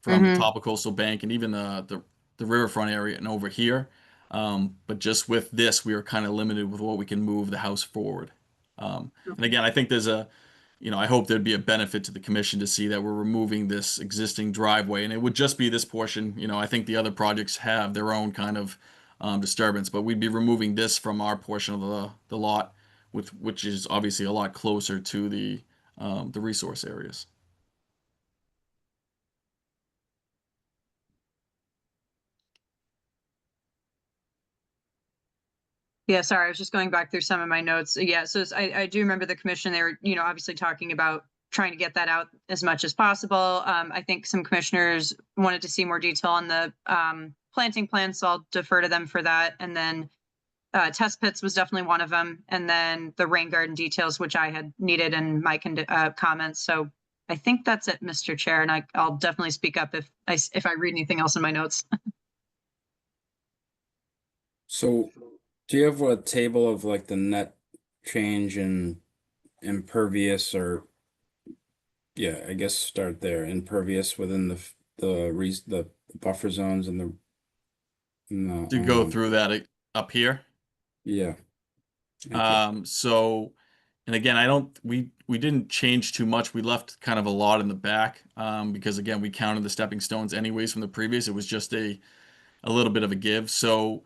N: from the top of Coastal Bank and even the riverfront area and over here. But just with this, we were kind of limited with what we can move the house forward. And again, I think there's I hope there'd be a benefit to the commission to see that we're removing this existing driveway, and it would just be this portion. I think the other projects have their own kind of disturbance, but we'd be removing this from our portion of the lot, which is obviously a lot closer to the resource areas.
E: Yeah, sorry, I was just going back through some of my notes. Yeah, so I do remember the commission, they were, obviously talking about trying to get that out as much as possible. I think some commissioners wanted to see more detail on the planting plan, so I'll defer to them for that. And then test pits was definitely one of them. And then the rain garden details, which I had needed in my comments. So I think that's it, Mr. Chair, and I'll definitely speak up if I read anything else in my notes.
A: So do you have a table of like the net change in impervious or, yeah, I guess start there, impervious within the buffer zones and
N: To go
A: the,
N: through that up here.
A: yeah. Thank you.
N: So, and again, we didn't change too much. We left kind of a lot in the back, because again, we counted the stepping stones anyways from the previous. It was just a little bit of a give. So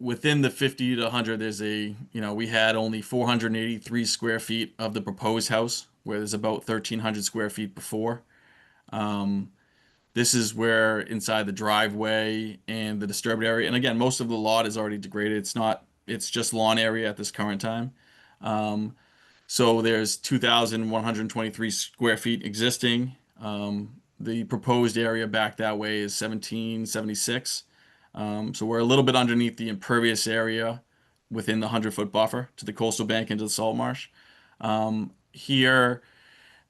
N: within the 50 to 100, there's we had only 483 square feet of the proposed house, where there's about 1,300 square feet before. This is where inside the driveway and the disturbed area, and again, most of the lot is already degraded. It's just lawn area at this current time. So there's 2,123 square feet existing. The proposed area back that way is 1,776. So we're a little bit underneath the impervious area within the 100-foot buffer to the coastal bank into the salt marsh. Here,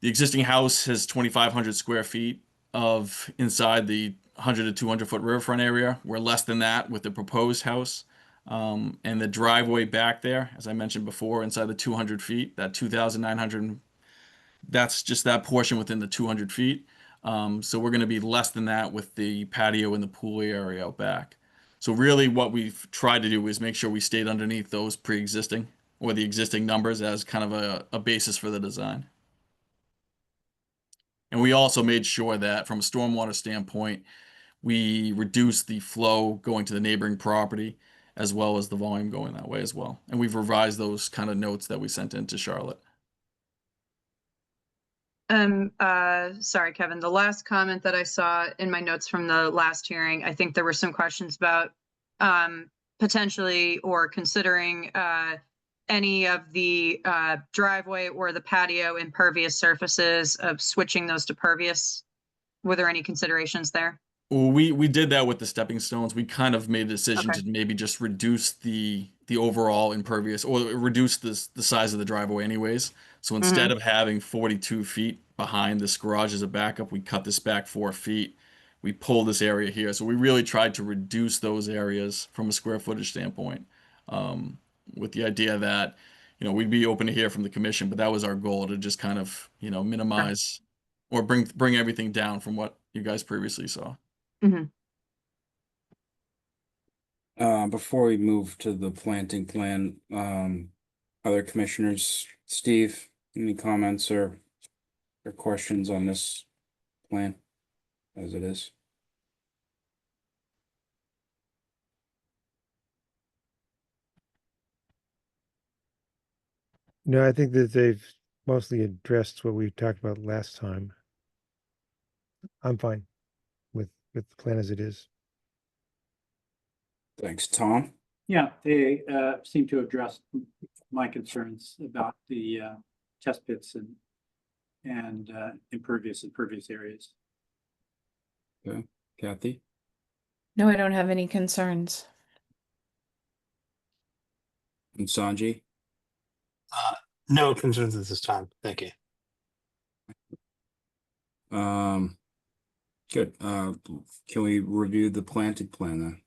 N: the existing house has 2,500 square feet of inside the 100 to 200-foot riverfront area. We're less than that with the proposed house. And the driveway back there, as I mentioned before, inside the 200 feet, that 2,900, that's just that portion within the 200 feet. So we're going to be less than that with the patio and the pool area out back. So really what we've tried to do is make sure we stayed underneath those pre-existing or the existing numbers as kind of a basis for the design. And we also made sure that from a stormwater standpoint, we reduced the flow going to the neighboring property as well as the volume going that way as well. And we've revised those kind of notes that we sent in to Charlotte.
E: Sorry, Kevin, the last comment that I saw in my notes from the last hearing, I think there were some questions about potentially or considering any of the driveway or the patio impervious surfaces of switching those to pervious. Were there any considerations there?
N: Well, we did that with the stepping stones. We kind of made a decision
E: Okay.
N: to maybe just reduce the overall impervious or reduce the size of the driveway anyways. So instead of having 42 feet behind this garage as a backup, we cut this back 4 feet. We pulled this area here. So we really tried to reduce those areas from a square footage standpoint, with the idea that, we'd be open to hear from the commission, but that was our goal, to just kind of, minimize or bring everything down from what you guys previously saw.
A: Before we move to the planting plan, other commissioners, Steve, any comments or questions on this plan as it is?
C: No, I think that they've mostly addressed what we talked about last time. I'm fine with the plan as it is.
A: Thanks, Tom.
F: Yeah, they seem to address my concerns about the test pits and impervious areas.
A: Okay, Kathy?
D: No, I don't have any concerns.
A: And Sanji?
B: No concerns at this time. Thank you.
A: Good. Can we review the planting plan then?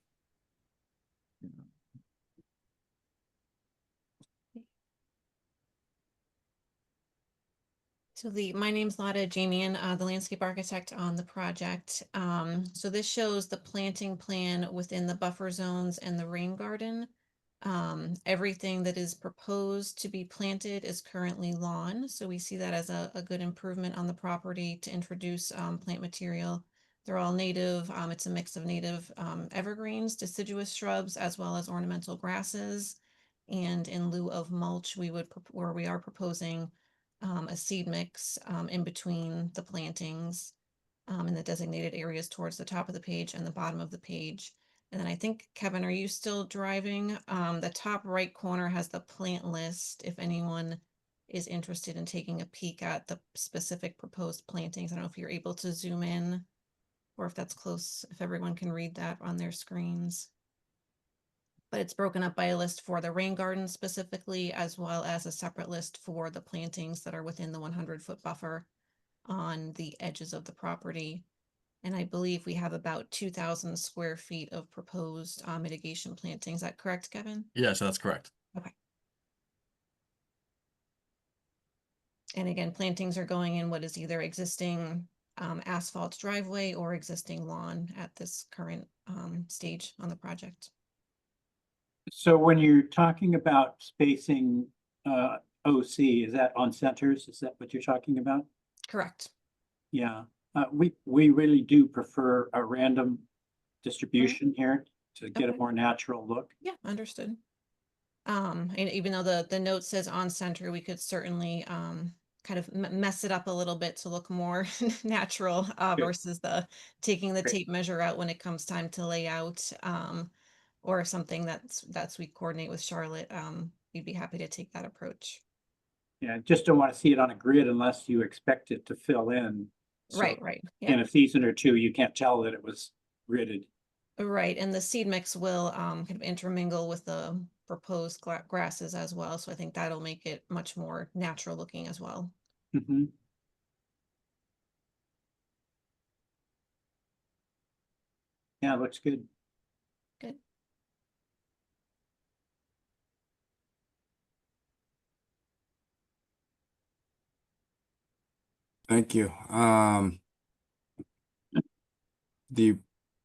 O: So my name's Lotta Jamian, the landscape architect on the project. So this shows the planting plan within the buffer zones and the rain garden. Everything that is proposed to be planted is currently lawn. So we see that as a good improvement on the property to introduce plant material. They're all native. It's a mix of native evergreens, deciduous shrubs, as well as ornamental grasses. And in lieu of mulch, we are proposing a seed mix in between the plantings in the designated areas towards the top of the page and the bottom of the page. And then I think, Kevin, are you still driving? The top right corner has the plant list. If anyone is interested in taking a peek at the specific proposed plantings, I don't know if you're able to zoom in or if that's close, if everyone can read that on their screens. But it's broken up by a list for the rain garden specifically, as well as a separate list for the plantings that are within the 100-foot buffer on the edges of the property. And I believe we have about 2,000 square feet of proposed mitigation plantings. Is that correct, Kevin?
N: Yes, that's correct.
O: Okay. And again, plantings are going in what is either existing asphalt driveway or existing lawn at this current stage on the project.
F: So when you're talking about spacing OC, is that on centers? Is that what you're talking about?
O: Correct.
F: Yeah, we really do prefer a random distribution here to get a
O: Okay.
F: more natural look.
O: Yeah, understood. And even though the note says on center, we could certainly kind of mess it up a little bit to look more natural
F: Good.
O: versus the taking the
F: Great.
O: tape measure out when it comes time to lay out. Or something that's we coordinate with Charlotte. We'd be happy to take that approach.
F: Yeah, just don't want to see it on a grid unless you expect it to fill in. So
O: Right.
F: in
O: Yeah.
F: a season or two, you can't tell that it was gridded.
O: Right. And the seed mix will kind of intermingle with the proposed grasses as well. So I think that'll make it much more natural looking as well.
F: Mhm. Yeah, looks good.
O: Good.
A: Thank you. The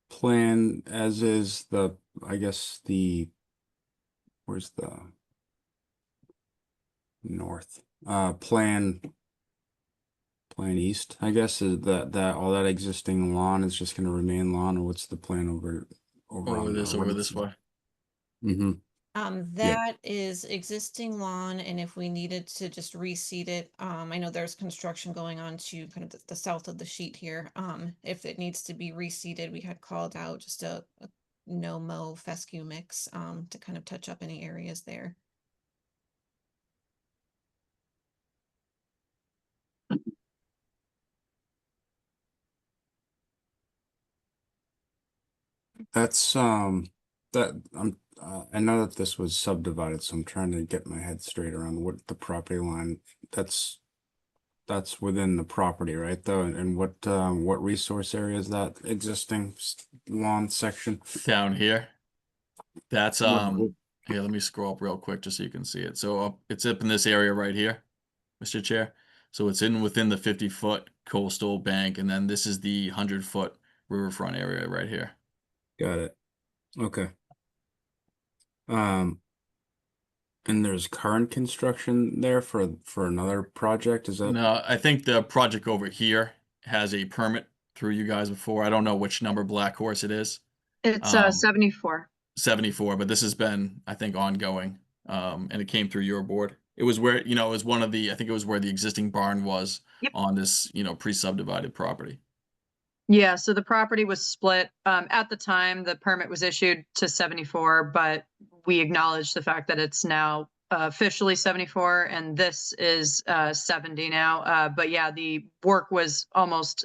A: plan as is I guess where's the north? Plan east, I guess, is that all that existing lawn is just gonna remain lawn, or what's the plan over
N: Over this way.
A: Mm-hmm. Yeah.
O: That is existing lawn, and if we needed to just reseed it, I know there's construction going on to kind of the south of the sheet here. If it needs to be reseeded, we had called out just a no-mow fescue mix to kind of touch up any areas there.
A: That's I know that this was subdivided, so I'm trying to get my head straight around what the property line that's within the property, right? Though, and what resource area is that existing lawn section?
N: Down here. That's
A: What-
N: here, let me scroll up real quick just so you can see it. So it's up in this area right here, Mr. Chair. So it's within the 50-foot coastal bank, and then this is the 100-foot riverfront area right here.
A: Got it. Okay. And there's current construction there for another project, is that?
N: No, I think the project over here has a permit through you guys before. I don't know which number Black Horse it is.
E: It's 74.
N: 74, but this has been, I think, ongoing. And it came through your board. It was where, it was one of I think it was where the existing barn was on this, pre-subdivided property.
E: Yeah, so the property was split. At the time, the permit was issued to 74, but we acknowledge the fact that it's now officially 74, and this is 70 now. But yeah, the work was almost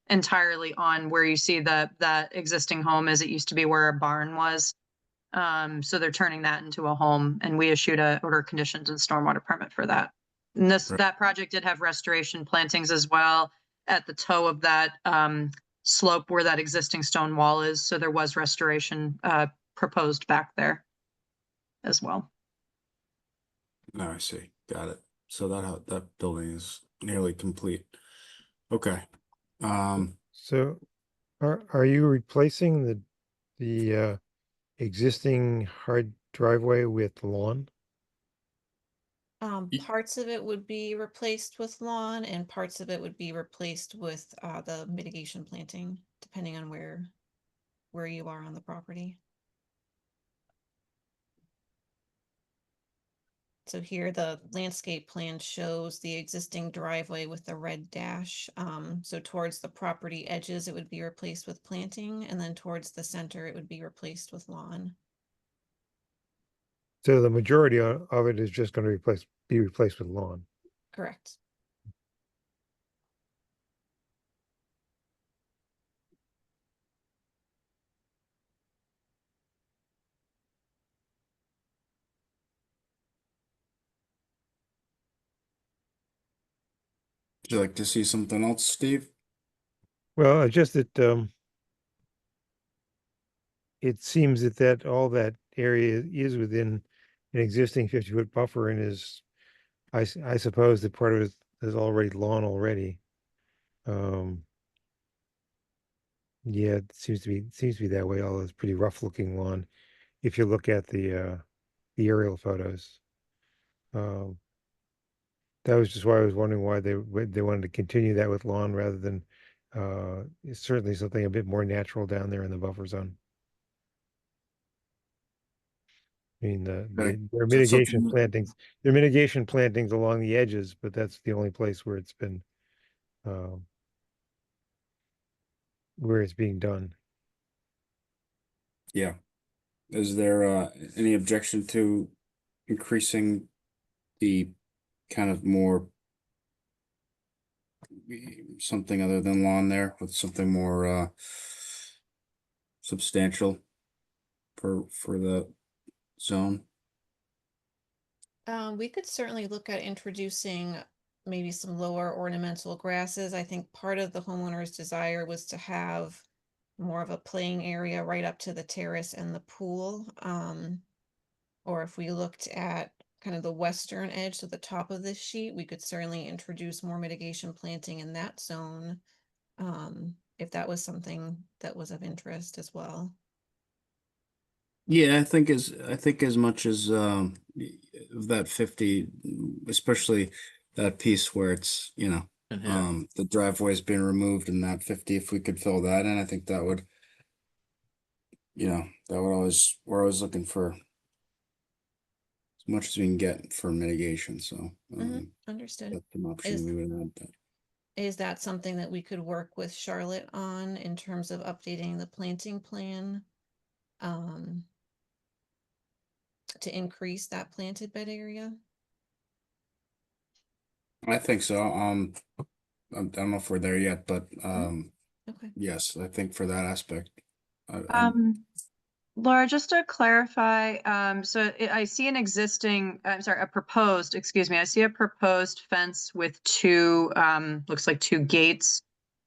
E: entirely on where you see that existing home as it used to be where a barn was. So they're turning that into a home, and we issued a order of conditions and stormwater permit for that. And that project did have restoration plantings as well at the toe of that slope where that existing stone wall is. So there was restoration proposed back there as well.
A: No, I see. Got it. So that building is nearly complete. Okay.
C: So are you replacing the existing hard driveway with lawn?
O: Parts of it would be replaced with lawn and parts of it would be replaced with the mitigation planting, depending on where you are on the property. So here the landscape plan shows the existing driveway with the red dash. So towards the property edges, it would be replaced with planting, and then towards the center, it would be replaced with lawn.
C: So the majority of it is just going to be replaced with lawn.
O: Correct.
A: Would you like to see something else, Steve?
C: Well, just that it seems that all that area is within an existing 50-foot buffer and is, I suppose that part of it is already lawn already. Yeah, it seems to be that way. All those pretty rough looking lawn, if you look at the aerial photos. That was just why I was wondering why they wanted to continue that with lawn rather than certainly something a bit more natural down there in the buffer zone. I mean,
A: Right.
C: there are
A: So
C: mitigation
A: something-
C: plantings. There are mitigation plantings along the edges, but that's the only place where it's been where it's being done.
A: Yeah. Is there any objection to increasing the kind of more something other than lawn there with something more substantial for the zone?
O: We could certainly look at introducing maybe some lower ornamental grasses. I think part of the homeowner's desire was to have more of a playing area right up to the terrace and the pool. Or if we looked at kind of the western edge, so the top of this sheet, we could certainly introduce more mitigation planting in that zone. If that was something that was of interest as well.
A: Yeah, I think as much as that 50, especially that piece where it's, you know, the driveway's been removed and that 50, if we could fill that in, I think that would, you know, we're always looking for as much as we can get for mitigation. So
O: Understood.
A: that's an option we would add that.
O: Is that something that we could work with Charlotte on in terms of updating the planting plan? To increase that planted bed area?
A: I think so. I don't know if we're there yet, but
O: Okay.
A: yes, I think for that aspect.
E: Laura, just to clarify, I see an existing, I'm sorry, I see a proposed fence with two, looks like two gates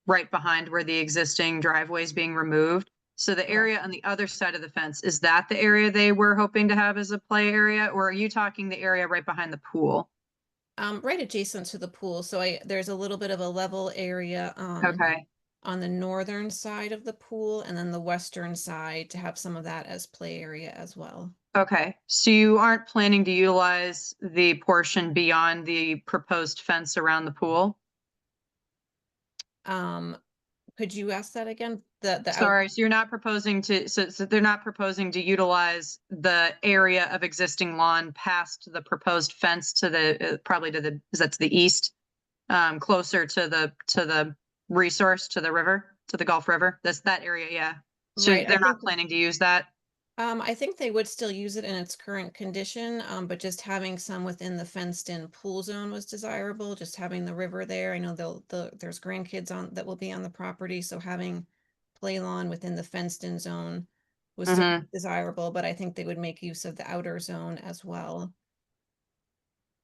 E: right behind where the existing driveway is being removed. So the area on the other side of the fence, is that the area they were hoping to have as a play area, or are you talking the area right behind the pool?
O: Right adjacent to the pool. So there's a little bit of a level area
E: Okay.
O: on the northern side of the pool, and then the western side to have some of that as play area as well.
E: Okay, so you aren't planning to utilize the portion beyond the proposed fence around the pool?
O: Could you ask that again?
E: Sorry, so you're not proposing to, so they're not proposing to utilize the area of existing lawn past the proposed fence to the, probably to the, is that to the east? Closer to the resource, to the river, to the Gulf River, that area, yeah. So
O: Right, I
E: they're not
O: think-
E: planning to use that?
O: I think they would still use it in its current condition, but just having some within the fenced-in pool zone was desirable. Just having the river there. I know there's grandkids that will be on the property, so having play lawn within the fenced-in zone was still desirable. But I think they would make use of the outer zone as well.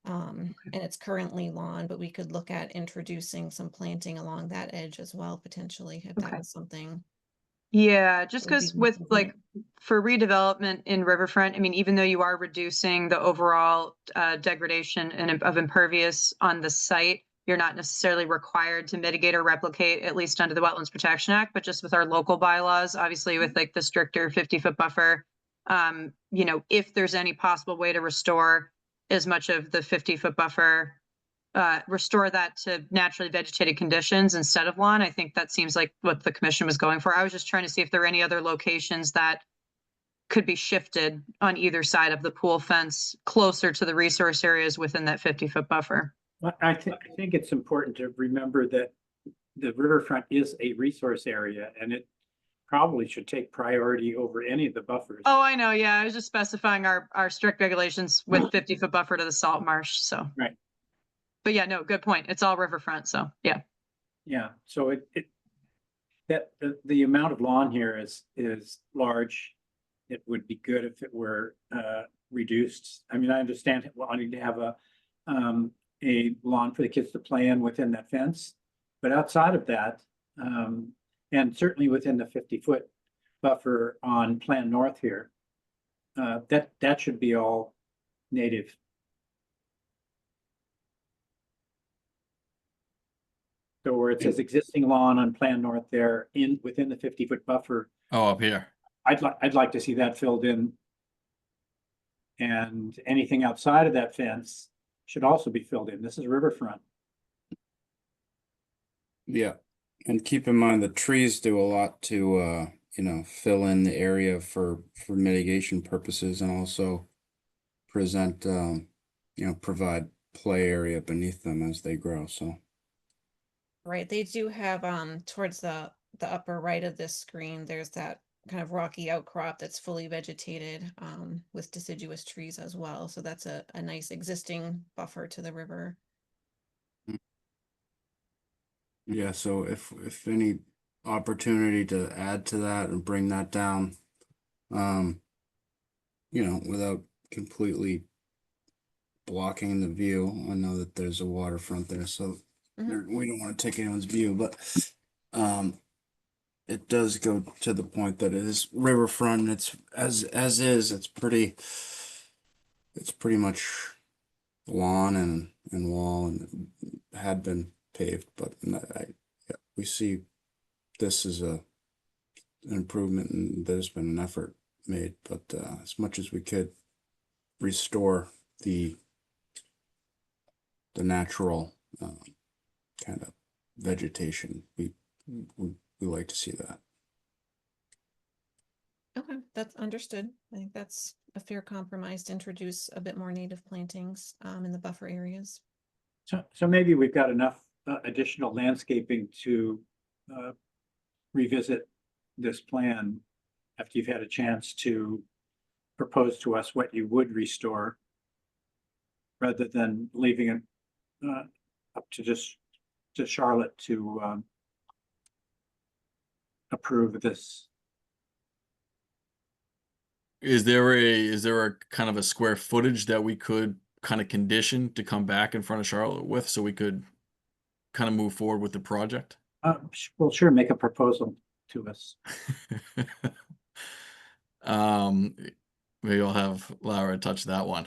O: And it's currently lawn, but we could look at introducing some planting along that edge as well, potentially, if that was something.
E: Yeah, just
O: Would be
E: because with like for redevelopment in Riverfront, I mean, even though you are reducing the overall degradation of impervious on the site, you're not necessarily required to mitigate or replicate, at least under the Wetlands Protection Act, but just with our local bylaws, obviously with like the stricter 50-foot buffer, you know, if there's any possible way to restore as much of the 50-foot buffer, restore that to naturally vegetated conditions instead of lawn. I think that seems like what the commission was going for. I was just trying to see if there are any other locations that could be shifted on either side of the pool fence closer to the resource areas within that 50-foot buffer.
F: Well, I think it's important to remember that the riverfront is a resource area and it probably should take priority over any of the buffers.
E: Oh, I know. Yeah, I was just specifying our strict regulations with 50-foot buffer to the salt marsh. So,
F: Right.
E: But yeah, no, good point. It's all riverfront. So yeah.
F: Yeah, so the amount of lawn here is large. It would be good if it were reduced. I mean, I understand wanting to have a lawn for the kids to play in within that fence, but outside of that, and certainly within the 50-foot buffer on Plan North here, that should be all native. So where it says existing lawn on Plan North there within the 50-foot buffer,
N: Oh, up here.
F: I'd like to see that filled in. And anything outside of that fence should also be filled in. This is riverfront.
A: Yeah, and keep in mind the trees do a lot to fill in the area for mitigation purposes and also present provide play area beneath them as they grow. So
O: Right, they do have towards the upper right of this screen, there's that kind of rocky outcrop that's fully vegetated with deciduous trees as well. So that's a nice existing buffer to the river.
A: yeah, so if any opportunity to add to that and bring that down, without completely blocking the view. I know that there's a waterfront there, so we don't want to take anyone's view, but it does go to the point that it is riverfront. It's as is. It's pretty much lawn and wall, and had been paved, but we see this is an improvement, and there's been an effort made, but as much as we could restore the natural kind of vegetation, we like to see that.
O: Okay, that's understood. I think that's a fair compromise to introduce a bit more native plantings in the buffer areas.
F: So maybe we've got enough additional landscaping to revisit this plan after you've had a chance to propose to us what you would restore, rather than leaving it up to Charlotte to approve this.
N: Is there a kind of a square footage that we could kind of condition to come back in front of Charlotte with, so we could kind of move forward with the project?
F: Well, sure, make a proposal to us.
N: Maybe I'll have Laura touch that one.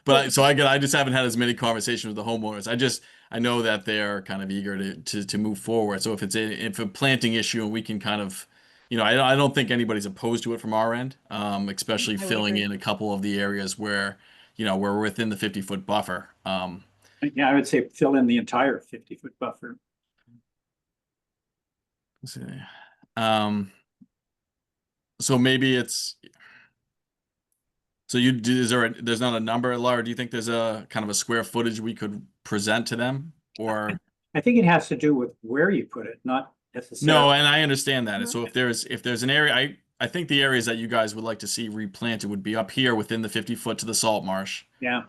N: But I just haven't had as many conversations with the homeowners. I know that they're kind of eager to move forward. So if a planting issue, and we can kind of, I don't think anybody's opposed to it from our end, especially filling in a couple of the areas where, we're within the 50-foot buffer.
F: Yeah, I would say fill in the entire 50-foot buffer.
N: Let's see. So maybe it's. So there's not a number, Laura? Do you think there's a kind of a square footage we could present to them, or?
F: I think it has to do with where you put it, not necessarily.
N: No, and I understand that. And so if there's an area, I think the areas that you guys would like to see replanted would be up here within the 50-foot to the salt marsh.
F: Yeah.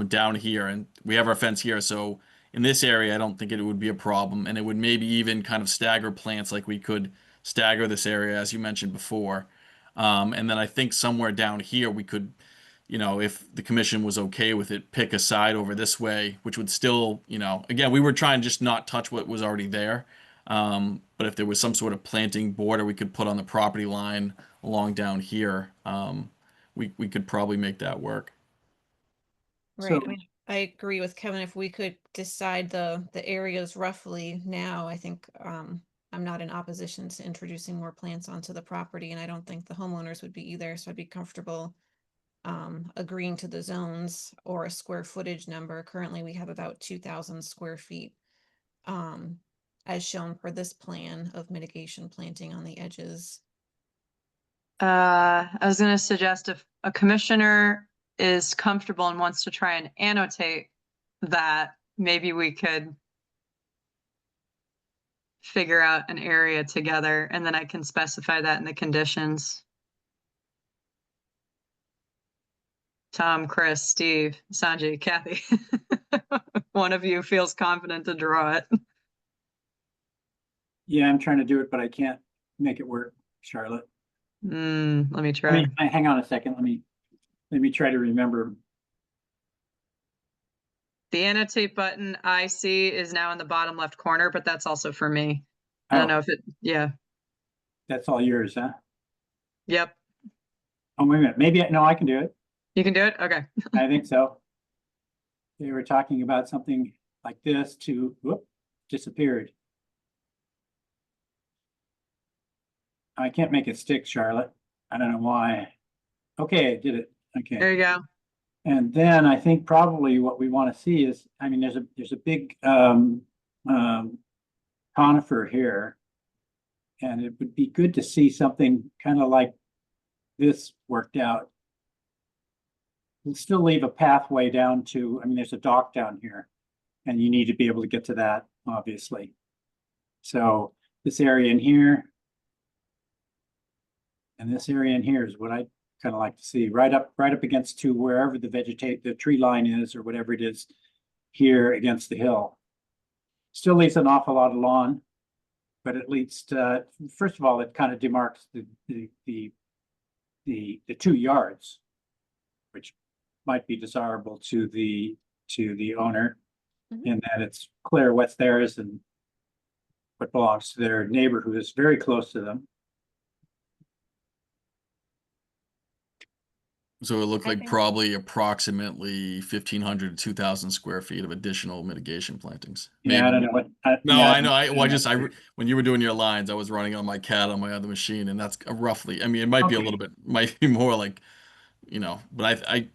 N: Down here, and we have our fence here, so in this area, I don't think it would be a problem, and it would maybe even kind of stagger plants, like we could stagger this area, as you mentioned before. And then I think somewhere down here we could, if the commission was okay with it, pick a side over this way, which would still, again, we were trying to just not touch what was already there. But if there was some sort of planting border we could put on the property line along down here, we could probably make that work.
O: Right. I mean, I agree with Kevin. If we could decide the areas roughly now, I think I'm not in opposition to introducing more plants onto the property, and I don't think the homeowners would be either. So I'd be comfortable agreeing to the zones or a square footage number. Currently, we have about 2,000 square feet as shown for this plan of mitigation planting on the edges.
E: I was gonna suggest if a commissioner is comfortable and wants to try and annotate that, maybe we could figure out an area together, and then I can specify that in the conditions. Tom, Chris, Steve, Sanjay, Kathy. One of you feels confident to draw it.
F: Yeah, I'm trying to do it, but I can't make it work, Charlotte.
E: Let me
F: I
E: try.
F: mean, hang on a second. Let me try to remember.
E: The annotate button I see is now in the bottom left corner, but that's also for me. I don't
F: Oh.
E: know if yeah.
F: That's all yours, huh?
E: Yep.
F: Oh, wait a minute. Maybe, no, I can do it.
E: You can do it? Okay.
F: I think so. They were talking about something like this to, whoop, disappeared. I can't make it stick, Charlotte. I don't know why. Okay, I did it. Okay.
E: There you go.
F: And then I think probably what we want to see is, I mean, there's a big conifer here. And it would be good to see something kind of like this worked out. We'll still leave a pathway down to, I mean, there's a dock down here, and you need to be able to get to that, obviously. So this area in here and this area in here is what I kind of like to see, right up against to wherever the tree line is, or whatever it is here against the hill. Still leaves an awful lot of lawn, but at least first of all, it kind of demarks the 2 yards, which might be desirable to the owner, in that it's clear what's theirs and what belongs to their neighbor who is very close to them.
N: So it looked
O: I
N: like
O: think-
N: probably approximately 1,500 to 2,000 square feet of additional mitigation plantings.
F: Yeah, I don't
N: Maybe.
F: know what.
N: No,
F: yeah,
N: I know.
F: don't-
N: When you were doing your lines, I was running on my CAD on my other machine, and that's roughly. I mean, it might be a
F: Okay.
N: little bit, might be more like, but I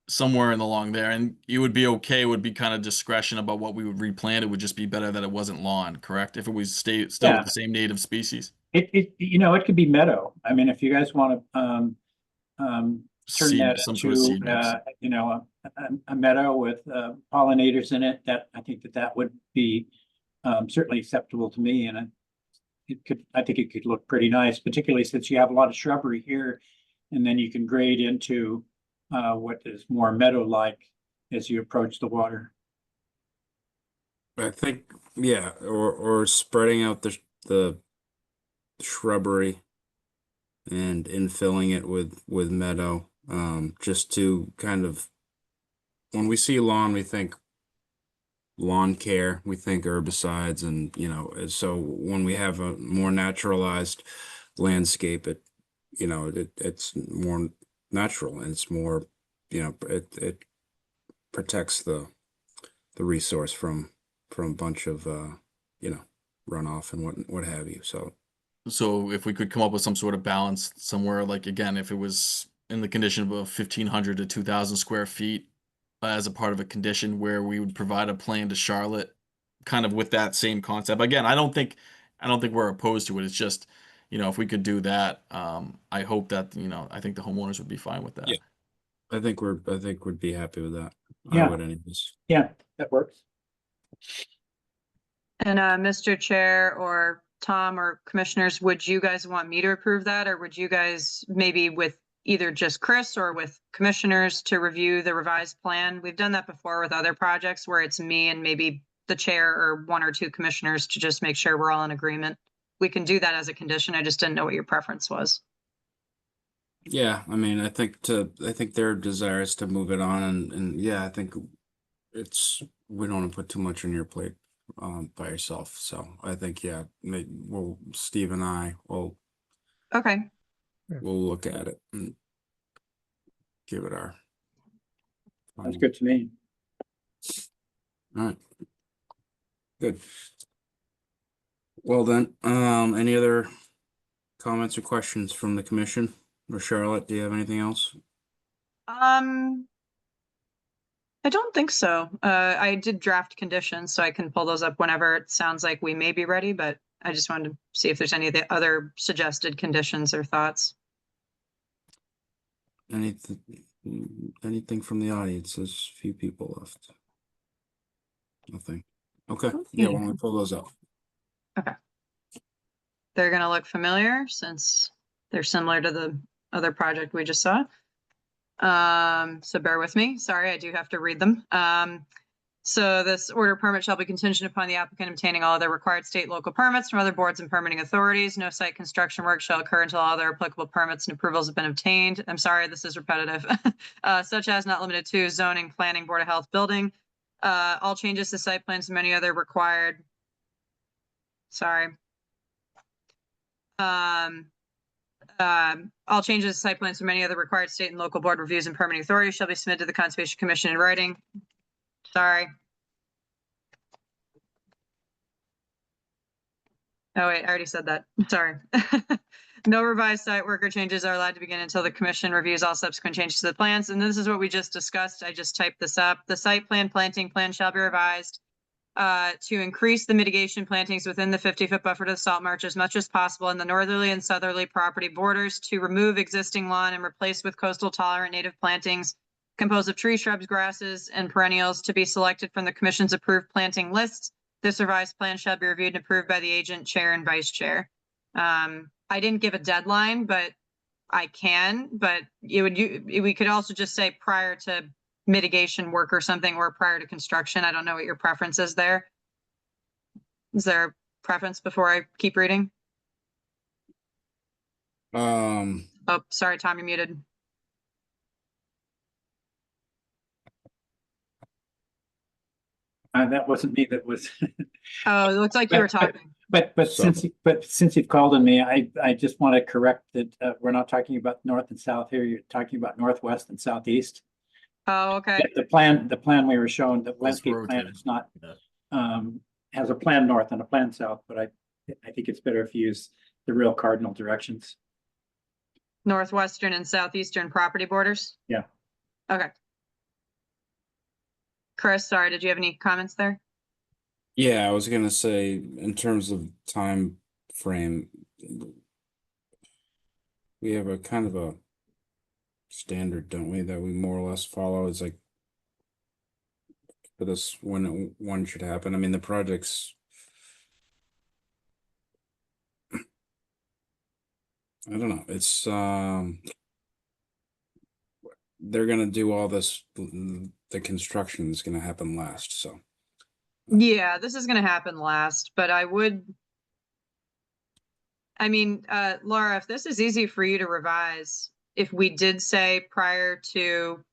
N: somewhere in along there, and you would be okay. It would be kind of discretion about what we would replant. It would just be better that it wasn't lawn, correct? If it was still
F: Yeah.
N: with the same native species.
F: It could be meadow. I mean, if you guys want to turn
N: Seed,
F: that
N: some sort of seed mix.
F: into a meadow with pollinators in it, that I think that would be certainly acceptable to me, and I think it could look pretty nice, particularly since you have a lot of shrubbery here, and then you can grade into what is more meadow-like as you approach the water.
A: I think, yeah, or spreading out the shrubbery and infilling it with meadow, just to kind of, when we see lawn, we think lawn care, we think herbicides, and so when we have a more naturalized landscape, it's more natural, and it's more, it protects the resource from a bunch of runoff and what have you.
N: So if we could come up with some sort of balance somewhere, like again, if it was in the condition of 1,500 to 2,000 square feet as a part of a condition where we would provide a plan to Charlotte, kind of with that same concept. Again, I don't think we're opposed to it. It's just, if we could do that, I hope that, I think the homeowners would be fine with that.
A: Yeah. I think we'd be happy with that.
F: Yeah.
A: I would anyways.
F: Yeah, that works.
E: And Mr. Chair or Tom or commissioners, would you guys want me to approve that, or would you guys maybe with either just Chris or with commissioners to review the revised plan? We've done that before with other projects where it's me and maybe the chair or 1 or 2 commissioners to just make sure we're all in agreement. We can do that as a condition. I just didn't know what your preference was.
A: Yeah, I mean, I think their desire is to move it on, and yeah, I think we don't want to put too much on your plate by yourself. So I think, yeah, Steve and I will
E: Okay.
A: we'll look at it and give it our.
F: That's good to me.
A: All right. Good. Well then, any other comments or questions from the commission? Or Charlotte, do you have anything else?
E: I don't think so. I did draft conditions, so I can pull those up whenever it sounds like we may be ready, but I just wanted to see if there's any of the other suggested conditions or thoughts.
A: anything from the audience? There's a few people left. Nothing. Okay. Yeah, why don't we pull those up?
E: They're gonna look familiar since they're similar to the other project we just saw. So bear with me. Sorry, I do have to read them. So this order permit shall be contingent upon the applicant obtaining all other required state and local permits from other boards and permitting authorities. No site construction work shall occur until all other applicable permits and approvals have been obtained. I'm sorry, this is repetitive. Such as not limited to zoning, planning, board of health, building. All changes to site plans and many other required. Sorry. All changes to site plans and many other required state and local board reviews and permitting authorities shall be submitted to the Conservation Commission in writing. Sorry. Oh wait, I already said that. Sorry. No revised site work or changes are allowed to begin until the commission reviews all subsequent changes to the plans. And this is what we just discussed. I just typed this up. The site plan planting plan shall be revised to increase the mitigation plantings within the 50-foot buffer to the salt marsh as much as possible in the northerly and southerly property borders, to remove existing lawn and replace with coastal tolerant native plantings composed of trees, shrubs, grasses, and perennials to be selected from the commission's approved planting lists. This revised plan shall be reviewed and approved by the agent, chair, and vice chair. I didn't give a deadline, but I can, but we could also just say prior to mitigation work or something, or prior to construction. I don't know what your preference is there. Is there a preference before I keep reading? Oh, sorry, Tom, you're muted.
F: That wasn't me, that was.
E: Oh, it looks like you were talking.
F: But since you've called on me, I just want to correct that we're not talking about north and south here. You're talking about northwest and southeast.
E: Oh, okay.
F: The plan we were shown, the landscape plan
N: rotated.
F: is not, has a plan north and a plan south, but I think it's better if you use the real cardinal directions.
E: Northwestern and southeastern property borders?
F: Yeah.
E: Okay. Chris, sorry, did you have any comments there?
A: Yeah, I was gonna say, in terms of time frame, we have a kind of a standard, don't we, that we more or less follow? It's like for this when one should happen. I mean, the project's, I don't know, it's they're gonna do all this, the construction is gonna happen last, so.
E: Yeah, this is gonna happen last, but Laura, if this is easy for you to revise, if we did say prior to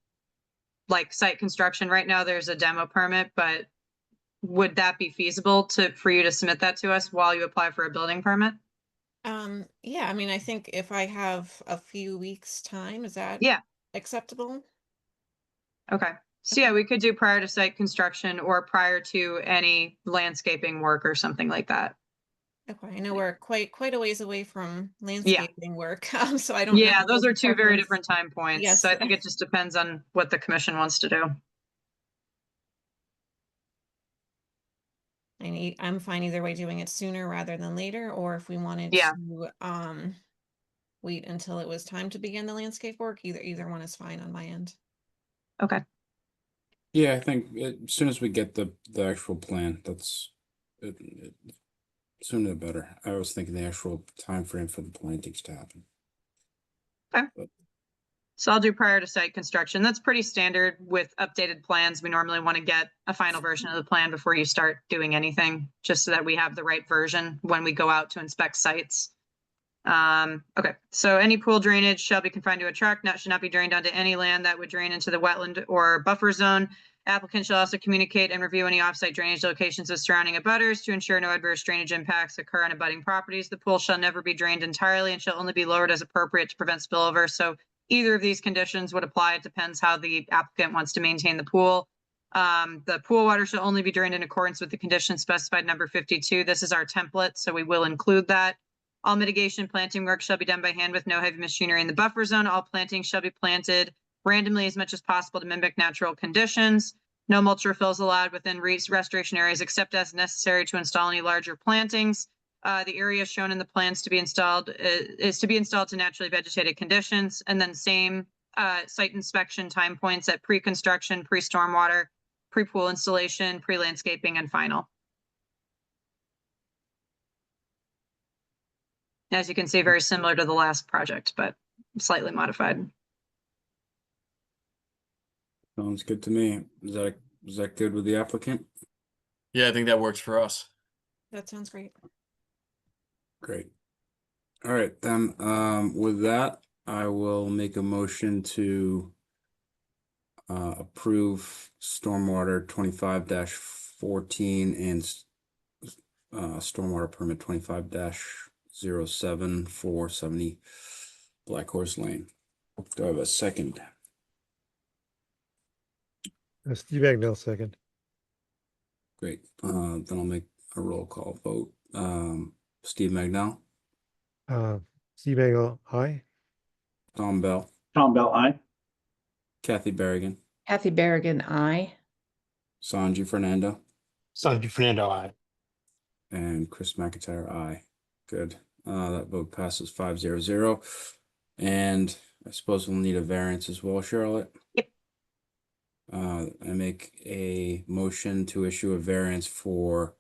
E: like site construction, right now there's a demo permit, but would that be feasible for you to submit that to us while you apply for a building permit?
O: Yeah, I mean, I think if I have a few weeks' time, is that acceptable?
E: Okay. So yeah, we could do prior to site construction or prior to any landscaping work or something like that.
O: Okay, I know we're quite a ways away from landscaping work, so I don't know.
E: Yeah, those are two very
O: preference.
E: different time points.
O: Yes.
E: So I think it just depends on what the commission wants to do.
O: I'm fine either way, doing it sooner rather than later, or if we wanted to wait until it was time to begin the landscape work, either one is fine on my end.
E: Okay.
A: Yeah, I think as soon as we get the actual plan, that's it, sooner the better. I was thinking the actual time frame for the plantings to happen.
E: Okay. So I'll do prior to site construction. That's pretty standard with updated plans. We normally want to get a final version of the plan before you start doing anything, just so that we have the right version when we go out to inspect sites. Okay, so any pool drainage shall be confined to a tract, should not be drained onto any land that would drain into the wetland or buffer zone. Applicant shall also communicate and review any offsite drainage locations with surrounding abutters to ensure no adverse drainage impacts occur on abutting properties. The pool shall never be drained entirely and shall only be lowered as appropriate to prevent spillover. So either of these conditions would apply. It depends how the applicant wants to maintain the pool. The pool water shall only be drained in accordance with the conditions specified number 52. This is our template, so we will include that. All mitigation planting work shall be done by hand with no heavy machinery in the buffer zone. All plantings shall be planted randomly as much as possible to mimic natural conditions. No mulch or fills allowed within restoration areas except as necessary to install any larger plantings. The area shown in the plans to be installed is to be installed to naturally vegetated conditions. And then same site inspection time points at pre-construction, pre-stormwater, pre-pool installation, pre-landscaping, and final. As you can see, very similar to the last project, but slightly modified.
A: Sounds good to me. Is that good with the applicant?
N: Yeah, I think that works for us.
O: That sounds great.
A: Great. All right, then, with that, I will make a motion to approve stormwater 25-14 and stormwater permit 25-07 for 70 Black Horse Lane. Do I have a second?
C: Steve Agnell, second.
A: Great. Then I'll make a roll call vote. Steve Magnell,
C: Steve Agnell, aye.
A: Tom Bell,
F: Tom Bell, aye.
A: Kathy Berrigan,
D: Kathy Berrigan, aye.
A: Sanji Fernando,
B: Sanji Fernando, aye.
A: and Chris McIntyre, aye. Good. That vote passes 5-0. And I suppose we'll need a variance as well, Charlotte.
E: Yep.
A: I make a motion to issue a variance for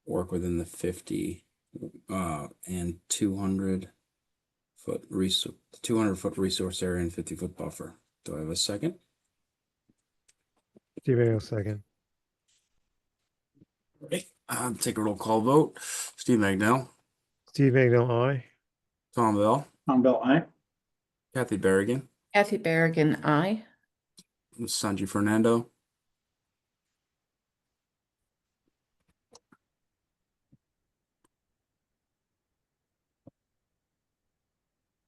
A: work within the 50 and 200 foot resource area and 50-foot buffer. Do I have a second?
C: Steve Agnell, second.
A: Okay. Take a roll call vote. Steve Magnell,
C: Steve Agnell, aye.
A: Tom Bell,
F: Tom Bell, aye.
A: Kathy Berrigan,
D: Kathy Berrigan, aye.
A: Sanji Fernando,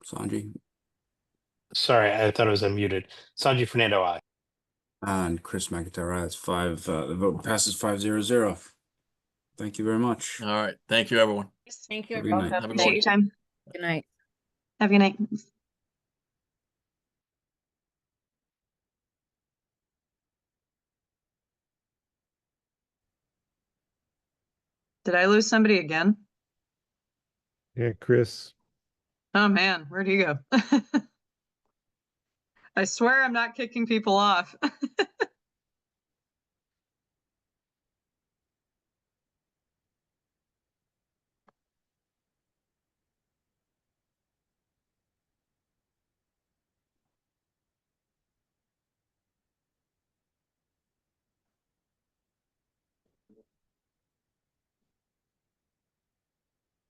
A: Sanji,
B: Sorry, I thought it was unmuted. Sanji Fernando, aye.
A: and Chris McIntyre. That's 5. The vote passes 5-0. Thank you very much.
N: All right. Thank you, everyone.
O: Thank you,
A: Have a good night.
O: everyone.
N: Have a good
E: Appreciate
N: one.
E: your time.
D: Good night.
E: Have a good night. Did I lose somebody again?
C: Yeah, Chris.
E: Oh man, where'd he go? I swear I'm not kicking people off.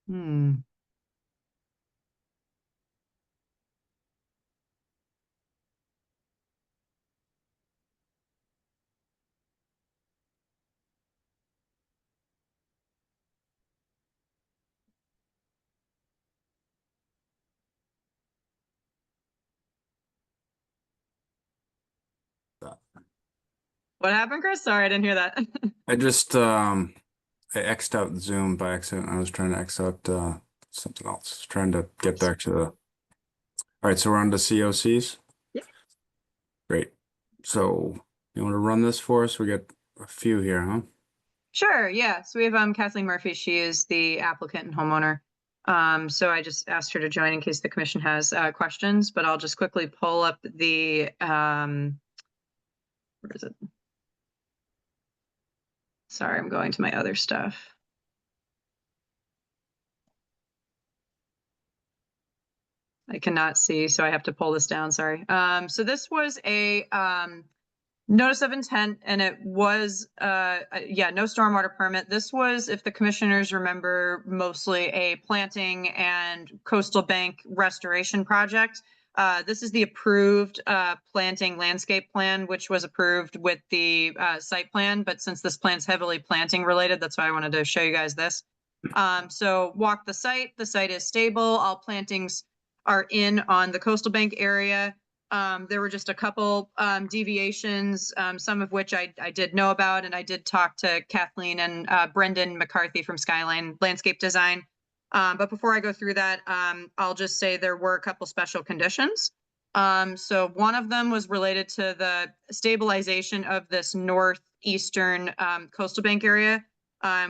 E: Hmm. What happened, Chris? Sorry, I didn't hear that.
A: I just I X'd out Zoom by accident. I was trying to X out something else. Trying to get back to the. All right, so we're on to COCs.
E: Yep.
A: Great. So you want to run this for us? We got a few here, huh?
E: Sure, yeah. So we have Kathleen Murphy. She is the applicant and homeowner. So I just asked her to join in case the commission has questions, but I'll just quickly pull up the where is it? Sorry, I'm going to my other stuff. I cannot see, so I have to pull this down, sorry. So this was a notice of intent, and it was, yeah, no stormwater permit. This was, if the commissioners remember, mostly a planting and coastal bank restoration project. This is the approved planting landscape plan, which was approved with the site plan. But since this plan's heavily planting related, that's why I wanted to show you guys this. So walk the site. The site is stable. All plantings are in on the coastal bank area. There were just a couple deviations, some of which I did know about, and I did talk to Kathleen and Brendan McCarthy from Skyline Landscape Design. But before I go through that, I'll just say there were a couple special conditions. So one of them was related to the stabilization of this northeastern coastal bank area.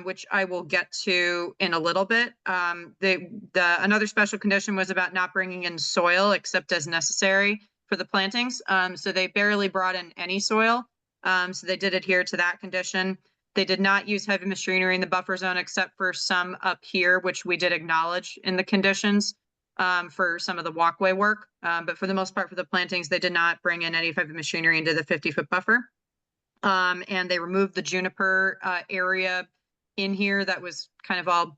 E: which I will get to in a little bit. Another special condition was about not bringing in soil except as necessary for the plantings. So they barely brought in any soil. So they did adhere to that condition. They did not use heavy machinery in the buffer zone except for some up here, which we did acknowledge in the conditions for some of the walkway work. But for the most part, for the plantings, they did not bring in any heavy machinery into the 50-foot buffer. And they removed the juniper area in here that was kind of all,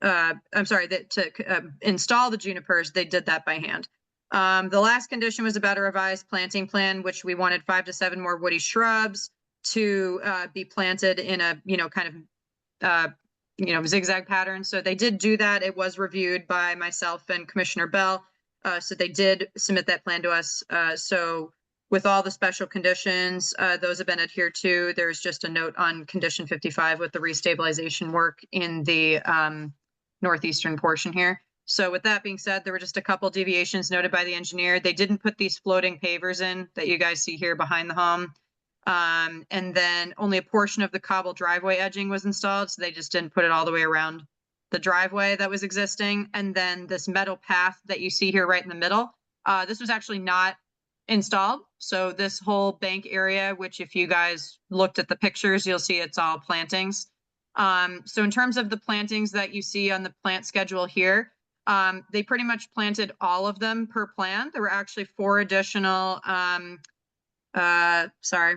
E: I'm sorry, that to install the junipers, they did that by hand. The last condition was about a revised planting plan, which we wanted 5 to 7 more woody shrubs to be planted in a, kind of, zigzag pattern. So they did do that. It was reviewed by myself and Commissioner Bell. So they did submit that plan to us. So with all the special conditions, those have been adhered to. There's just a note on condition 55 with the restabilization work in the northeastern portion here. So with that being said, there were just a couple deviations noted by the engineer. They didn't put these floating pavers in that you guys see here behind the home. And then only a portion of the cobble driveway edging was installed. So they just didn't put it all the way around the driveway that was existing. And then this metal path that you see here right in the middle, this was actually not installed. So this whole bank area, which if you guys looked at the pictures, you'll see it's all plantings. So in terms of the plantings that you see on the plant schedule here, they pretty much planted all of them per plan. There were actually 4 additional, sorry,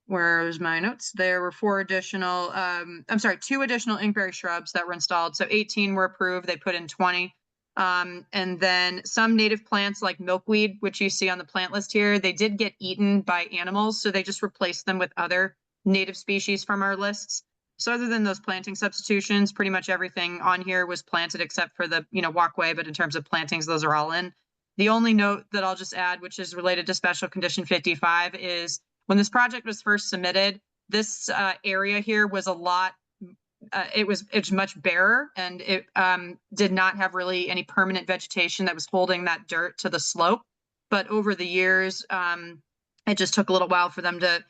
E: where's my notes? There were 4 additional, 2 additional inkberry shrubs that were installed. So 18 were approved. They put in 20. And then some native plants like milkweed, which you see on the plant list here, they did get eaten by animals. So they just replaced them with other native species from our lists. So other than those planting substitutions, pretty much everything on here was planted except for the, walkway. But in terms of plantings, those are all in. The only note that I'll just add, which is related to special condition 55, is when this project was first submitted, this area here was a lot, it's much barer, and it did not have really any permanent vegetation that was holding that dirt to the slope. But over the years, it just took a little while for them to,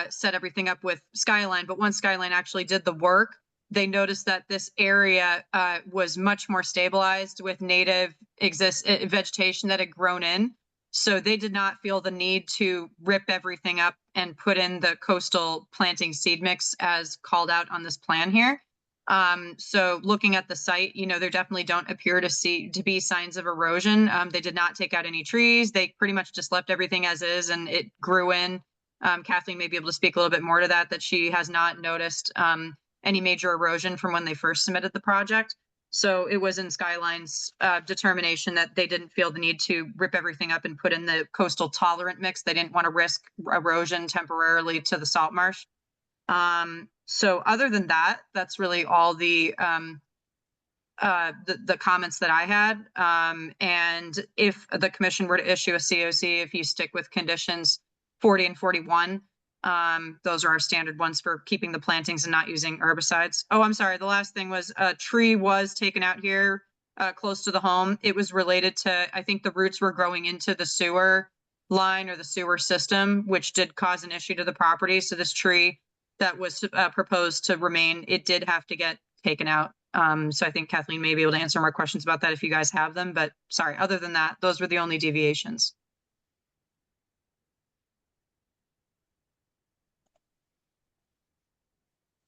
E: set everything up with Skyline. But once Skyline actually did the work, they noticed that this area was much more stabilized with native vegetation that had grown in. So they did not feel the need to rip everything up and put in the coastal planting seed mix as called out on this plan here. So looking at the site, there definitely don't appear to be signs of erosion. They did not take out any trees. They pretty much just left everything as is, and it grew in. Kathleen may be able to speak a little bit more to that she has not noticed any major erosion from when they first submitted the project. So it was in Skyline's determination that they didn't feel the need to rip everything up and put in the coastal tolerant mix. They didn't want to risk erosion temporarily to the salt marsh. So other than that, that's really all the comments that I had. And if the commission were to issue a COC, if you stick with conditions 40 and 41, those are our standard ones for keeping the plantings and not using herbicides. Oh, I'm sorry. The last thing was a tree was taken out here close to the home. It was related to, I think the roots were growing into the sewer line or the sewer system, which did cause an issue to the property. So this tree that was proposed to remain, it did have to get taken out. So I think Kathleen may be able to answer more questions about that if you guys have them, but sorry, other than that, those were the only deviations.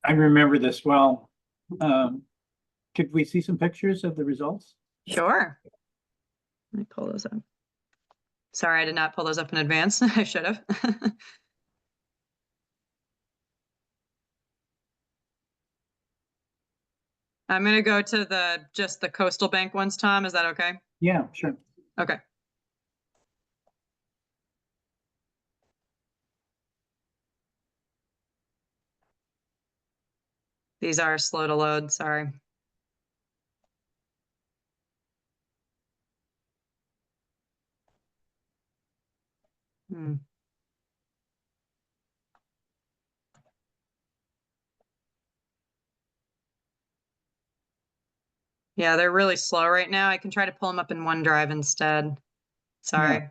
F: I remember this well. Could we see some pictures of the results?
E: Sure. Let me pull those up. Sorry, I did not pull those up in advance. I should have. I'm going to go to just the coastal bank ones, Tom. Is that okay?
F: Yeah, sure.
E: Okay. These are slow to load, sorry. Yeah, they're really slow right now. I can try to pull them up in OneDrive instead. Sorry.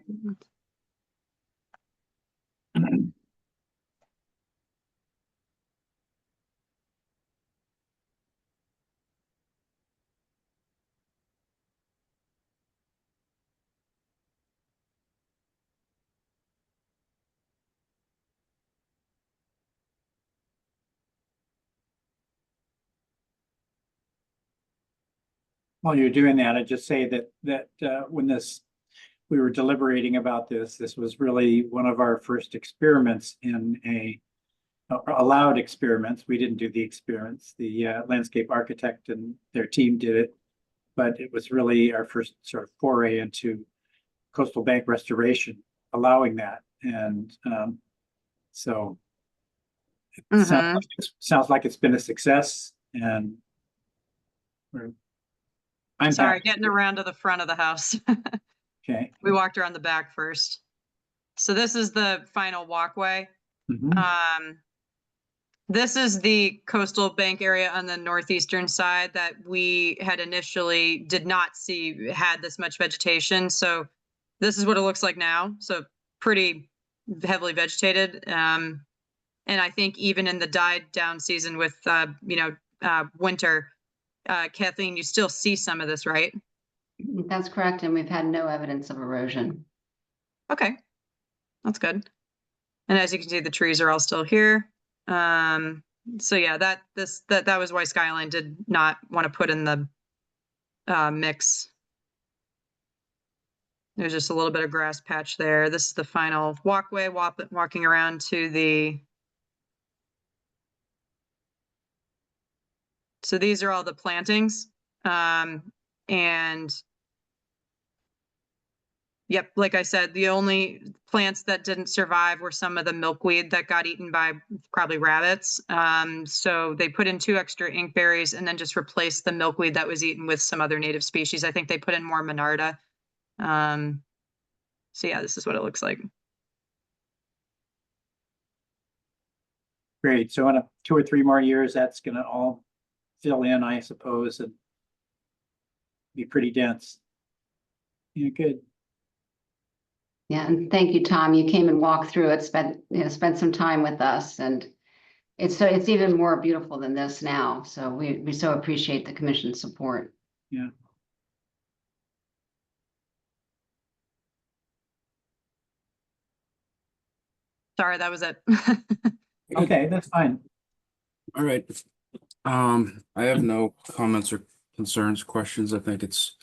F: While you're doing that, I'd just say that when we were deliberating about this, this was really one of our first experiments in allowed experiments. We didn't do the experiments. The landscape architect and their team did it, but it was really our first sort of foray into coastal bank restoration, allowing that. And so it sounds like it's been a success, and I'm
E: Sorry,
F: happy.
E: getting around to the front of the house.
F: Okay.
E: We walked around the back first. So this is the final walkway.
F: Mhm.
E: This is the coastal bank area on the northeastern side that we had initially did not see had this much vegetation. So this is what it looks like now. So pretty heavily vegetated. And I think even in the died down season with, winter, Kathleen, you still see some of this, right?
P: That's correct, and we've had no evidence of erosion.
E: Okay, that's good. And as you can see, the trees are all still here. So yeah, that was why Skyline did not want to put in the mix. There's just a little bit of grass patch there. This is the final walkway, walking around to the. So these are all the plantings. And yep, like I said, the only plants that didn't survive were some of the milkweed that got eaten by probably rabbits. So they put in 2 extra inkberries and then just replaced the milkweed that was eaten with some other native species. I think they put in more Monarda. So yeah, this is what it looks like.
F: Great. So in 2 or 3 more years, that's going to all fill in, I suppose, and be pretty dense. Yeah, good.
P: Yeah, and thank you, Tom. You came and walked through it, spent some time with us, and it's even more beautiful than this now. So we so appreciate the commission's support.
F: Yeah.
E: Sorry, that was it.
F: Okay, that's fine.
A: All right. I have no comments or concerns, questions. I think looks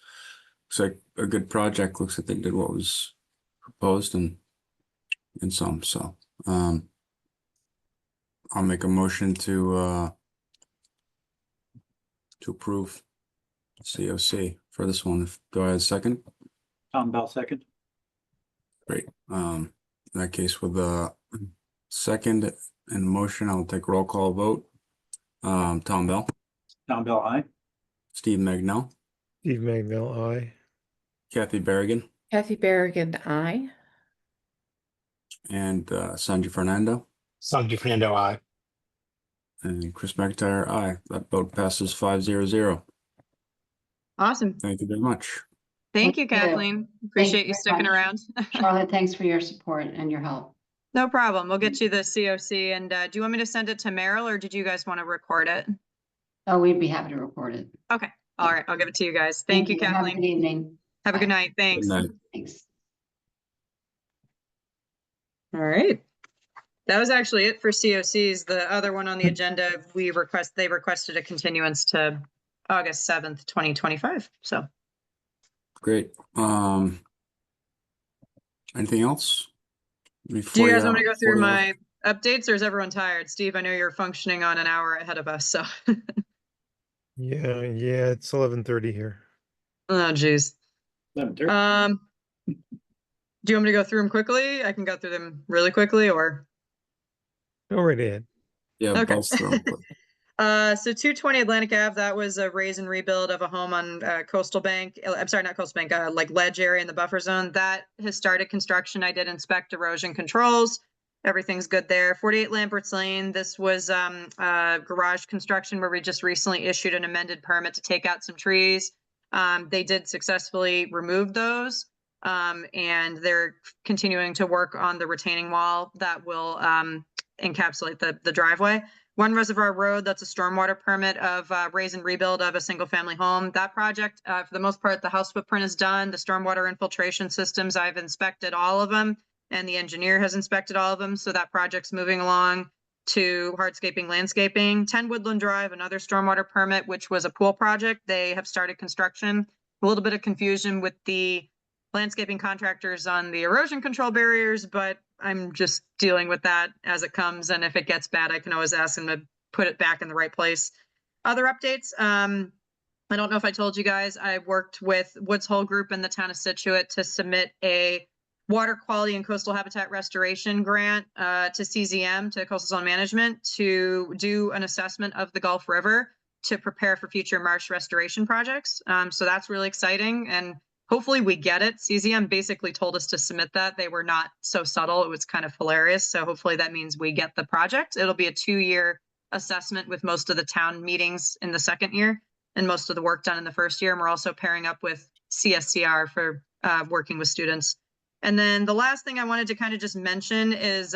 A: like a good project. Looks like they did what was proposed and some. So, I'll make a motion to approve COC for this one. Do I have a second?
F: Tom Bell, second.
A: Great. In that case, with the second and motion, I'll take roll call vote. Tom Bell.
F: Tom Bell, aye.
A: Steve Magnell.
C: Steve Magnell, aye.
A: Kathy Berrigan.
D: Kathy Berrigan, aye.
A: And Sanjay Fernando.
B: Sanjay Fernando, aye.
A: And Chris McIntyre, aye. That vote passes 5-0.
E: Awesome.
A: Thank you very much.
E: Thank you, Kathleen. Appreciate you
P: very
E: sticking
P: much.
E: around.
P: Charlotte, thanks for your support and your help.
E: No problem. We'll get you the COC. And do you want me to send it to Meryl or did you guys want to record it?
P: Oh, we'd be happy to record it.
E: Okay. All right. I'll give it to you guys. Thank you,
P: Have a
E: Kathleen.
P: good evening.
E: Have a good night. Thanks.
A: Good night.
P: Thanks.
E: All right. That was actually it for COCs. The other one on the agenda, they requested a continuance to August 7th, 2025. So
A: Great. Anything else?
E: do you
A: Before
E: guys want me to go through
A: before-
E: my updates or is everyone tired? Steve, I know you're functioning on an hour ahead of us. So,
C: Yeah, it's 11:30 here.
E: oh, geez.
F: 11:30.
E: Do you want me to go through them quickly? I can go through them really quickly or.
C: Go right ahead.
A: Yeah,
E: Okay.
A: both through 'em quick.
E: So 220 Atlantic Ave, that was a raise and rebuild of a home on Coastal Bank. I'm sorry, not Coastal Bank, like ledge area in the buffer zone. That has started construction. I did inspect erosion controls. Everything's good there. 48 Lamberts Lane, this was garage construction where we just recently issued an amended permit to take out some trees. They did successfully remove those. And they're continuing to work on the retaining wall that will encapsulate the driveway. One Reservoir Road, that's a stormwater permit of raise and rebuild of a single family home. That project, for the most part, the house footprint is done. The stormwater infiltration systems, I've inspected all of them and the engineer has inspected all of them. So that project's moving along. to hardscaping landscaping. 10 Woodland Drive, another stormwater permit, which was a pool project. They have started construction. A little bit of confusion with the landscaping contractors on the erosion control barriers, but I'm just dealing with that as it comes. And if it gets bad, I can always ask them to put it back in the right place. Other updates, I don't know if I told you guys, I worked with Woods Hole Group in the town of Situate to submit a water quality and coastal habitat restoration grant to CZM, to Coastal Zone Management, to do an assessment of the Gulf River to prepare for future marsh restoration projects. So that's really exciting, and hopefully we get it. CZM basically told us to submit that. They were not so subtle. It was kind of hilarious. So hopefully that means we get the project. It'll be a 2-year assessment with most of the town meetings in the second year and most of the work done in the first year. And we're also pairing up with CSCR for working with students. And then the last thing I wanted to kind of just mention is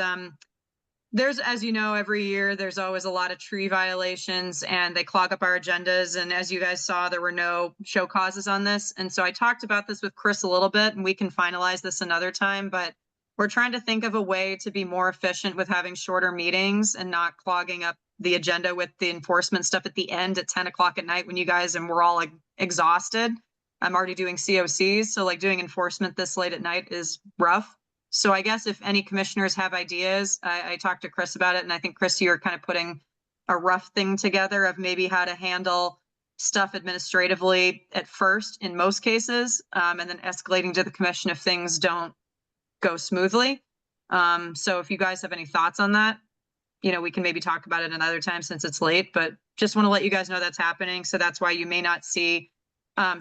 E: there's, as you know, every year there's always a lot of tree violations and they clog up our agendas. And as you guys saw, there were no show causes on this. And so I talked about this with Chris a little bit, and we can finalize this another time, but we're trying to think of a way to be more efficient with having shorter meetings and not clogging up the agenda with the enforcement stuff at the end at 10 o'clock at night when you guys, and we're all like exhausted. I'm already doing COCs, so like doing enforcement this late at night is rough. So I guess if any commissioners have ideas, I talked to Chris about it, and I think Chris, you're kind of putting a rough thing together of maybe how to handle stuff administratively at first in most cases, and then escalating to the commission if things don't go smoothly. So if you guys have any thoughts on that, you know, we can maybe talk about it another time since it's late, but just want to let you guys know that's happening. So that's why you may not see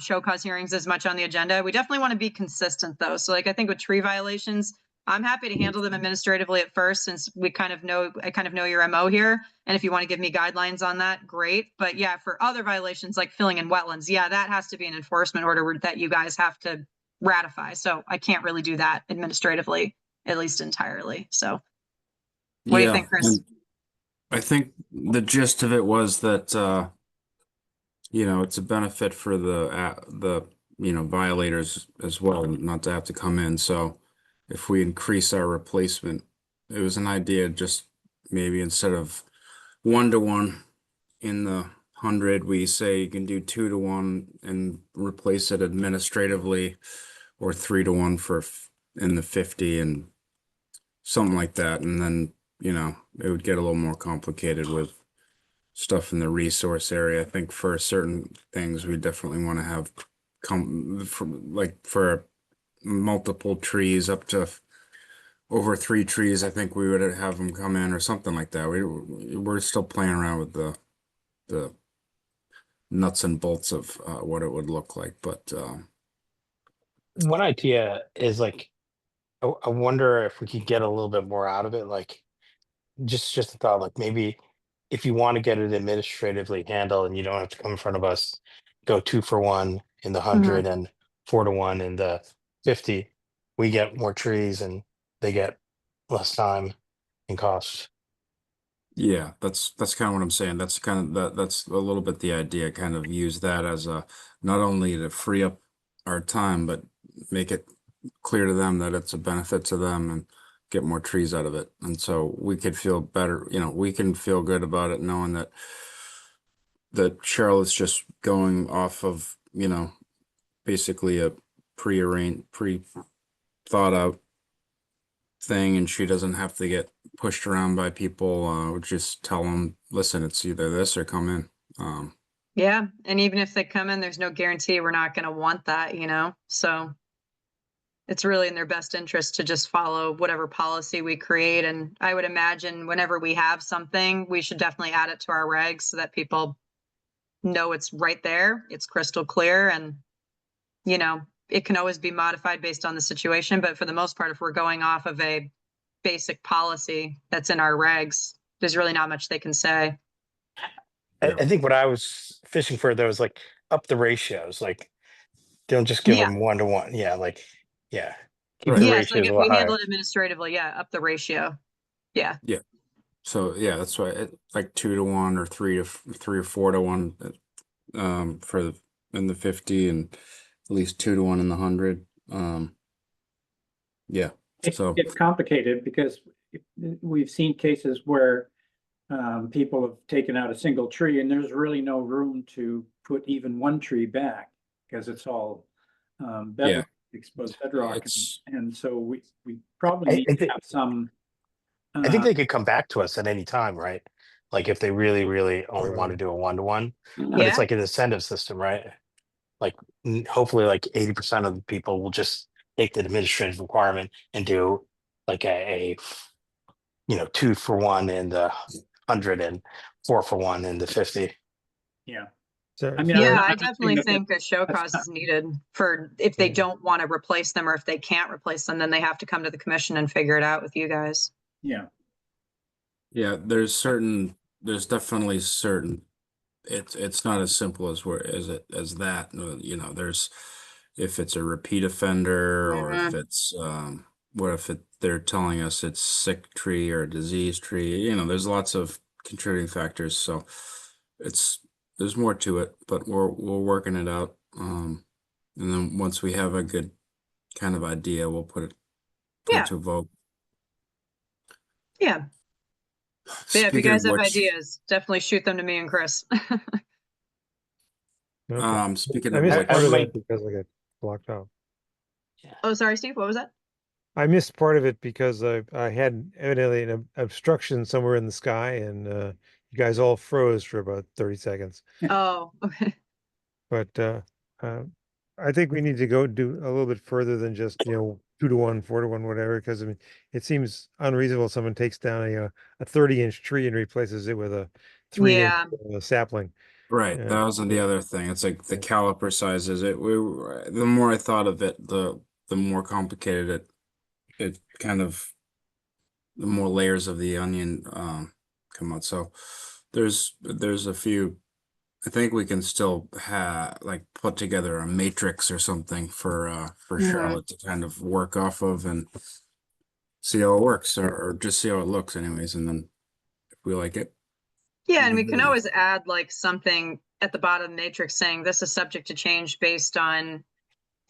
E: show cause hearings as much on the agenda. We definitely want to be consistent though. So like, I think with tree violations, I'm happy to handle them administratively at first, since I kind of know your MO here. And if you want to give me guidelines on that, great. But yeah, for other violations like filling in wetlands, yeah, that has to be an enforcement order that you guys have to ratify. So I can't really do that administratively, at least entirely. So what do you think, Chris?
A: I think the gist of it was that, you know, it's a benefit for the you know, violators as well, not to have to come in. So if we increase our replacement, it was an idea, just maybe instead of 1-to-1 in the 100, we say you can do 2-to-1 and replace it administratively, or 3-to-1 for in the 50 and something like that. And then, you know, it would get a little more complicated with stuff in the resource area. I think for certain things, we definitely want to have come from, like, for multiple trees up to over 3 trees. I think we would have them come in or something like that. We're still playing around with the nuts and bolts of what it would look like, but
B: One idea is like, I wonder if we could get a little bit more out of it. Like, just a thought, like maybe if you want to get it administratively handled and you don't have to come in front of us, go 2-for-1 in the 100 and 4-to-1 in the 50, we get more trees and they get less time and cost.
A: yeah, that's kind of what I'm saying. That's kind of that's a little bit the idea, kind of use that as a, not only to free up our time, but make it clear to them that it's a benefit to them and get more trees out of it. And so we could feel better, you know, we can feel good about it knowing that Charlotte's just going off of, you know, basically a pre-thought out thing, and she doesn't have to get pushed around by people. Just tell them, listen, it's either this or come in.
E: Yeah, and even if they come in, there's no guarantee we're not going to want that, you know? So it's really in their best interest to just follow whatever policy we create. And I would imagine whenever we have something, we should definitely add it to our regs so that people know it's right there. It's crystal clear, and, you know, it can always be modified based on the situation. But for the most part, if we're going off of a basic policy that's in our regs, there's really not much they can say.
B: I think what I was fishing for though is like up the ratios, like don't just give them 1-to-1. Yeah, like, yeah. Keep the
E: Yes, like
B: ratios
E: if
B: a
E: we
B: little
E: handle
B: higher.
E: it administratively, yeah, up the ratio. Yeah.
A: Yeah. So yeah, that's why like 2-to-1 or 3 or 4-to-1 for in the 50, and at least 2-to-1 in the 100. Yeah. So
F: it's complicated because we've seen cases where people have taken out a single tree and there's really no room to put even one tree back because it's all bedrock, exposed bedrock. And so we probably need to have some.
B: I think they could come back to us at any time, right? Like if they really, really only want to do a 1-to-1, but it's like an incentive system, right? Like hopefully like 80% of the people will just take the administrative requirement and do like a 2-for-1 in the 100 and 4-for-1 in the 50.
F: Yeah.
C: So,
F: I mean,
E: I definitely think a show cause is needed for if they don't want to replace them or if they can't replace them, then they have to come to the commission and figure it out with you guys.
F: Yeah.
A: Yeah, there's definitely certain, it's not as simple as as that. There's, if it's a repeat offender or if it's, what if they're telling us it's sick tree or a disease tree, there's lots of contributing factors. So there's more to it, but we're working it out. And then once we have a good kind of idea, we'll put it to a vote.
E: Yeah. But yeah, if you guys have ideas, definitely shoot them to me and Chris.
A: Speaking
C: I
A: of
C: missed
A: which,
C: part of that because I got blocked out.
E: Oh, sorry, Steve, what was that?
C: I missed part of it because I had evidently an obstruction somewhere in the sky, and you guys all froze for about 30 seconds.
E: Oh, okay.
C: But I think we need to go do a little bit further than just 2-to-1, 4-to-1, whatever. Because I mean, it seems unreasonable. Someone takes down a 30-inch tree and replaces it with a 3-inch sapling.
A: right, that was the other thing. It's like the caliper sizes. The more I thought of it, the more complicated it kind of, the more layers of the onion come out. So there's a few. I think we can still put together a matrix or something for Charlotte to kind of work off of and see how it works, or just see how it looks anyways, and then if we like it.
E: Yeah, and we can always add like something at the bottom of the matrix saying this is subject to change based on,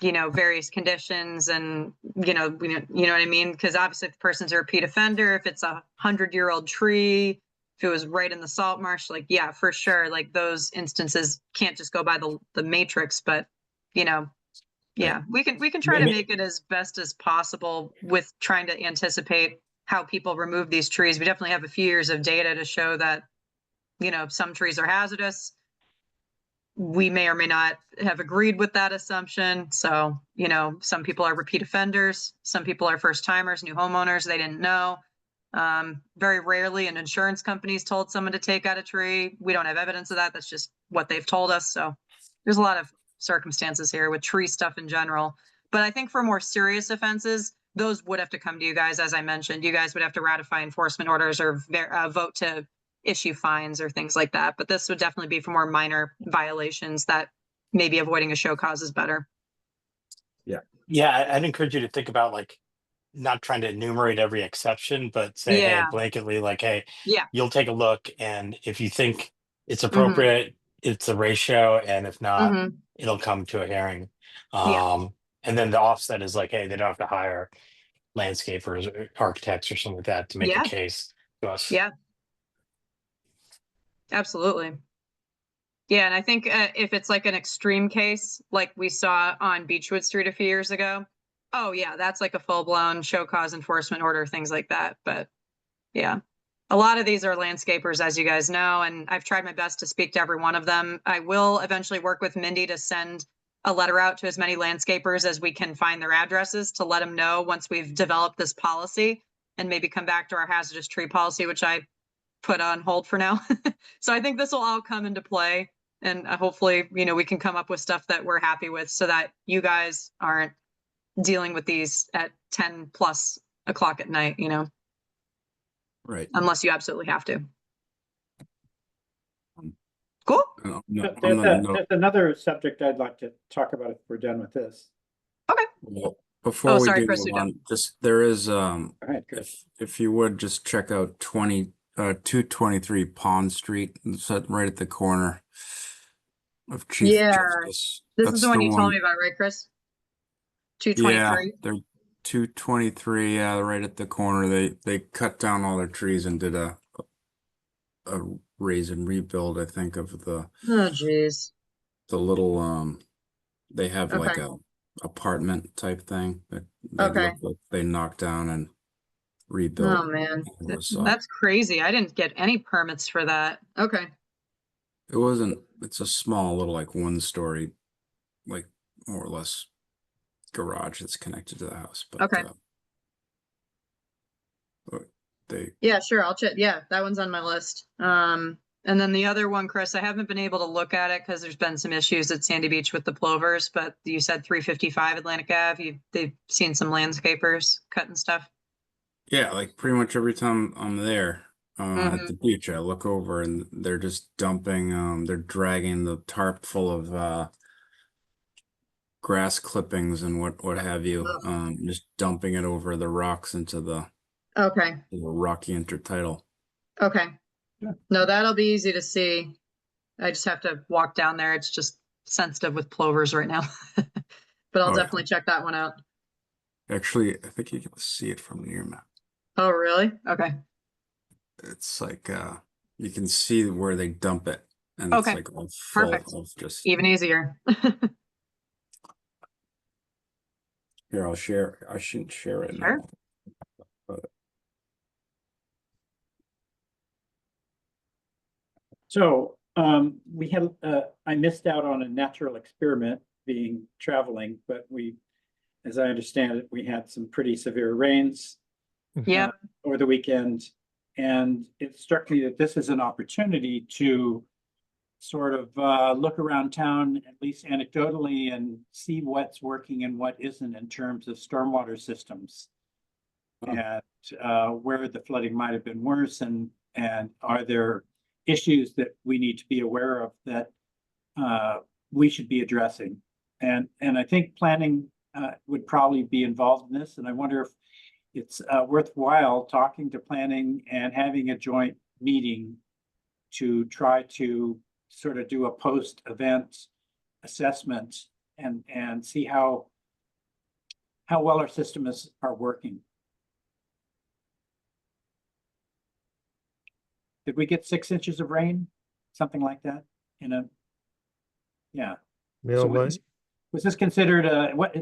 E: various conditions and, you know what I mean? Because obviously if the person's a repeat offender, if it's 100-year-old tree, if it was right in the salt marsh, like, yeah, for sure. Like those instances can't just go by the matrix, but yeah, we can try to make it as best as possible with trying to anticipate how people remove these trees. We definitely have a few years of data to show that, some trees are hazardous. We may or may not have agreed with that assumption. So, some people are repeat offenders. Some people are first timers, new homeowners. They didn't know. Very rarely an insurance company's told someone to take out a tree. We don't have evidence of that. That's just what they've told us. So there's a lot of circumstances here with tree stuff in general. But I think for more serious offenses, those would have to come to you guys. As I mentioned, you guys would have to ratify enforcement orders or vote to issue fines or things like that. But this would definitely be for more minor violations that maybe avoiding a show cause is better.
B: Yeah, I'd encourage you to think about like not trying to enumerate every exception, but say, hey, blanketly, like, hey, you'll take a look, and if you think it's appropriate, it's a ratio, and if not, it'll come to a hearing. And then the offset is like, hey, they don't have to hire landscapers or architects or something like that to make a case to us.
E: Yeah. Absolutely. Yeah, and I think if it's like an extreme case, like we saw on Beechwood Street a few years ago, oh yeah, that's like a full-blown show cause enforcement order, things like that. But yeah, a lot of these are landscapers, as you guys know, and I've tried my best to speak to every one of them. I will eventually work with Mindy to send a letter out to as many landscapers as we can find their addresses to let them know once we've developed this policy, and maybe come back to our hazardous tree policy, which I put on hold for now. So I think this will all come into play, and hopefully, we can come up with stuff that we're happy with so that you guys aren't dealing with these at 10+ o'clock at night,
A: Right.
E: Unless you absolutely have to. Cool.
F: There's another subject I'd like to talk about if we're done with this.
E: Okay.
A: Well, before we do
E: Chris,
A: go on, there is if you would just check out 223 Pond Street, it's right at the corner of Chief Justice.
E: This is the one you told me about, right, Chris? 223.
A: Yeah, they're 223. Yeah, right at the corner. They cut down all their trees and did a a raise and rebuild, I think, of
E: Oh, geez.
A: the little, they have like
E: Okay.
A: a apartment type thing that they
E: Okay.
A: look like they knocked down and rebuilt.
E: Oh, man.
A: It was,
E: That's crazy. I didn't get any permits for that. Okay.
A: it wasn't, it's a small little like 1-story, like more or less garage that's connected to the house, but
E: Okay.
A: but they
E: Yeah, sure. I'll check. Yeah, that one's on my list. And then the other one, Chris, I haven't been able to look at it because there's been some issues at Sandy Beach with the plovers, but you said 355 Atlantic Ave. They've seen some landscapers cutting stuff.
A: yeah, like pretty much every time I'm there at the
E: Mhm.
A: beach, I look over and they're just dumping, they're dragging the tarp full of grass clippings and what have you,
E: Ugh.
A: just dumping it over the rocks into the
E: Okay.
A: rocky intertidal.
E: Okay.
F: Yeah.
E: No, that'll be easy to see. I just have to walk down there. It's just sensitive with plovers right now. But I'll
A: Oh, yeah.
E: definitely check that one out.
A: Actually, I think you can see it from your map.
E: Oh, really? Okay.
A: It's like you can see where they dump it, and it's
E: Okay.
A: like all full
E: Perfect.
A: of just.
E: Even easier.
A: Here, I'll share. I shouldn't share it
E: Sure.
A: now. But
F: So we had, I missed out on a natural experiment being traveling, but we, as I understand it, we had some pretty severe rains
E: Yeah.
F: over the weekend. And it struck me that this is an opportunity to sort of look around town, at least anecdotally, and see what's working and what isn't in terms of stormwater systems. And where the flooding might have been worse, and are there issues that we need to be aware of that we should be addressing? And I think planning would probably be involved in this, and I wonder if it's worthwhile talking to planning and having a joint meeting to try to sort of do a post-event assessment and see how well our systems are working. Did we get 6 inches of rain? Something like that yeah.
C: Middle of May?
F: Was this considered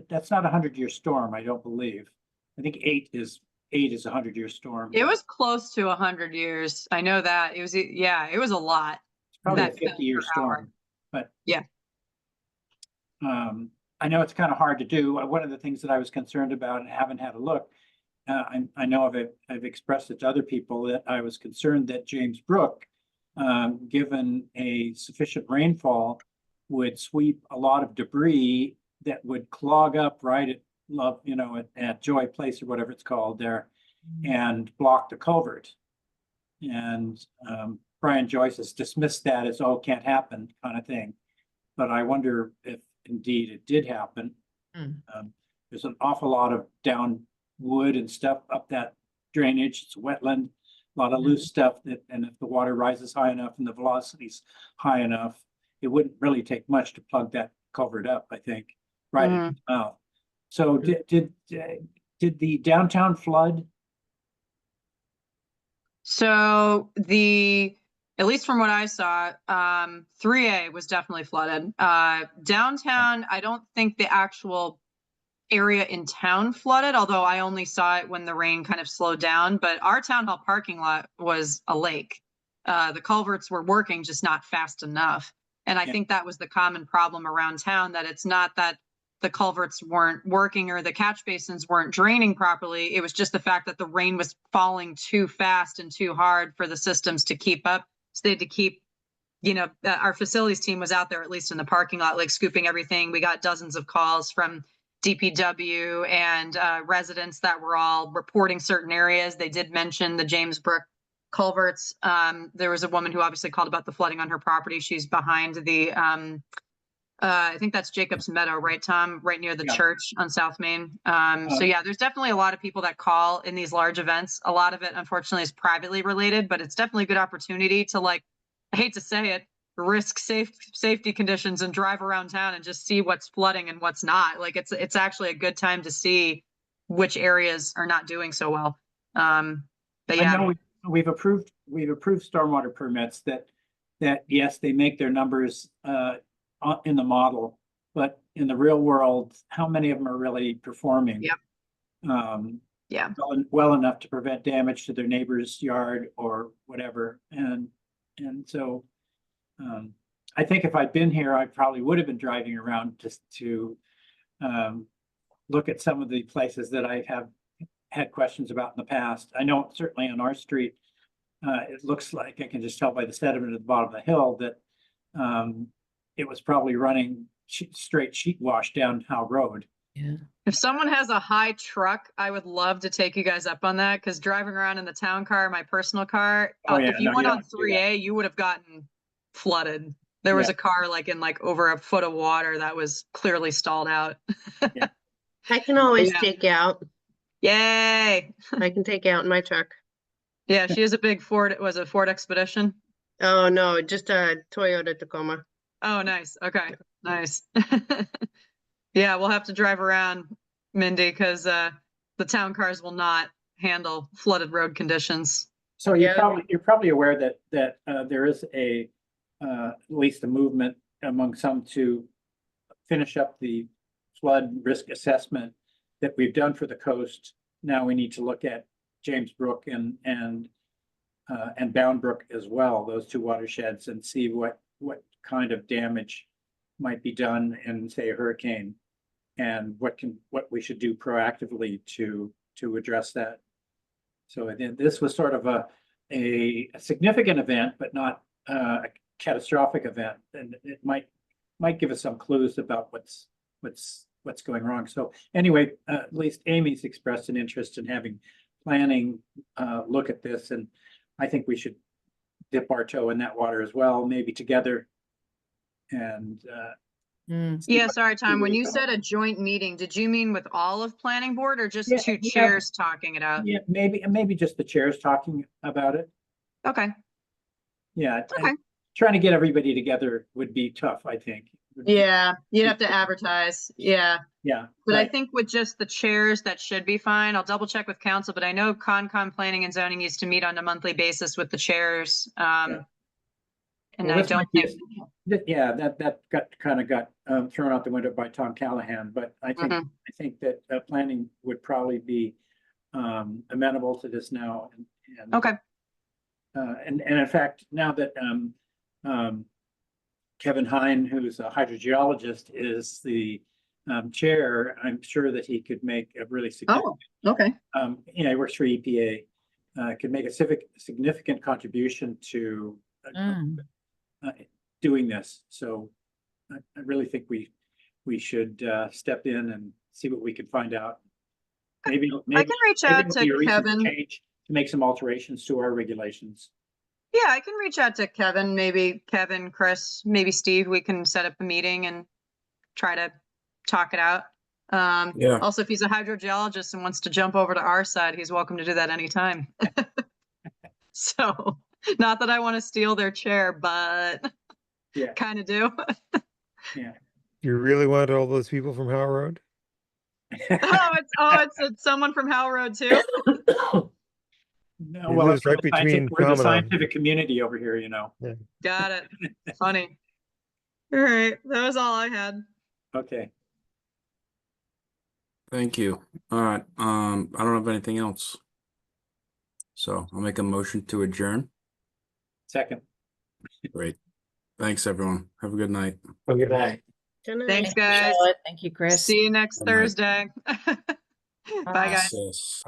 F: that's not a 100-year storm, I don't believe. I think 8 is a 100-year storm.
E: It was close to 100 years. I know that. It was, yeah, it was a lot.
F: It's probably a
E: That fell
F: 50-year
E: per hour.
F: storm, but
E: Yeah.
F: I know it's kind of hard to do. One of the things that I was concerned about and haven't had a look, I know I've expressed it to other people that I was concerned that James Brook, given a sufficient rainfall, would sweep a lot of debris that would clog up right at Joy Place or whatever it's called there, and block the culvert. And Brian Joyce has dismissed that as, oh, can't happen kind of thing. But I wonder if indeed it did happen. There's an awful lot of down wood and stuff up that drainage. It's wetland, a lot of loose stuff and if the water rises high enough and the velocity's high enough, it wouldn't really take much to plug that culvert up, I think, right at the mouth. So did the downtown flood?
E: So at least from what I saw, 3A was definitely flooded. Downtown, I don't think the actual area in town flooded, although I only saw it when the rain kind of slowed down, but our town hall parking lot was a lake. The culverts were working, just not fast enough. And I think that was the common problem around town, that it's not that the culverts weren't working or the catch basins weren't draining properly. It was just the fact that the rain was falling too fast and too hard for the systems to keep up. So they had to keep, our facilities team was out there, at least in the parking lot, like scooping everything. We got dozens of calls from DPW and residents that were all reporting certain areas. They did mention the James Brook culverts. There was a woman who obviously called about the flooding on her property. She's behind the, I think that's Jacobs Meadow, right, Tom? Right near the church on South Main. So yeah, there's definitely a lot of people that call in these large events. A lot of it, unfortunately, is privately related, but it's definitely a good opportunity to, like, I hate to say it, risk safety conditions and drive around town and just see what's flooding and what's not. Like it's actually a good time to see which areas are not doing so well. But yeah.
F: we've approved stormwater permits that yes, they make their numbers in the model, but in the real world, how many of them are really performing?
E: Yep. Yeah.
F: Well enough to prevent damage to their neighbor's yard or whatever. And so I think if I'd been here, I probably would have been driving around just to look at some of the places that I have had questions about in the past. I know certainly on our street, it looks like I can just tell by the sediment at the bottom of the hill that it was probably running straight sheet wash down Howe Road.
D: Yeah.
E: If someone has a high truck, I would love to take you guys up on that, because driving around in the town car, my personal car,
F: Oh, yeah,
E: if you
F: no,
E: went
F: you
E: on
F: don't do that.
E: 3A, you would have gotten flooded. There was
F: Yeah.
E: a car like in like over a foot of water that was clearly stalled out.
Q: I can always
E: Yeah.
Q: take out.
E: Yay.
Q: I can take out in my truck.
E: Yeah, she has a big Ford. Was it Ford Expedition?
Q: Oh, no, just a Toyota Tacoma.
E: Oh, nice. Okay, nice. Yeah, we'll have to drive around, Mindy, because the town cars will not handle flooded road conditions.
F: So you're probably aware that there is at least a movement among some to finish up the flood risk assessment that we've done for the coast. Now we need to look at James Brook and Bound Brook as well, those two watersheds, and see what kind of damage might be done in, say, a hurricane, and what we should do proactively to address that. So this was sort of a significant event, but not a catastrophic event, and it might give us some clues about what's going wrong. So anyway, at least Amy's expressed an interest in having planning look at this, and I think we should dip our toe in that water as well, maybe together. And
E: yeah, sorry, Tom, when you said a joint meeting, did you mean with all of planning board or just
F: Yeah,
E: two
F: yeah.
E: chairs talking it out?
F: yeah, maybe just the chairs talking about it.
E: Okay.
F: Yeah.
E: Okay.
F: Trying to get everybody together would be tough, I think.
E: Yeah, you'd have to advertise. Yeah.
F: Yeah.
E: But I
F: right.
E: think with just the chairs, that should be fine. I'll double check with council, but I know Concom Planning and Zoning used to meet on a monthly basis with the chairs. And
F: Well,
E: I
F: this
E: don't
F: might be
E: think,
F: yeah, that got thrown out the window by Tom Callahan, but I think that planning would probably be amenable to this now. And
E: okay.
F: And in fact, now that Kevin Hine, who's a hydrogeologist, is the chair, I'm sure that he could make a really significant.
E: Oh, okay.
F: He works for EPA, could make a significant contribution to doing this. So I really think we should step in and see what we can find out. Maybe
E: I can reach out
F: it'll be a
E: to
F: reason
E: Kevin.
F: change to make some alterations to our regulations.
E: Yeah, I can reach out to Kevin, maybe Kevin, Chris, maybe Steve. We can set up a meeting and try to talk it out.
A: Yeah.
E: Also, if he's a hydrogeologist and wants to jump over to our side, he's welcome to do that anytime. So, not that I want to steal their chair, but
F: Yeah.
E: kind of do.
F: Yeah.
C: You really wanted all those people from Howe Road?
E: It's someone from Howe Road too.
F: No,
C: He
F: well,
C: lives
F: it's
C: right
F: the
C: between
F: we're the
C: Commandant.
F: scientific community over here, you know.
C: Yeah.
E: Got it. Funny. All right, that was all I had.
F: Okay.
A: Thank you. All right. I don't have anything else. So I'll make a motion to adjourn.
F: Second.
A: Great. Thanks, everyone. Have a good night.
F: Good night.
Q: Good night.
E: Thanks, guys.
D: Thank you, Chris.
E: See you next
A: Good night.
E: Thursday. Bye, guys.
A: Yes.